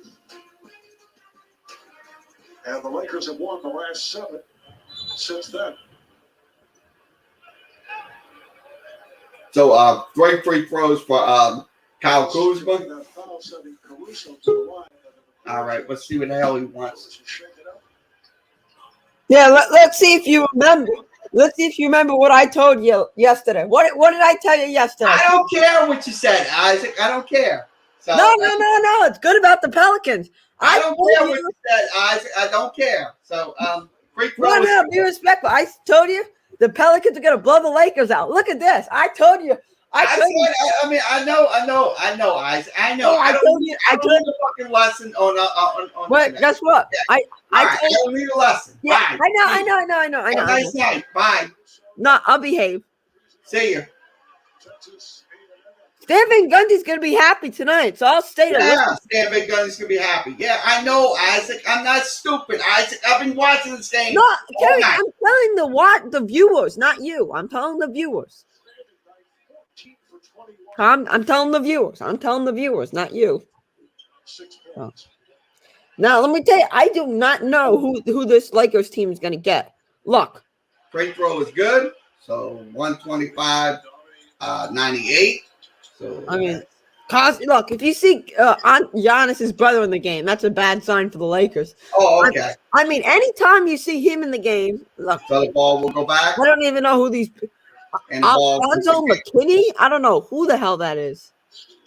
And the Lakers have won the last 7 since then. So 3 free throws for Kyle Kuzma. All right, let's see what the hell he wants. Yeah, let's see if you remember. Let's see if you remember what I told you yesterday. What did I tell you yesterday? I don't care what you said, Isaac. I don't care. So, no. It's good about the Pelicans. I don't care what you said, Isaac. I don't care. So free throws. No, be respectful. I told you the Pelicans are going to blow the Lakers out. Look at this. I told you. I know, Isaac. I know. Oh, I told you. I told you a fucking lesson on. But guess what? Yeah. I don't need a lesson. Yeah, Bye. I know. Have a nice night. Bye. No, I'll behave. See you. Stan Van Gundy's going to be happy tonight, so I'll stay there. Yeah, Stan Van Gundy's going to be happy. Yeah, I know, Isaac. I'm not stupid, Isaac. I've been watching this game. No, Terry, I'm telling the viewers, not you. I'm telling the viewers. I'm telling the viewers. I'm telling the viewers, not you. Oh. Now, let me tell you, I do not know who this Lakers team is going to get. Look. Free throw is good. So 125-98. So I mean, look, if you see Giannis's brother in the game, that's a bad sign for the Lakers. Oh, okay. I mean, anytime you see him in the game, look. So the ball will go back. I don't even know who these. Alfonso McKinney? I don't know who the hell that is.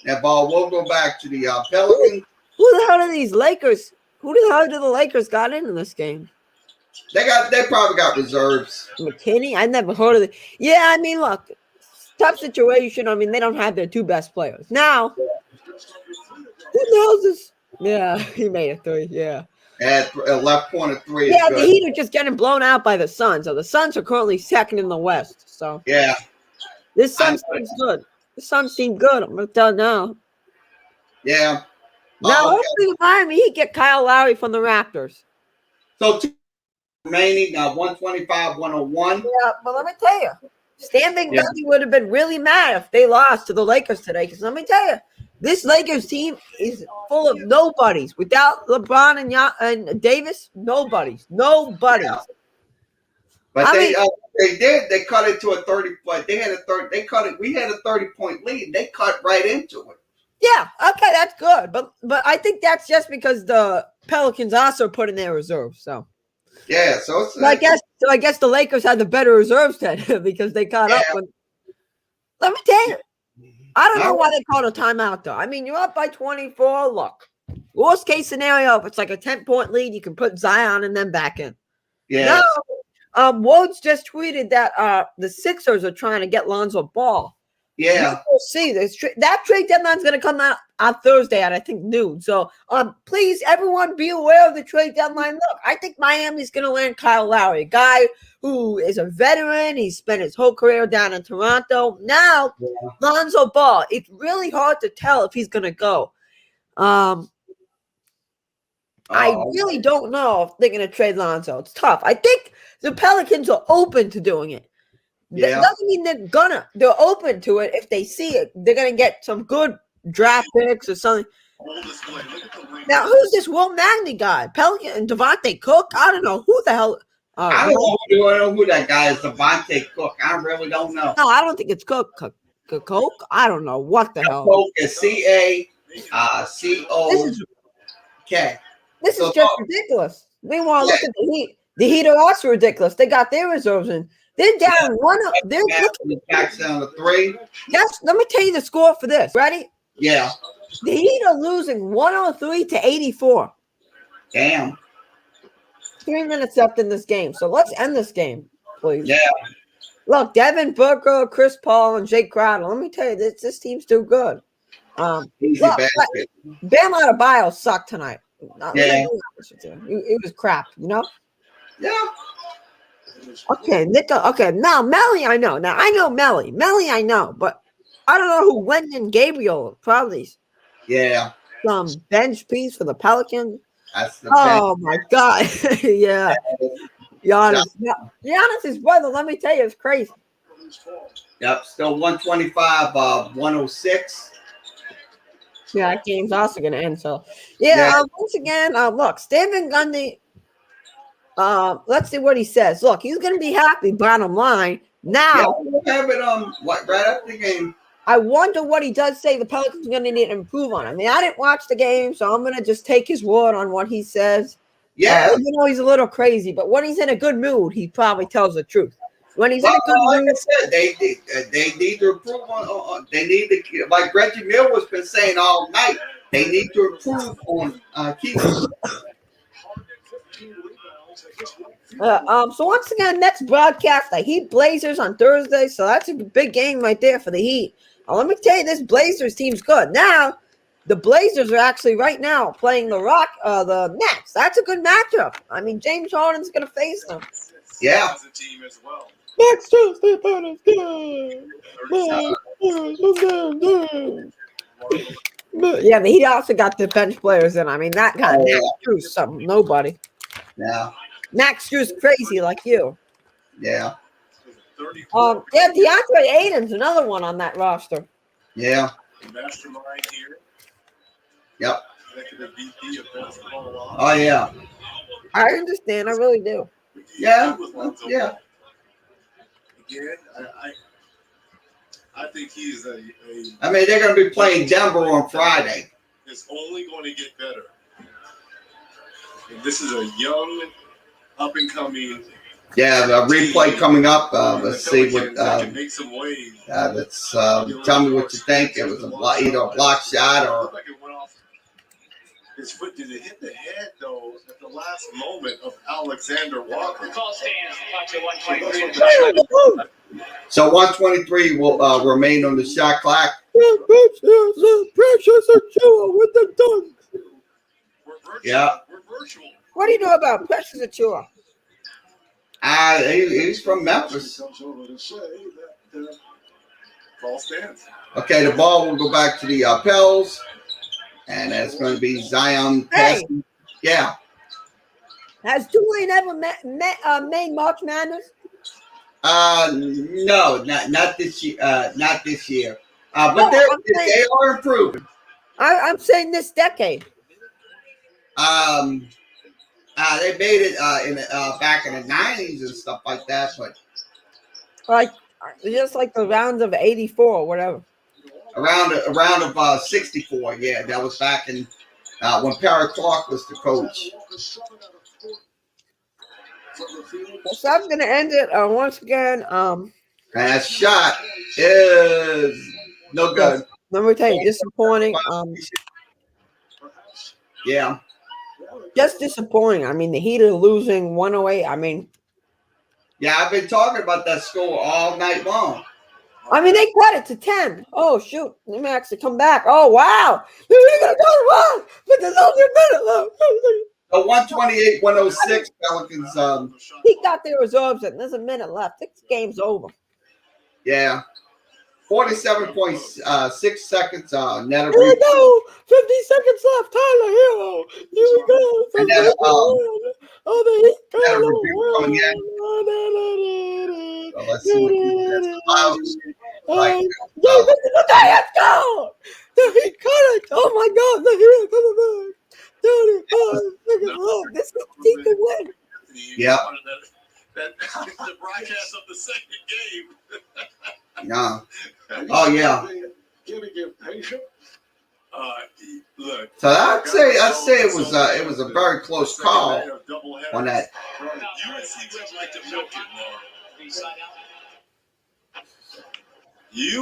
That ball will go back to the Pelicans. Who the hell are these Lakers? Who the hell do the Lakers got into this game? They probably got reserves. McKinney? I never heard of it. Yeah, I mean, look, tough situation. I mean, they don't have their 2 best players. Now, who the hell is this? Yeah, he made a 3. Yeah. At left corner 3 is Yeah, the good. Heat are just getting blown out by the Suns. So the Suns are currently second in the West. So Yeah. this Suns team's good. The Suns seem good. I'm gonna tell you now. Yeah. Now, Okay. hopefully, the Miami Heat get Kyle Lowry from the Raptors. So 2 remaining, 125, 101. Yeah, but let me tell you, Stan Van Yeah. Gundy would have been really mad if they lost to the Lakers today. Because let me tell you, this Lakers team is full of nobodies. Without LeBron and Davis, nobodies. Yeah. But I mean, they did. They cut it to a 30 point. They had a 30. They cut it. We had a 30-point lead. They cut right into it. yeah, okay, that's good. But I think that's just because the Pelicans also put in their reserves. So Yeah. So it's, I guess the Lakers had the better reserves then because they caught up. With, let me tell you, I don't know why they called a timeout though. I mean, you're up by 24. Look, worst case scenario, if it's like a 10-point lead, you can put Zion and then back in. yeah. Woj just tweeted that the Sixers are trying to get Lonzo Ball. Yeah. We'll see. That trade deadline is going to come out on Thursday at I think noon. So please, everyone, be aware of the trade deadline. Look, I think Miami's going to land Kyle Lowry, a guy who is a veteran. He spent his whole career down in Toronto. Now, Lonzo Ball. It's really hard to tell if he's going to go. I really don't know if they're going to trade Lonzo. It's tough. I think the Pelicans are open to doing it. Yeah. That doesn't mean they're open to it if they see it. They're gonna get some good draft picks or something. Now, who's this Will Magny guy? Pelican and Devontae Cook? I don't know who the hell. I don't know who that guy is. Devontae Cook. I really don't know. No, I don't think it's Cook. Cook? I don't know what the hell. Cook is CACOK. This is just ridiculous. Meanwhile, look at the Heat. The Heat are also ridiculous. They got their reserves in. They're down one. They're backs down to 3. Yes, let me tell you the score for this. Ready? Yeah. The Heat are losing 103 to 84. Damn. 3 minutes left in this game. So let's end this game, please. Yeah. Look, Devin Booker, Chris Paul, and Jake Crowder. Let me tell you, this team's too good. Easy look, basket. Bam Adebayo sucked tonight. Yeah. It was crap, you know? Yeah. Okay, now Melly, I know. Now I know Melly. Melly, I know, but I don't know who Wendy Gabriel. Probably some bench piece for the Pelicans. That's the bench. My God. Yeah. Giannis's brother, let me tell you, it's crazy. Yep, still 125, 106. Yeah, that game's also going to end. So, once again, look, Stan Van Gundy, let's see what he says. Look, he's going to be happy, bottom line. Now, we'll have it right after the game. I wonder what he does say the Pelicans are going to need to improve on. I mean, I didn't watch the game, so I'm going to just take his word on what he says. Yeah. Even though he's a little crazy, but when he's in a good mood, he probably tells the truth. When he's in a good mood, like I said, they need to improve on. They need to, like Reggie Miller has been saying all night. They need to improve on keeping. So once again, next broadcast, the Heat Blazers on Thursday. So that's a big game right there for the Heat. Let me tell you, this Blazers team's good. Now, the Blazers are actually right now playing the Nets. That's a good matchup. I mean, James Harden's going to face them. Yeah. Next Tuesday, good. Yeah, but he also got the bench players in. I mean, that guy, Max Strus, something. Nobody. Yeah. Max Strus crazy like you. Yeah. DeAndre Ayton's another one on that roster. Yeah. Mastermind here. Yep. VP of basketball. Oh yeah. I understand. I really do. Yeah. Yeah. Again, I think he's I mean, they're going to be playing Denver on Friday. It's only going to get better. And this is a young, up and coming. Yeah, the replay coming up. Let's see what. Can make some waves. Let's tell me what you think. It was either a block shot or. His foot, did it hit the head, though, at the last moment of Alexander Walker? The call stands. Watch it 123. So 123 will remain on the shot clock. Precious Achua with the dunk. We're virtual. Yeah. We're virtual. What do you know about Precious Achua? He's from Memphis. Comes over to say that Ball stands. Okay, the ball will go back to the Pels, and that's going to be Zion Hey. passing. Yeah. Has Tulane ever made March Madness? No, not this year. Not this year. But No, they saying, are improving. I'm saying this decade. They made it back in the '90s and stuff like that, but Like just like the rounds of '84 or whatever. around of '64, yeah, that was back in when Perry Clark was the coach. So I'm gonna end it once again. And that shot is no good. Let me tell you, disappointing. Yeah. Just disappointing. I mean, the Heat are losing 108. I mean, Yeah, I've been talking about that score all night long. I mean, they cut it to 10. Oh shoot, let me actually come back. Oh wow, they're gonna go wrong, but there's only a minute left. The 128-106 Pelicans. He got their reserves in. There's a minute left. This game's over. Yeah. 47.6 seconds. Net of Here we go. 50 seconds left. Tyler Hero. Here we go. And then, Oh, the Heat coming in. So let's see what that's about. Like, let's go. The Heat cut it. Oh my God, the Heat are coming back. 35 seconds left. This team can win. Yep. The broadcast of the second game. Yeah. Oh yeah. Getting impatient. Look. So I'd say it was a very close call on that. UNC would like to milk it more.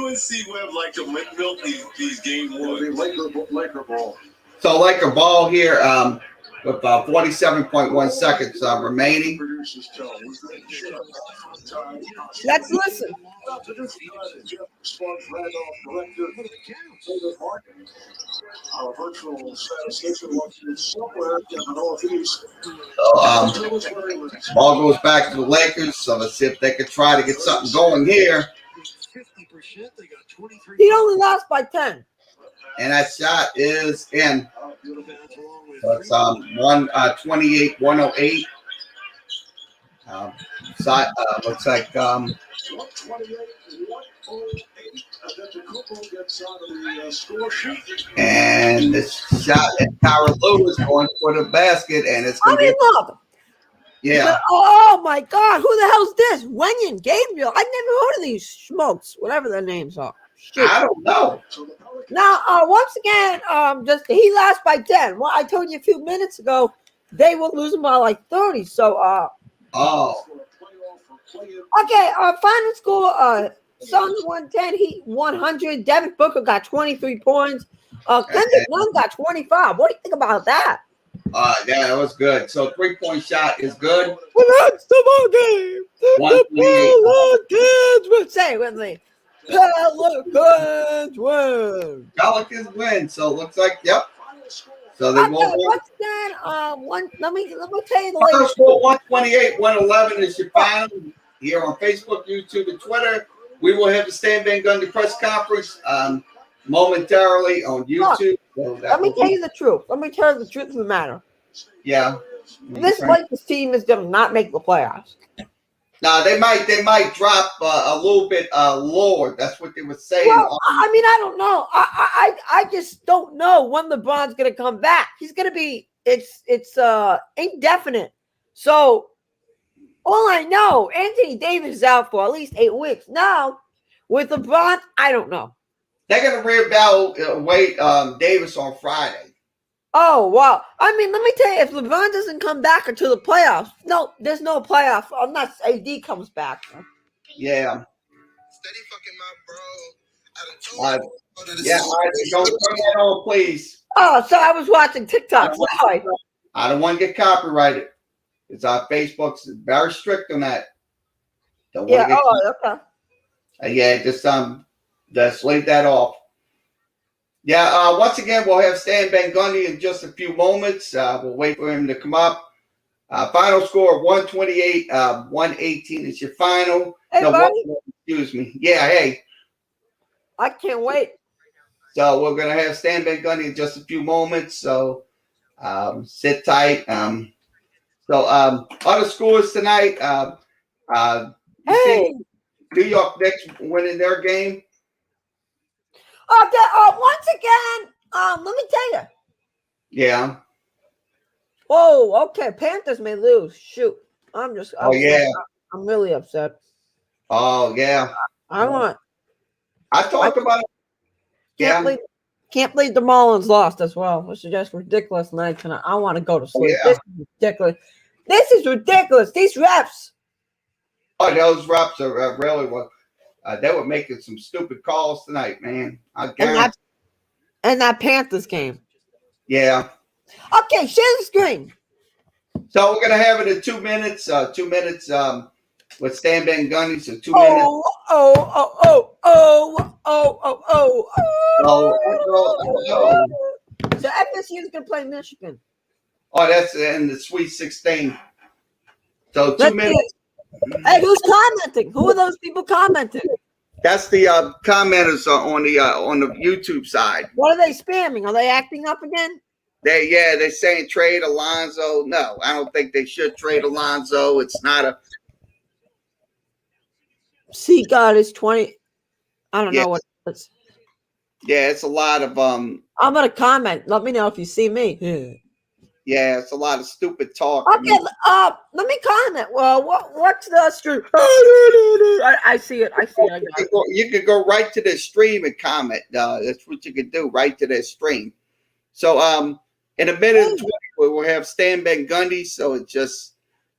UNC would like to milk these game It'll be ones. Laker ball. So Laker ball here with 47.1 seconds remaining. Let's listen. Our virtual statistician watching somewhere in the Northeast. So, ball goes back to the Lakers. So let's see if they could try to get something going here. He only lost by 10. And that shot is in. So it's 128-108. Looks like 128-108. and the shot at Tyra Lewis going for the basket, and it's going to be look. yeah. Oh my God, who the hell's this? Wenyan Gabriel. I've never heard of these schmokes, whatever their names are. Shit. I don't know. Now, once again, just he lost by 10. Well, I told you a few minutes ago they were losing by like 30. So, okay, final score: Suns 110, Heat 100. Devin Booker got 23 points. Kendrick Nunn got 25. What do you think about that? Yeah, that was good. So 3-point shot is good. Well, that's the ball game. The Pelicans win. Say it with me. Pelicans win. Pelicans win. So it looks like yep. So they won't. Once again, let me tell you the Final score 128-111 is your final here on Facebook, YouTube, and Twitter. We will have the Stan Van Gundy press conference momentarily on YouTube. Let me tell you the truth. Let me tell you the truth of the matter. Yeah. This Lakers team is going to not make the playoffs. Now they might drop a little bit lower. That's what they were saying. Well, I mean, I don't know. I just don't know when LeBron's going to come back. He's going to be it's indefinite. So all I know, Anthony Davis is out for at least 8 weeks. Now with LeBron, I don't know. They're going to reevaluate Davis on Friday. Oh, wow. I mean, let me tell you, if LeBron doesn't come back until the playoffs, no, there's no playoff unless AD comes back. Yeah. Yeah, all right, don't turn that on, please. Oh, so I was watching TikTok. Sorry. I don't want to get copyrighted. It's on Facebook's very strict on that. Don't want to get okay. Yeah, just leave that off. Yeah, once again, we'll have Stan Van Gundy in just a few moments. We'll wait for him to come up. Final score 128, 118 is your final. Hey, No, buddy. excuse me. Yeah, hey. I can't wait. So we're gonna have Stan Van Gundy in just a few moments. So sit tight. Other scores tonight. You see Hey. New York Knicks winning their game. Okay. Once again, let me tell you. Yeah. Oh, okay. Panthers may lose. Shoot. I'm just upset. Oh yeah. I'm really upset. Oh yeah. I want. I talked about it. Yeah. Can't believe the Marlins lost as well. This is just ridiculous night tonight. I want to go to sleep. Yeah. This is ridiculous. This is ridiculous. These refs. Oh, those reps are really what they were making some stupid calls tonight, man. I guarantee. And that Panthers game. Yeah. Okay, share the screen. So we're gonna have it in 2 minutes. 2 minutes with Stan Van Gundy. So 2 minutes. So FSU is gonna play Michigan. Oh, that's in the Sweet 16. So 2 minutes. Hey, who's commenting? Who are those people commenting? That's the commenters on the YouTube side. What are they spamming? Are they acting up again? They're saying trade Alonzo. No, I don't think they should trade Alonzo. It's not a. See, God is 20. I don't know what it's. Yeah, it's a lot of I'm gonna comment. Let me know if you see me. Yeah, it's a lot of stupid talk. Okay, let me comment. Well, what's the stream? I see it. I see it. You could go right to the stream and comment. That's what you could do. Right to their stream. So in a minute and 20, we'll have Stan Van Gundy. So it just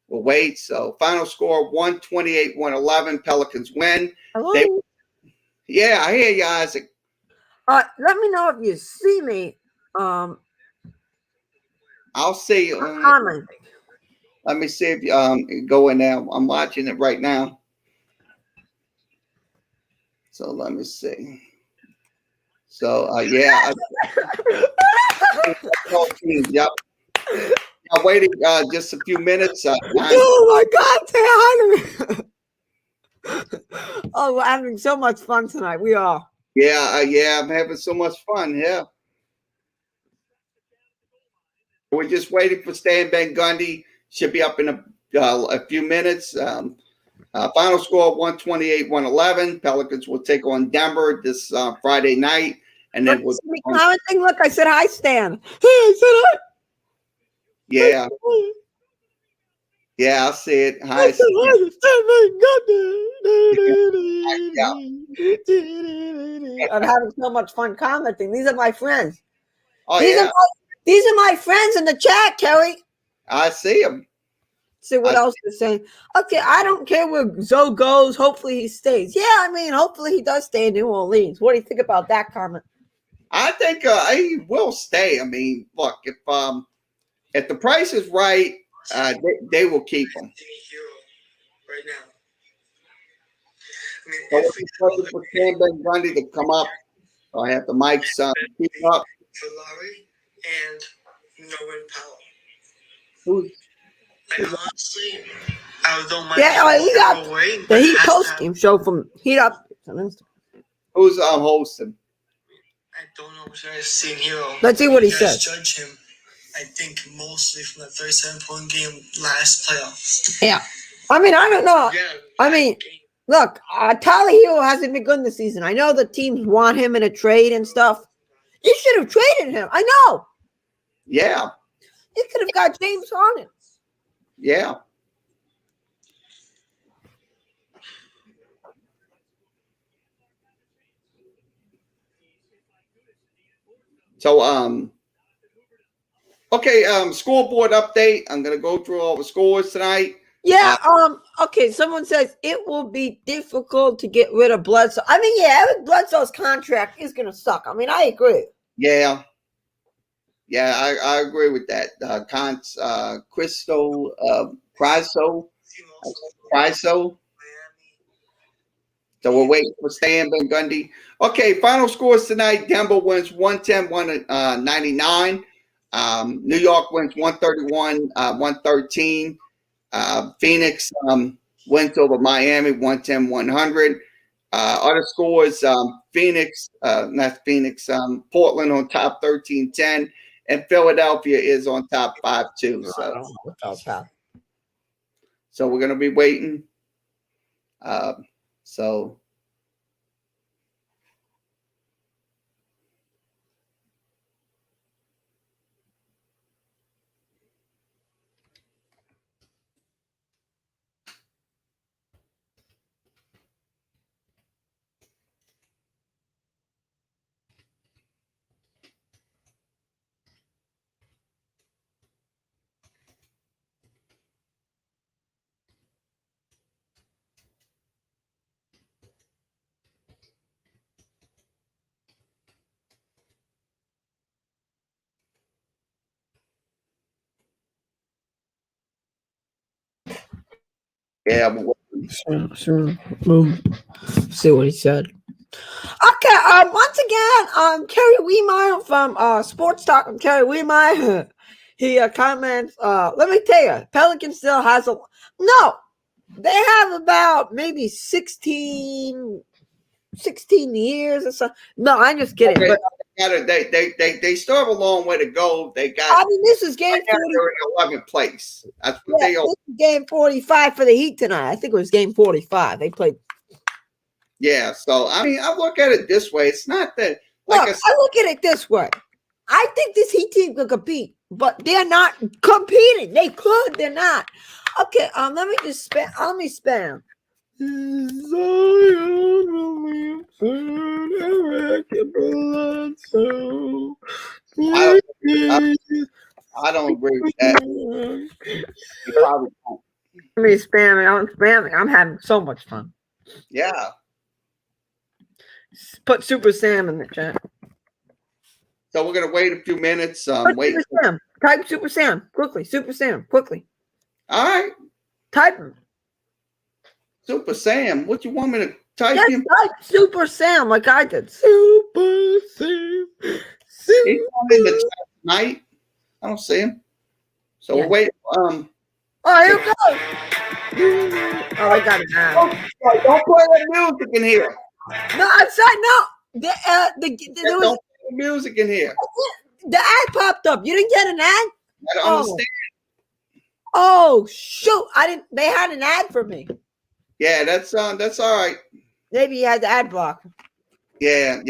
we'll wait. So final score 128-111. Pelicans win. Yeah, I hear you, Isaac. Let me know if you see me. I'll see you. Commenting. Let me see if you go in there. I'm watching it right now. So let me see. So yeah. Yep. I'm waiting just a few minutes. Oh my God! Say hi to me. Oh, we're having so much fun tonight. We are. Yeah. I'm having so much fun. Yeah. We're just waiting for Stan Van Gundy. Should be up in a few minutes. Final score 128-111. Pelicans will take on Denver this Friday night. And then we'll commenting. Look, I said hi, Stan. Hey, I said hi. Yeah. Yeah, I see it. Hi, I'm having so much fun commenting. These are my friends. Oh, these are my friends in the chat, Kelly. I see them. See what else they're saying. Okay, I don't care where Zoe goes. Hopefully he stays. Yeah, I mean, hopefully he does stay in New Orleans. What do you think about that comment? I think he will stay. I mean, look, if the price is right, they will keep him. Right now. So we're waiting for Stan Van Gundy to come up. I have the mics keep up. For Lowry and Norman Powell. Who's? Like, honestly, I don't mind. Yeah, he got the Heat post game show from Heat Up on Instagram. Who's hosting? I don't know what I've seen here. Let's see what he says. Judge him, I think, mostly from the 37-point game last playoffs. Yeah. I mean, I don't know. Yeah, I mean, look, Tyler Hero hasn't been good this season. I know the teams want him in a trade and stuff. You should have traded him. I know. Yeah. You could have got James Harden. Yeah. So okay, scoreboard update. I'm gonna go through all the scores tonight. Yeah, okay, someone says it will be difficult to get rid of Bledsoe. I mean, yeah, Bledsoe's contract is gonna suck. I mean, I agree. Yeah. Yeah, I agree with that. Criso. So we're waiting for Stan Van Gundy. Okay, final scores tonight. Denver wins 110-199. New York wins 131, 113. Phoenix wins over Miami 110, 100. Other scores, Portland on top 13-10, and Philadelphia is on top 5-2. So we're going to be waiting. So yeah, See what he said. Okay, once again, Kerry Weemeyer from Sports Talk from Kerry Weemeyer. He comments, let me tell you, Pelican still has no, they have about maybe 16 years or so. No, I'm just kidding. they, But they still have a long way to go. They got. I mean, this is game 40. They're in 11th place. That's what This is game 45 for the Heat tonight. I think it was game 45. They played. Yeah, so I mean, I look at it this way. It's not that. Look, I look at it this way. I think this Heat team could compete, but they're not competing. They could, they're not. Okay, let me just spam. Let me spam. I don't agree with that. You probably don't. Let me spam it. I'm spamming. I'm having so much fun. Yeah. Put Super Sam in the chat. So we're gonna wait a few minutes. Wait. Super Sam. Type Super Sam quickly. Super Sam quickly. All right. Type him. Super Sam. What you want me to type him? Type Super Sam like I did. Super Sam. He's in the chat tonight. I don't see him. So we'll wait. Oh, here we go. Oh, I got it now. Don't play the music in here. No, I'm sorry. No, there was don't play the music in here. The ad popped up. You didn't get an ad? I don't understand. Oh shoot! I didn't. They had an ad for me. Yeah, that's all right. Maybe you had the ad block. Yeah.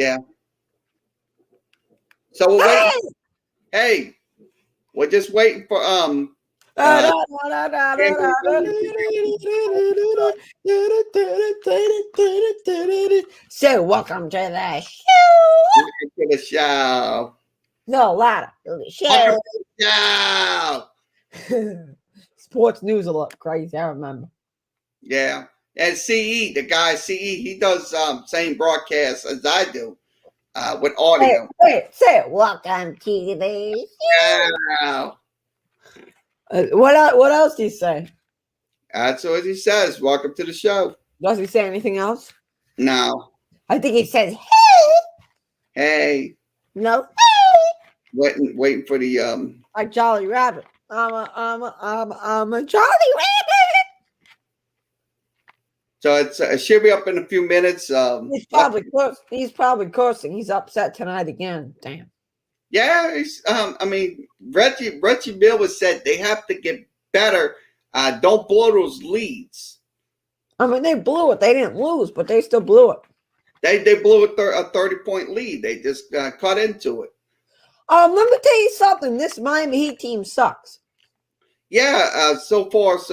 So we're waiting. Hey, we're just waiting for So welcome to the show. No, louder. Show. Sports news a lot crazy. I remember. Yeah, and CE, the guy CE, he does same broadcast as I do, with audio. Say it. Welcome to the show. What else do you say? That's what he says. Welcome to the show. Does he say anything else? No. I think he says, "Hey." Hey. No. Hey. Waiting for the like Jolly Rabbit. I'm a Jolly Rabbit. So it should be up in a few minutes. He's probably cursing. He's upset tonight again. Damn. Yeah, I mean, Reggie Miller said they have to get better. Don't blow those leads. I mean, they blew it. They didn't lose, but they still blew it. They blew a 30-point lead. They just cut into it. Let me tell you something. This Miami Heat team sucks. Yeah, so far. Right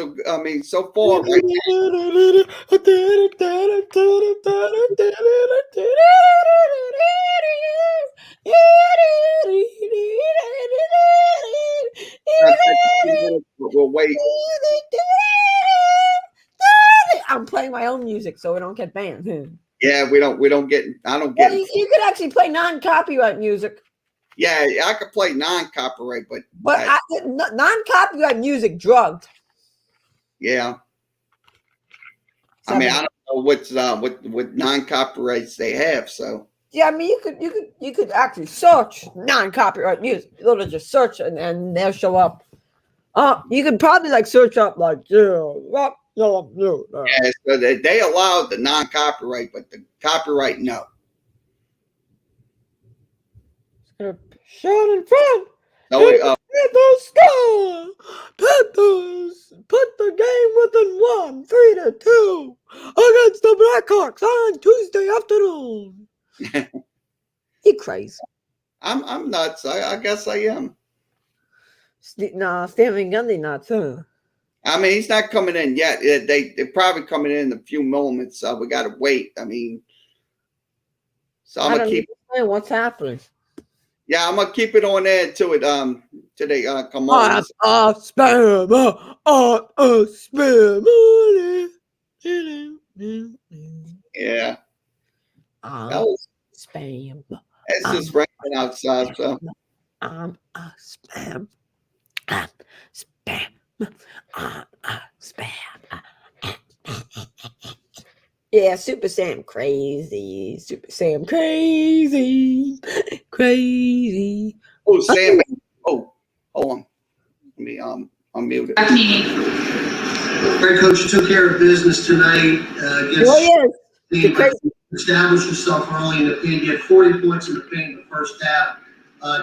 we'll wait. I'm playing my own music so we don't get banned. Yeah, we don't get. I don't get. Well, you could actually play non-copyright music. Yeah, I could play non-copyright, but non-copyright music drugged. Yeah. I mean, I don't know what non-copyrights they have. So Yeah, I mean, you could actually search non-copyright music. You literally just search and they'll show up. You could probably like search up like Yeah, so they allowed the non-copyright, but the copyright, no. Shot in front. So Hit the score. Panthers put the game within 1, 3-2 against the Blackhawks on Tuesday afternoon. You crazy? I'm nuts. I guess I am. Nah, Stanley Gundy not too. I mean, he's not coming in yet. They're probably coming in a few moments. So we got to wait. I mean, so I'm gonna keep. What's happening? Yeah, I'm gonna keep it on there until it till they come on. Spam Yeah. That was spam. It's just raining outside, so I'm a spam. Spam. Spam. Yeah, Super Sam crazy. Super Sam crazy. Crazy. oh Sam. Oh, hold on. Let me unmute it. Great coach, you took care of business tonight against established yourself early in the paint. You had 40 points in the paint in the first half.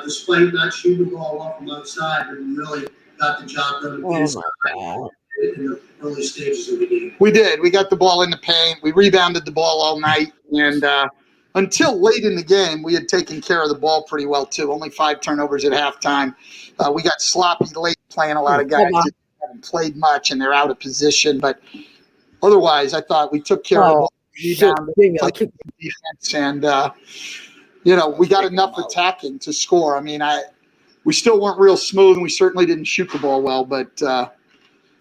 Despite not shooting the ball off from outside, but you really got the job done inside in the early stages of the game. We did. We got the ball in the paint. We rebounded the ball all night. And until late in the game, we had taken care of the ball pretty well, too. Only 5 turnovers at halftime. We got sloppy late playing a lot of guys that haven't played much, and they're out of position. But otherwise, I thought we took care of the ball. Defense, and we got enough attacking to score. I mean, we still weren't real smooth, and we certainly didn't shoot the ball well, but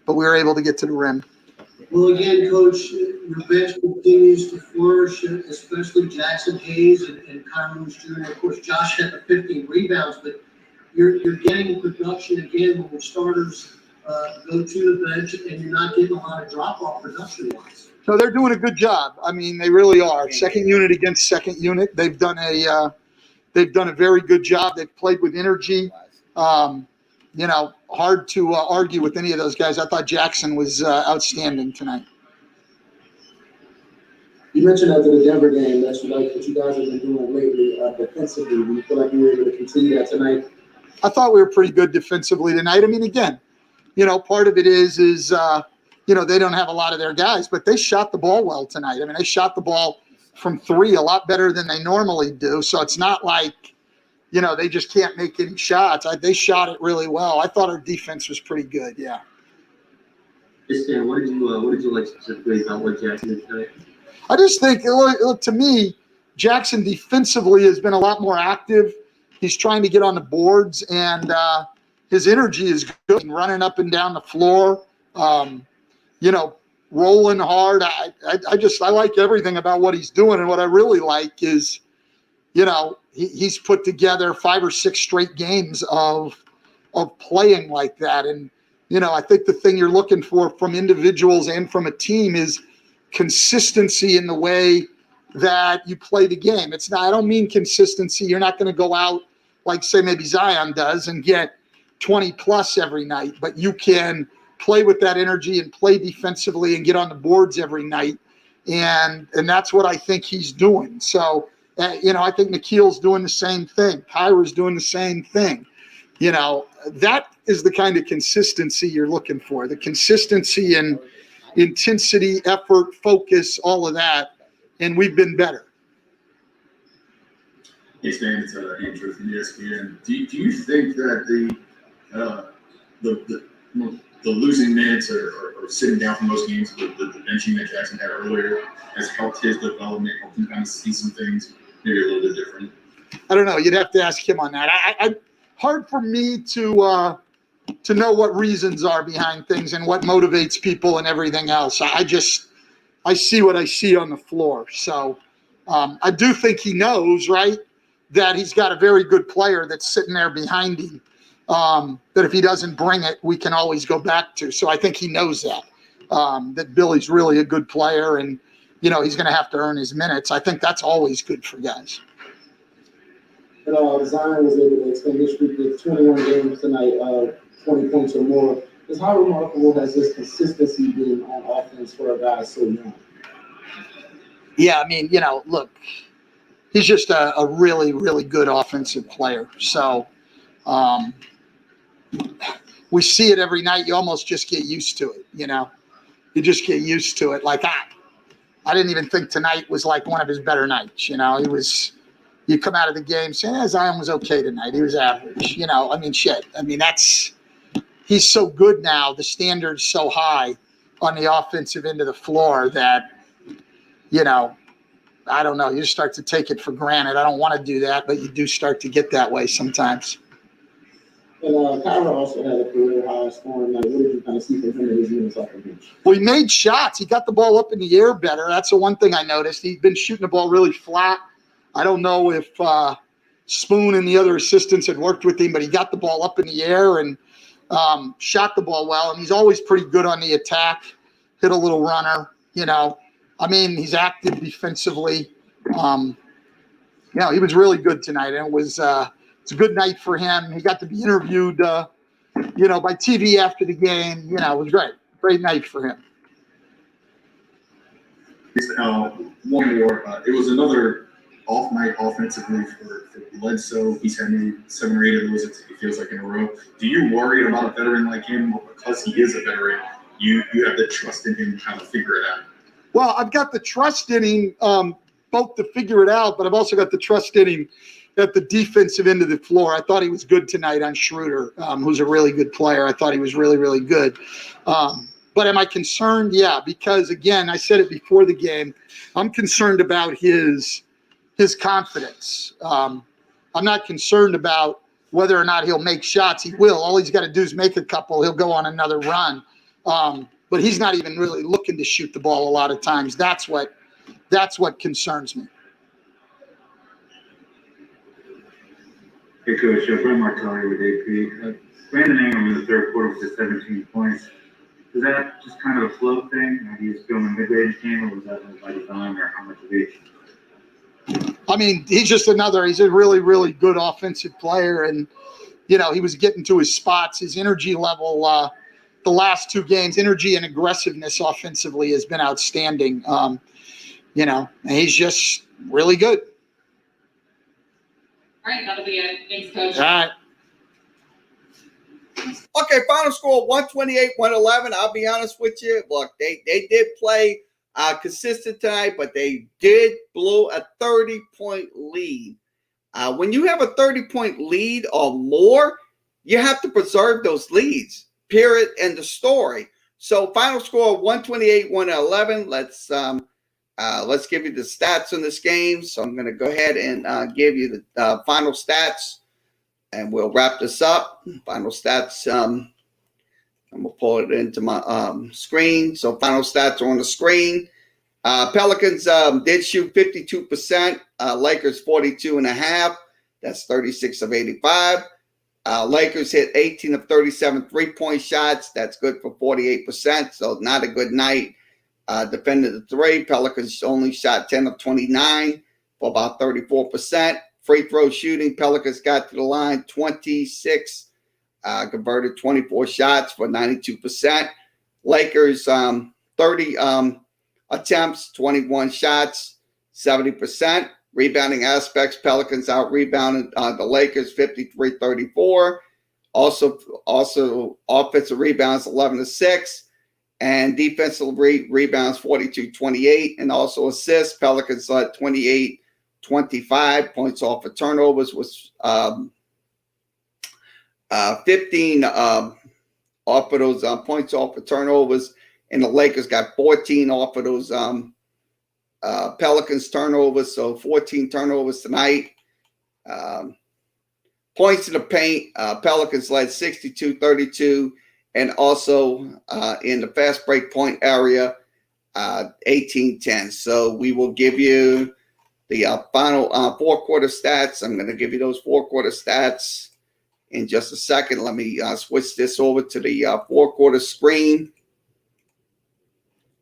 we were able to get to the rim. Well, again, Coach, your bench continues to flourish, especially Jackson Hayes and Kyron Jr. Of course, Josh had the 15 rebounds, but you're getting production again when the starters go to the bench, and you're not getting a lot of drop-off production-wise. So they're doing a good job. I mean, they really are. Second unit against second unit. They've done a very good job. They've played with energy. Hard to argue with any of those guys. I thought Jackson was outstanding tonight. You mentioned after the Denver game that you like what you guys have been doing lately defensively. Do you feel like you were able to continue that tonight? I thought we were pretty good defensively tonight. I mean, again, part of it is they don't have a lot of their guys, but they shot the ball well tonight. I mean, they shot the ball from 3 a lot better than they normally do. So it's not like, they just can't make any shots. They shot it really well. I thought our defense was pretty good. Yeah. Stan, what did you like specifically about what Jackson did tonight? I just think, to me, Jackson defensively has been a lot more active. He's trying to get on the boards, and his energy is good, running up and down the floor, rolling hard. I like everything about what he's doing, and what I really like is, he's put together 5 or 6 straight games of playing like that. And, I think the thing you're looking for from individuals and from a team is consistency in the way that you play the game. I don't mean consistency. You're not going to go out like, say, maybe Zion does and get 20 plus every night, but you can play with that energy and play defensively and get on the boards every night. And that's what I think he's doing. So, I think Nikhil's doing the same thing. Kyra's doing the same thing. That is the kind of consistency you're looking for. The consistency and intensity, effort, focus, all of that. And we've been better. Hey, Stan, it's Andrew from ESPN. Do you think that the losing minutes or sitting down from those games, the benching that Jackson had earlier, has helped his development, helped him kind of see some things maybe a little bit different? I don't know. You'd have to ask him on that. Hard for me to know what reasons are behind things and what motivates people and everything else. I see what I see on the floor. So I do think he knows, right, that he's got a very good player that's sitting there behind him. That if he doesn't bring it, we can always go back to. So I think he knows that Billy's really a good player, and he's going to have to earn his minutes. I think that's always good for guys. But Zion was able to extend his streak with 21 games tonight, 20 points or more. Just how remarkable has this consistency been on offense for a guy so young? Yeah, I mean, look, he's just a really, really good offensive player. So we see it every night. You almost just get used to it, You just get used to it. Like, I didn't even think tonight was like one of his better nights. You come out of the game saying, Zion was okay tonight. He was average. Shit. He's so good now. The standard's so high on the offensive end of the floor that, I don't know. You start to take it for granted. I don't want to do that, but you do start to get that way sometimes. And Kyra also had a career high scoring night. What did you kind of see from him in his minutes off the bench? Well, he made shots. He got the ball up in the air better. That's the one thing I noticed. He's been shooting the ball really flat. I don't know if Spoon and the other assistants had worked with him, but he got the ball up in the air and shot the ball well. And he's always pretty good on the attack. Hit a little runner, he's active defensively. He was really good tonight. And it's a good night for him. He got to be interviewed, by TV after the game. It was great. Great night for him. One more. It was another off night offensively for Bledsoe. He's had maybe 7 or 8 of those, it feels like, in a row. Do you worry about a veteran like him? Because he is a veteran, you have the trust in him to kind of figure it out. Well, I've got the trust in him both to figure it out, but I've also got the trust in him at the defensive end of the floor. I thought he was good tonight on Schroeder, who's a really good player. I thought he was really, really good. But am I concerned? Yeah, because, again, I said it before the game, I'm concerned about his confidence. I'm not concerned about whether or not he'll make shots. He will. All he's got to do is make a couple. He'll go on another run. But he's not even really looking to shoot the ball a lot of times. That's what concerns me. Hey, Coach, Brent Martelli with AP. Brandon Ingram in the third quarter with 17 points. Was that just kind of a flow thing? He was feeling midway in the game, or was that by design, or how much of each? He's a really, really good offensive player. And, he was getting to his spots. His energy level, the last 2 games, energy and aggressiveness offensively has been outstanding. And he's just really good. All right, that'll be it. Thanks, Coach. All right. Okay, final score 128-111. I'll be honest with you. Look, they did play consistent tonight, but they did blow a 30-point lead. When you have a 30-point lead or more, you have to preserve those leads, period, end of story. So final score 128-111. Let's give you the stats on this game. So I'm going to go ahead and give you the final stats, and we'll wrap this up. Final stats. I'm going to pull it into my screen. So final stats are on the screen. Pelicans did shoot 52%. Lakers 42.5%. That's 36 of 85. Lakers hit 18 of 37 3-point shots. That's good for 48%. So not a good night. Defended the 3. Pelicans only shot 10 of 29 for about 34%. Free throw shooting, Pelicans got to the line 26, converted 24 shots for 92%. Lakers 30 attempts, 21 shots, 70%. Rebounding aspects, Pelicans out-rebounded the Lakers 53-34. Also offensive rebounds 11-6. And defensive rebounds 42-28. And also assists, Pelicans led 28-25. Points off of turnovers was 15 off of those points off of turnovers. And the Lakers got 14 off of those Pelicans turnovers. So 14 turnovers tonight. Points in the paint, Pelicans led 62-32. And also in the fast break point area, 18-10. So we will give you the final 4-quarter stats. I'm going to give you those 4-quarter stats in just a second. Let me switch this over to the 4-quarter screen.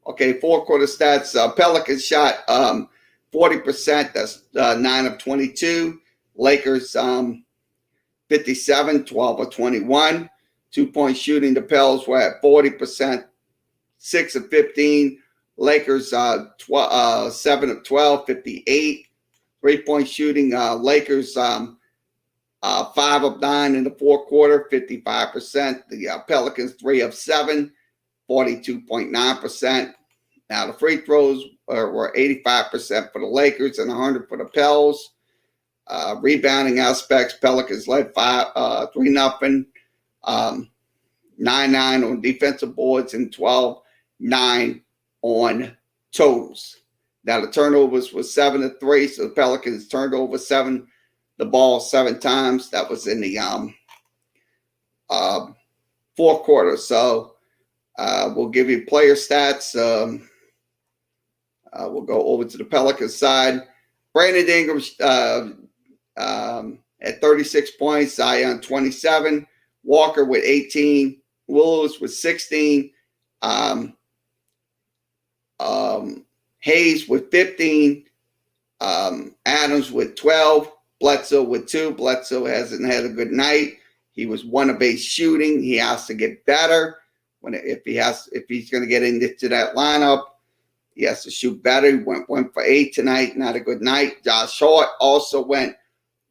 Okay, 4-quarter stats. Pelicans shot 40%. That's 9 of 22. Lakers 57, 12 of 21. 2-point shooting, the Pels were at 40%, 6 of 15. Lakers 7 of 12, 58. 3-point shooting, Lakers 5 of 9 in the fourth quarter, 55%. The Pelicans 3 of 7, 42.9%. Now the free throws were 85% for the Lakers and 100 for the Pels. Rebounding aspects, Pelicans led 3-0, 9-9 on defensive boards, and 12-9 on totals. Now the turnovers was 7-3, so the Pelicans turned over the ball 7 times. That was in the fourth quarter. So we'll give you player stats. We'll go over to the Pelicans side. Brandon Ingram at 36 points, Zion 27, Walker with 18, Willows with 16, Hayes with 15, Adams with 12, Bledsoe with 2. Bledsoe hasn't had a good night. He was 1 of 8 shooting. He has to get better. If he's going to get into that lineup, he has to shoot better. He went 1 for 8 tonight. Not a good night. Josh Hart also went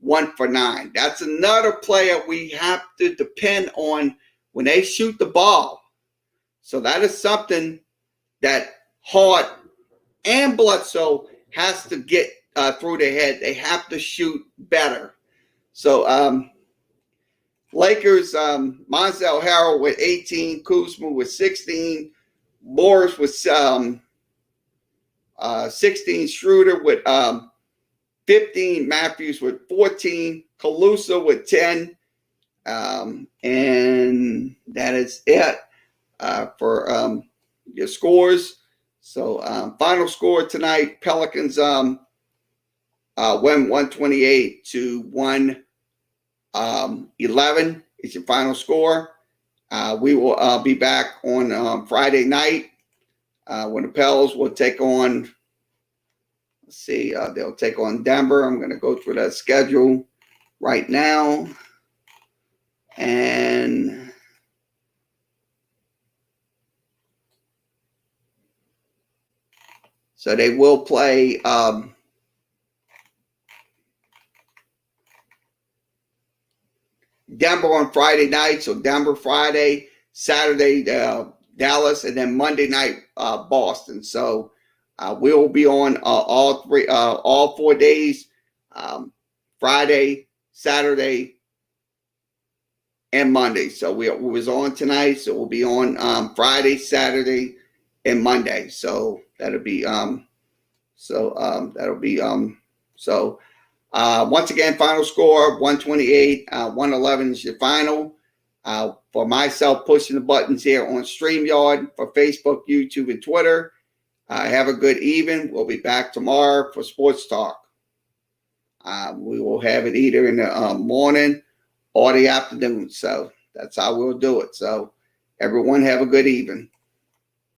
1 for 9. That's another player we have to depend on when they shoot the ball. So that is something that Hart and Bledsoe has to get through their head. They have to shoot better. So Lakers, Monzell Harrell with 18, Kuzma with 16, Morris with 16, Schroeder with 15, Matthews with 14, Caruso with 10, and that is it for your scores. So final score tonight, Pelicans win 128 to 111 is your final score. We will be back on Friday night when the Pels will take on, let's see, they'll take on Denver. I'm going to go through that schedule right now. And so they will play Denver on Friday night. So Denver Friday, Saturday Dallas, and then Monday night Boston. So we will be on all 4 days, Friday, Saturday, and Monday. So we was on tonight. So we'll be on Friday, Saturday, and Monday. So that'll be once again, final score 128, 111 is your final. For myself, pushing the buttons here on StreamYard for Facebook, YouTube, and Twitter. Have a good evening. We'll be back tomorrow for Sports Talk. We will have it either in the morning or the afternoon. So that's how we'll do it. So everyone have a good evening.